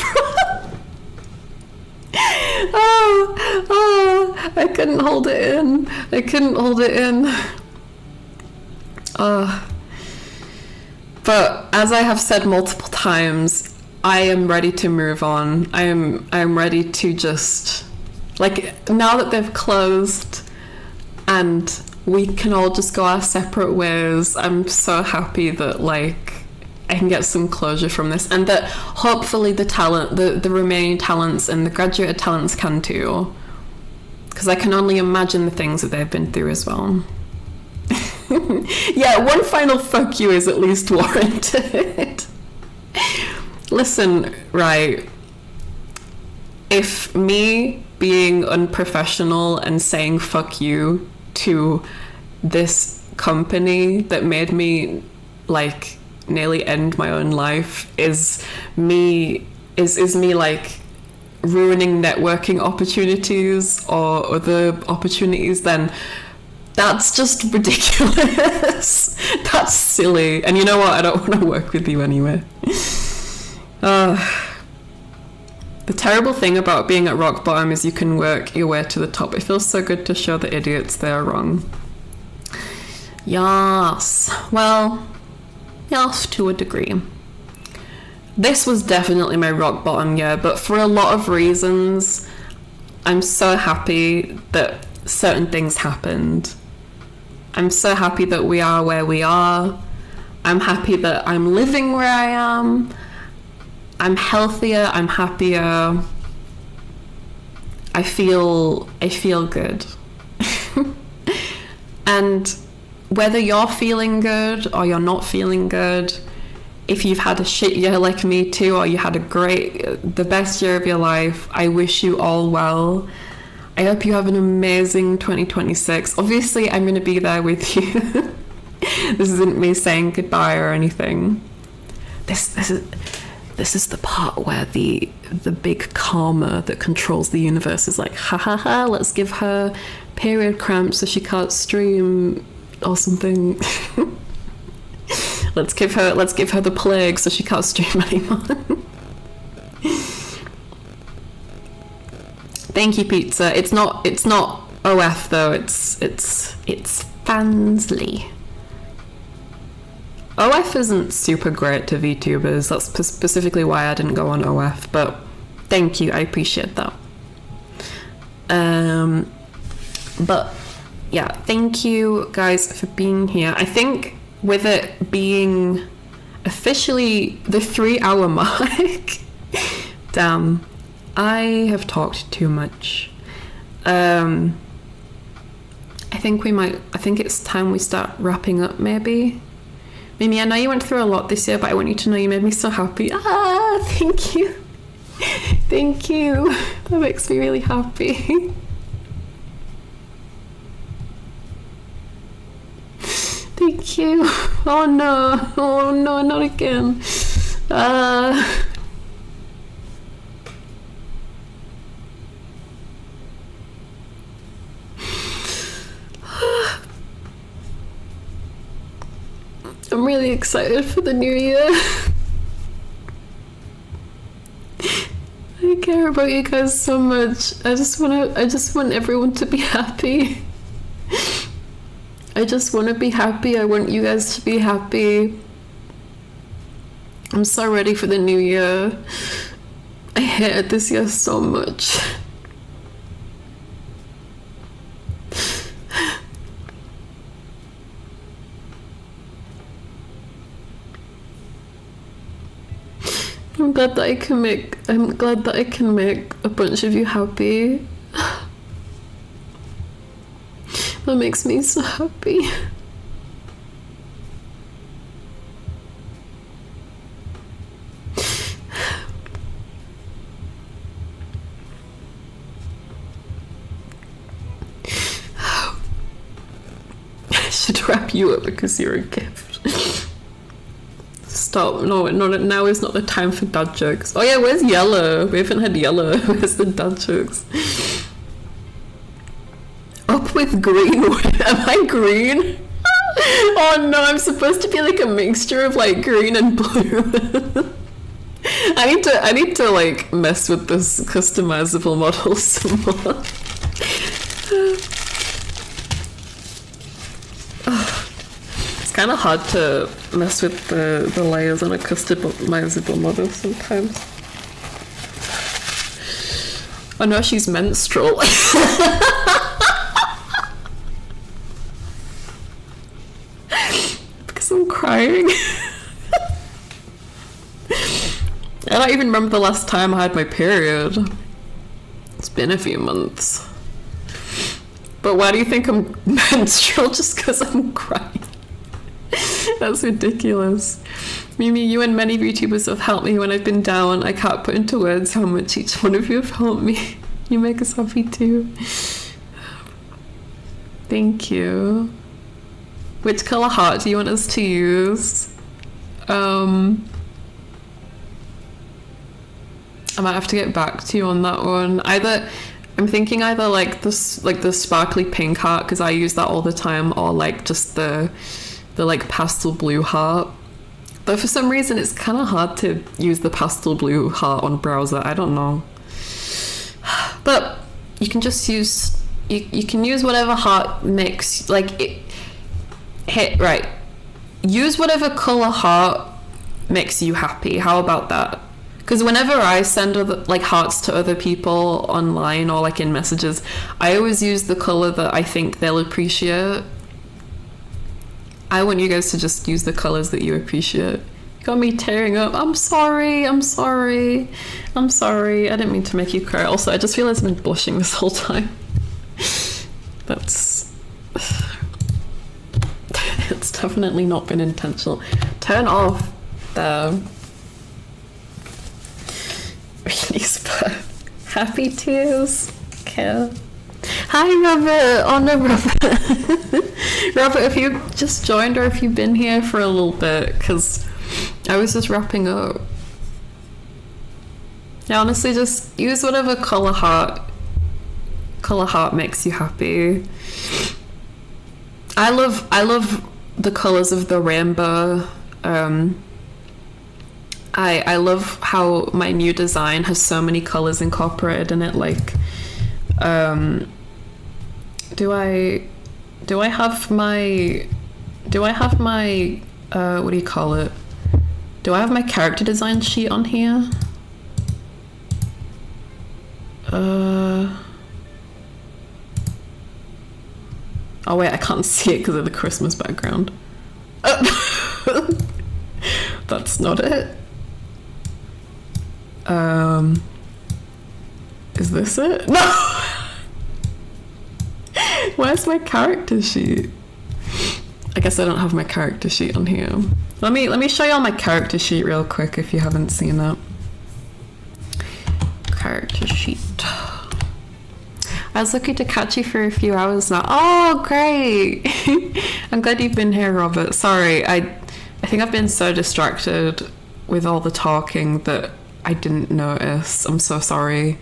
I couldn't hold it in. I couldn't hold it in. But as I have said multiple times, I am ready to move on. I'm ready to just, like, now that they've closed and we can all just go our separate ways, I'm so happy that, like, I can get some closure from this, and that hopefully the remaining talents and the graduated talents can too, because I can only imagine the things that they've been through as well. Yeah, one final fuck you is at least warranted. Listen, right, if me being unprofessional and saying fuck you to this company that made me, like, nearly end my own life is me like ruining networking opportunities or other opportunities, then that's just ridiculous. That's silly. And you know what? I don't want to work with you anyway. The terrible thing about being at rock bottom is you can work your way to the top. It feels so good to show the idiots they're wrong. Yes. Well, yes, to a degree. This was definitely my rock bottom year, but for a lot of reasons, I'm so happy that certain things happened. I'm so happy that we are where we are. I'm happy that I'm living where I am. I'm healthier, I'm happier. I feel good. And whether you're feeling good or you're not feeling good, if you've had a shit year like me too, or you had the best year of your life, I wish you all well. I hope you have an amazing 2026. Obviously, I'm going to be there with you. This isn't me saying goodbye or anything. This is the part where the big karma that controls the universe is like, ha ha ha, let's give her period cramps so she can't stream or something. let's give her the plague so she can't stream anymore. Thank you, pizza. It's not OF though. It's Fansly. OF isn't super great to VTubers. That's specifically why I didn't go on OF, but thank you, I appreciate that. But yeah, thank you guys for being here. I think with it being officially the 3-hour mark, damn, I have talked too much. I think it's time we start wrapping up, maybe. Mimi, I know you went through a lot this year, but I want you to know you made me so happy. Thank you. Thank you. That makes me really happy. Thank you. Oh no, not again. I'm really excited for the new year. I care about you guys so much. I just want everyone to be happy. I just want to be happy. I want you guys to be happy. I'm so ready for the new year. I hated this year so much. I'm glad that I can make a bunch of you happy. That makes me so happy. I should wrap you up because you're a gift. Stop. No, now is not the time for dad jokes. Oh yeah, where's Yellow? We haven't had Yellow. Where's the dad jokes? Up with green. Am I green? Oh no, I'm supposed to be like a mixture of like green and blue. I need to like mess with this customizable model some more. It's kind of hard to mess with the layers on a customizable model sometimes. Oh no, she's menstrual. Because I'm crying. I don't even remember the last time I had my period. It's been a few months. But why do you think I'm menstrual? Just because I'm crying? That's ridiculous. Mimi, you and many VTubers have helped me when I've been down. I can't put into words how much each one of you have helped me. You make us happy too. Thank you. Which colour heart do you want us to use? I might have to get back to you on that one. I'm thinking either like this, like the sparkly pink heart, because I use that all the time, or like just the like pastel blue heart. Though for some reason it's kind of hard to use the pastel blue heart on browser. I don't know. But you can just use you can use whatever heart makes like it. Hit right. Use whatever color heart makes you happy. How about that? Because whenever I send like hearts to other people online or like in messages, I always use the color that I think they'll appreciate. I want you guys to just use the colors that you appreciate. You got me tearing up. I'm sorry. I didn't mean to make you cry. Also, I just feel I've been blushing this whole time. It's definitely not been intentional. Turn off the release button. Happy tears. Okay. Hi, Robert. Oh no, Robert. Robert, if you just joined or if you've been here for a little bit, because I was just wrapping up. Yeah, honestly, just use whatever color heart makes you happy. I love the colors of the rainbow. I love how my new design has so many colors incorporated in it. Like, do I have my what do you call it? Do I have my character design sheet on here? Oh wait, I can't see it because of the Christmas background. That's not it. Is this it? No! Where's my character sheet? I guess I don't have my character sheet on here. Let me show you all my character sheet real quick if you haven't seen it. Character sheet. I was lucky to catch you for a few hours now. Oh, great! I'm glad you've been here, Robert. Sorry, I think I've been so distracted with all the talking that I didn't notice. I'm so sorry.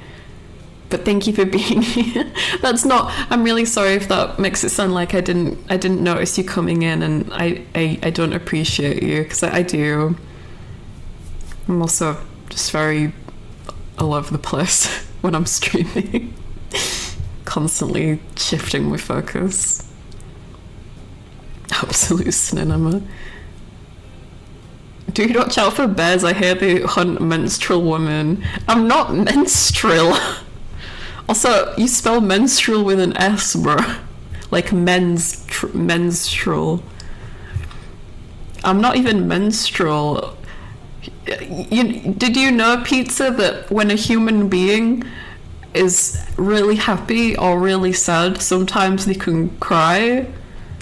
But thank you for being here. I'm really sorry if that makes it sound like I didn't notice you coming in, and I don't appreciate you, because I do. I'm also just very all over the place when I'm streaming. Constantly shifting my focus. Absolute cinema. Dude, watch out for bears. I hear they hunt menstrual women. I'm not menstrual. Also, you spell menstrual with an S, bro. Like menstrual. I'm not even menstrual. Did you know, Pizza, that when a human being is really happy or really sad, sometimes they can cry?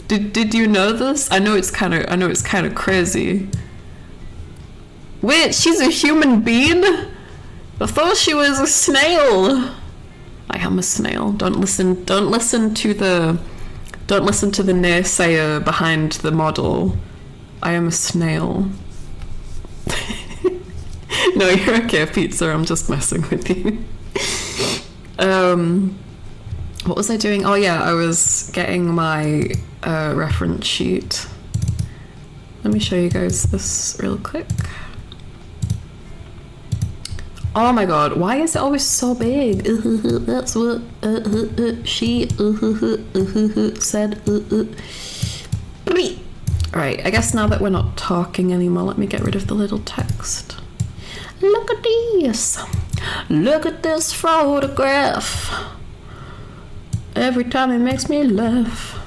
Did you know this? I know it's kind of crazy. Wait, she's a human being? I thought she was a snail. I am a snail. Don't listen to the naysayer behind the model. I am a snail. No, you're okay, Pizza. I'm just messing with you. What was I doing? Oh yeah, I was getting my reference sheet. Let me show you guys this real quick. Oh my god, why is it always so big? That's what she said. Right, I guess now that we're not talking anymore, let me get rid of the little text. Look at this. Look at this photograph. Every time it makes me laugh.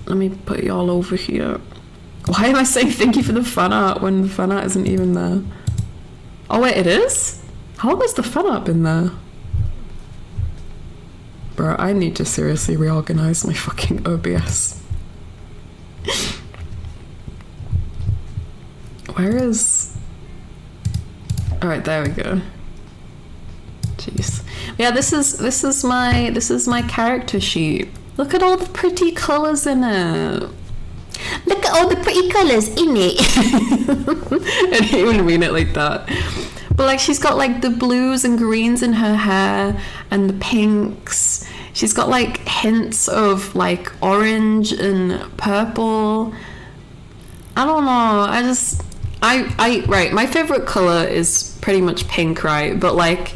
Let me put you all over here. Why am I saying thank you for the fan art when the fan art isn't even there? Oh wait, it is? How long has the fan art been there? Bro, I need to seriously reorganize my fucking OBS. Where is... Alright, there we go. Jeez. Yeah, this is my character sheet. Look at all the pretty colours in it. Look at all the pretty colours in it. I didn't even mean it like that. But like, she's got like the blues and greens in her hair and the pinks. She's got like hints of like orange and purple. I don't know. Right, my favorite color is pretty much pink, right? But like,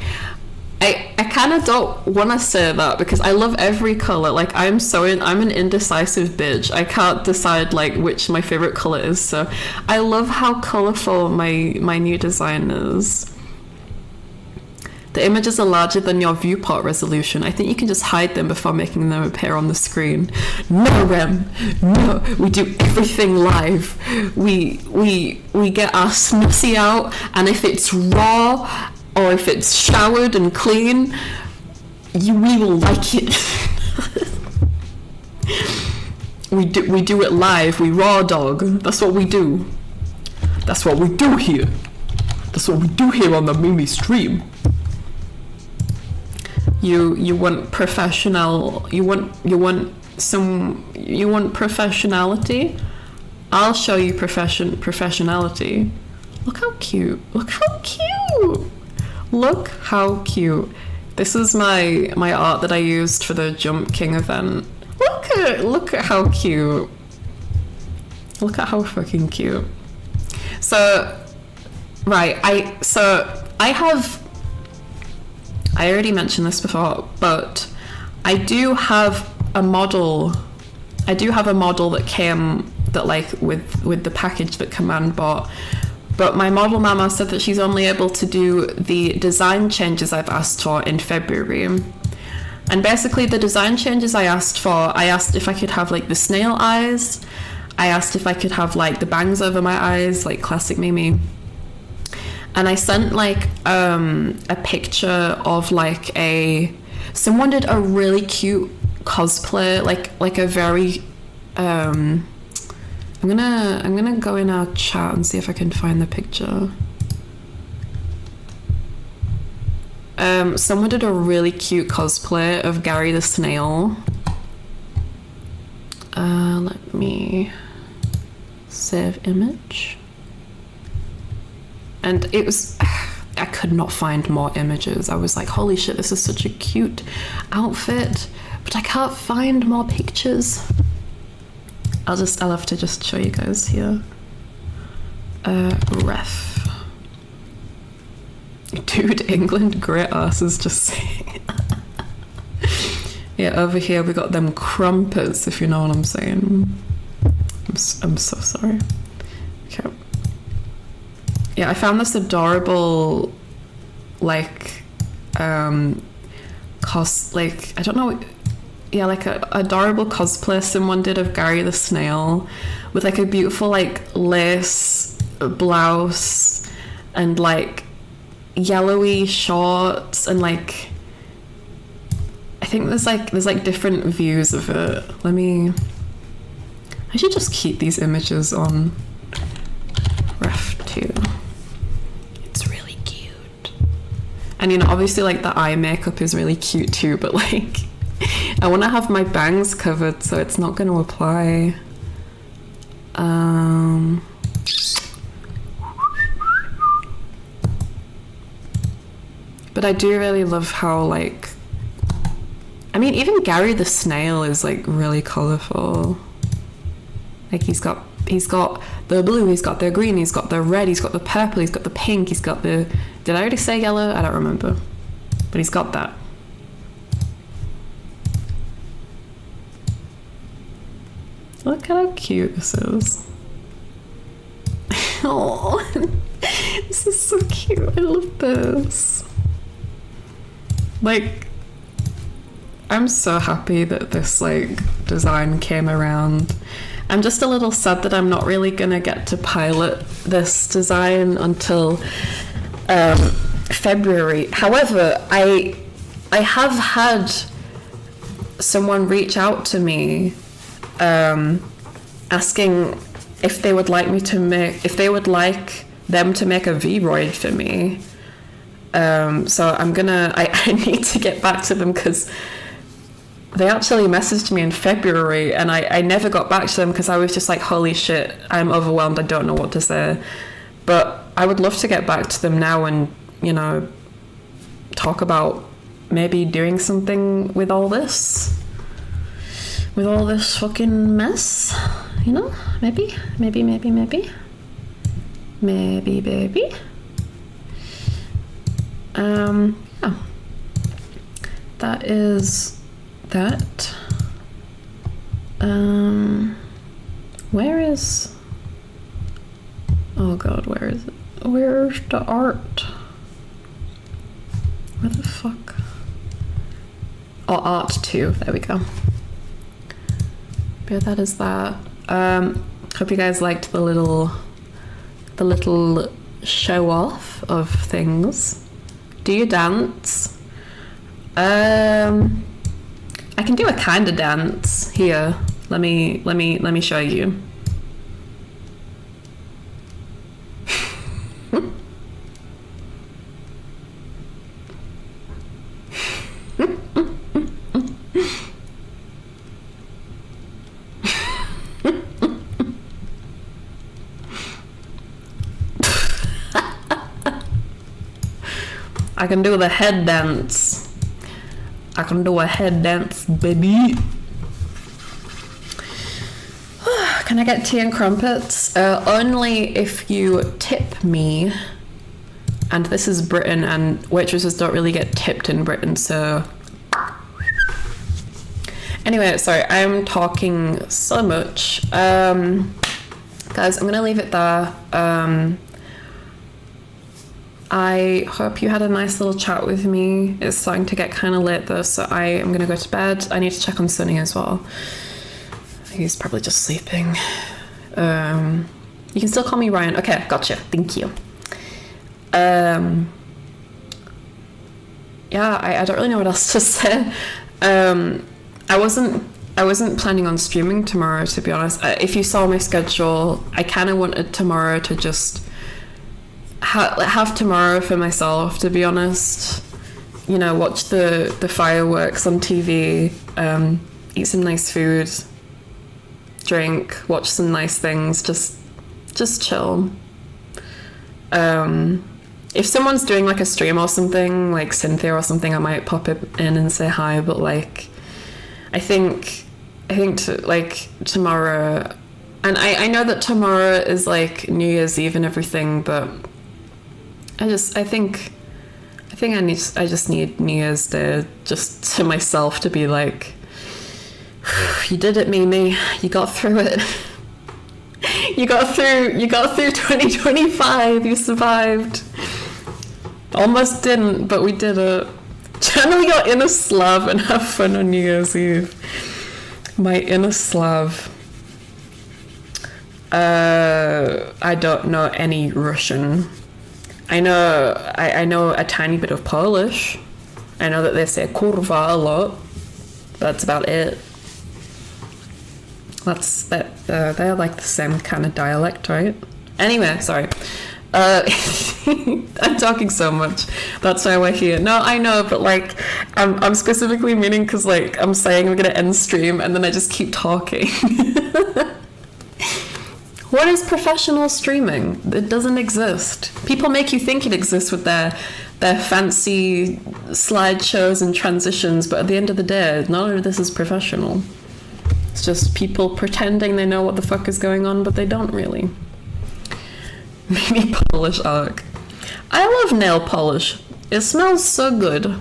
I kind of don't want to say that because I love every color. Like, I'm an indecisive bitch. I can't decide like which my favorite color is. So I love how colorful my new design is. The images are larger than your viewport resolution. I think you can just hide them before making them appear on the screen. No, Rem. No, we do everything live. We get our snussy out, and if it's raw or if it's showered and clean, we will like it. we do it live. We raw dog. That's what we do. That's what we do here. That's what we do here on the Mimi stream. You want professional, you want professionality? I'll show you professionality. Look how cute. Look how cute. Look how cute. This is my art that I used for the Jump King event. Look at how cute. Look at how fucking cute. So, right, I already mentioned this before, but I do have a model that came with the package that Command bought. But my model mama said that she's only able to do the design changes I've asked for in February. And basically the design changes I asked if I could have like the snail eyes. I asked if I could have like the bangs over my eyes, like classic Mimi. And I sent like a picture of like someone did a really cute cosplay, like a very I'm gonna go in our chat and see if I can find the picture. Someone did a really cute cosplay of Gary the Snail. Let me save image. And it was, I could not find more images. I was like, holy shit, this is such a cute outfit, but I can't find more pictures. I'll have to just show you guys here. Ref. Dude, England, great ass is just saying. Yeah, over here we got them crumpets, if you know what I'm saying. I'm so sorry. Okay. Yeah, I found this adorable, like, I don't know, yeah, like a adorable cosplay someone did of Gary the Snail with like a beautiful like lace blouse and like yellowy shorts, and like I think there's like different views of it. I should just keep these images on Ref 2. It's really cute. And you know, obviously like the eye makeup is really cute too, but like I want to have my bangs covered so it's not going to apply. But I do really love how like, I mean, even Gary the snail is like really colourful. Like he's got the blue, he's got the green, he's got the red, he's got the purple, he's got the pink, he's got the, did I already say yellow? I don't remember. But he's got that. Look how cute this is. Oh, this is so cute. I love this. Like, I'm so happy that this like design came around. I'm just a little sad that I'm not really gonna get to pilot this design until February. However, I have had someone reach out to me asking if they would like them to make a V-roid for me. So I need to get back to them because they actually messaged me in February and I never got back to them because I was just like, holy shit, I'm overwhelmed, I don't know what to say. But I would love to get back to them now and, you know, talk about maybe doing something with all this fucking mess, you know, maybe. Yeah. That is that. Where is, oh god, where is it? Where's the art? Where the fuck? Oh, art 2, there we go. But that is that. Hope you guys liked the little show off of things. Do you dance? I can do a kind of dance here. Let me show you. I can do the head dance. I can do a head dance, baby. Can I get tea and crumpets? Only if you tip me. And this is Britain, and waitresses don't really get tipped in Britain, so... Anyway, sorry, I'm talking so much. Guys, I'm gonna leave it there. I hope you had a nice little chat with me. It's starting to get kind of late though, so I am gonna go to bed. I need to check on Sunny as well. He's probably just sleeping. You can still call me Ryan. Okay, gotcha. Thank you. Yeah, I don't really know what else to say. I wasn't planning on streaming tomorrow, to be honest. If you saw my schedule, I kind of wanted tomorrow to just have tomorrow for myself, to be honest. You know, watch the fireworks on TV, eat some nice food, drink, watch some nice things, just chill. If someone's doing like a stream or something, like Cynthia or something, I might pop in and say hi, but like I think tomorrow, and I know that tomorrow is like New Year's Eve and everything, but I think I just need New Year's Day just to myself to be like, you did it, Mimi. You got through it. You got through 2025. You survived. Almost didn't, but we did it. Channel your inner Slav and have fun on New Year's Eve. My inner Slav. I don't know any Russian. I know a tiny bit of Polish. I know that they say kurwa a lot. That's about it. They're like the same kind of dialect, right? Anyway, sorry. I'm talking so much. That's why we're here. No, I know, but like, I'm specifically meaning because like I'm saying we're gonna end stream and then I just keep talking. What is professional streaming? It doesn't exist. People make you think it exists with their fancy slideshows and transitions, but at the end of the day, none of this is professional. It's just people pretending they know what the fuck is going on, but they don't really. Maybe polish arc. I love nail polish. It smells so good.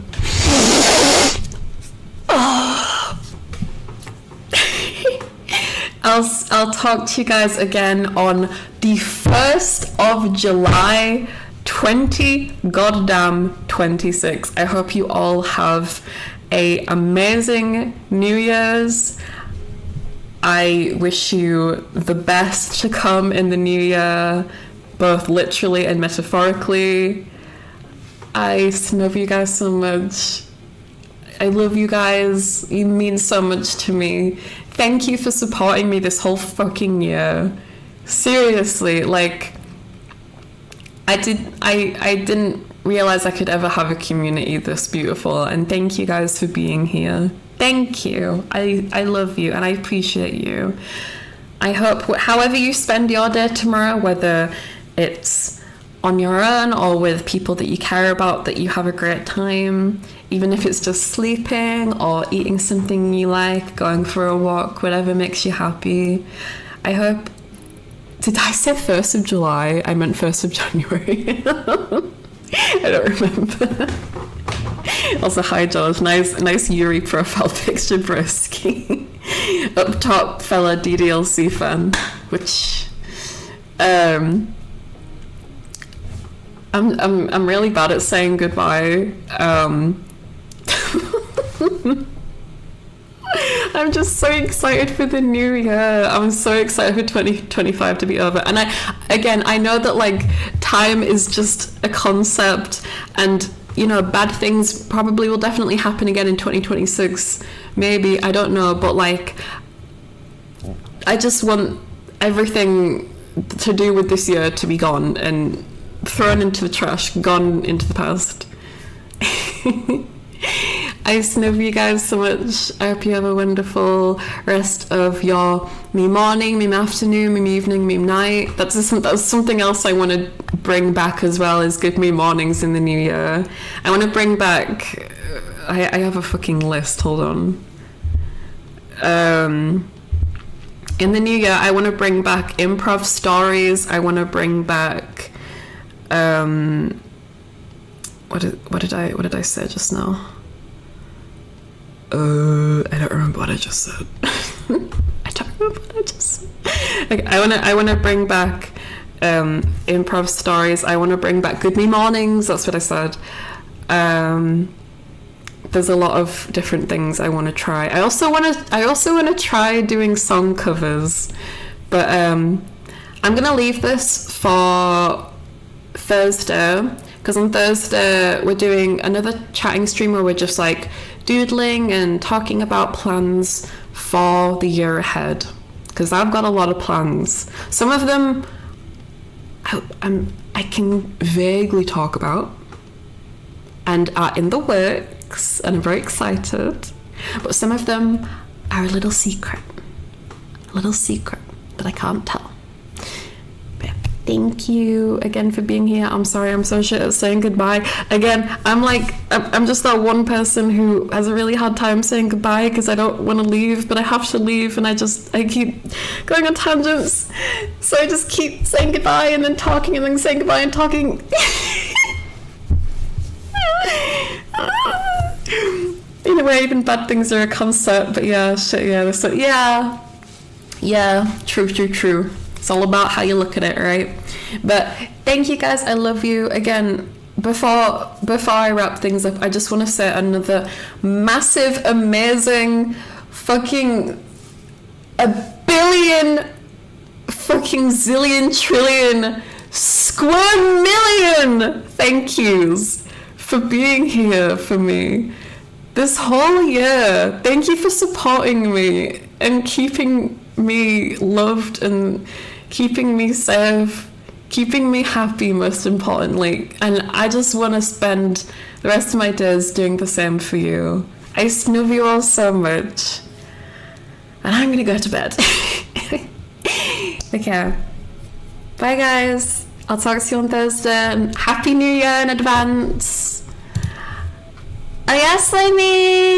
I'll talk to you guys again on the 1st of July 2026. I hope you all have a amazing New Year's. I wish you the best to come in the new year, both literally and metaphorically. I snub you guys so much. I love you guys. You mean so much to me. Thank you for supporting me this whole fucking year. Seriously, like, I didn't realize I could ever have a community this beautiful, and thank you guys for being here. Thank you. I love you and I appreciate you. I hope however you spend your day tomorrow, whether it's on your own or with people that you care about, that you have a great time, even if it's just sleeping or eating something you like, going for a walk, whatever makes you happy. I hope... Did I say 1st of July? I meant 1st of January. I don't remember. Also, hi George, nice Yuri profile picture, broski. Up top, fella DDLC fan, which I'm really bad at saying goodbye. I'm just so excited for the new year. I'm so excited for 2025 to be over. And I know that like time is just a concept, and you know, bad things probably will definitely happen again in 2026. Maybe, I don't know, but like, I just want everything to do with this year to be gone and thrown into the trash, gone into the past. I snub you guys so much. I hope you have a wonderful rest of your me morning, me afternoon, me evening, me night. That's something else I want to bring back as well, is good me mornings in the new year. I want to bring back... I have a fucking list, hold on. In the new year, I want to bring back improv stories. I want to bring back... What did I say just now? I don't remember what I just said. I don't remember what I just said. Okay, I wanna bring back improv stories. I wanna bring back good me mornings. That's what I said. There's a lot of different things I want to try. I also want to try doing song covers, but I'm gonna leave this for Thursday, because on Thursday we're doing another chatting stream where we're just like doodling and talking about plans for the year ahead, because I've got a lot of plans. Some of them I can vaguely talk about and are in the works, and I'm very excited, but some of them are a little secret that I can't tell. But thank you again for being here. I'm sorry I'm so shit at saying goodbye. Again, I'm just that one person who has a really hard time saying goodbye because I don't want to leave, but I have to leave, and I keep going on tangents, so I just keep saying goodbye and then talking and then saying goodbye and talking. In a way, even bad things are a concept, but yeah, shit, yeah, so yeah, true. It's all about how you look at it, right? But thank you guys, I love you. Again, before I wrap things up, I just want to say another massive, amazing, fucking a billion fucking zillion trillion square million thank yous for being here for me this whole year. Thank you for supporting me and keeping me loved and keeping me safe, keeping me happy, most importantly. And I just want to spend the rest of my days doing the same for you. I snub you all so much. And I'm gonna go to bed. Okay. Bye, guys. I'll talk to you on Thursday. And Happy New Year in advance. Adios, Slimy!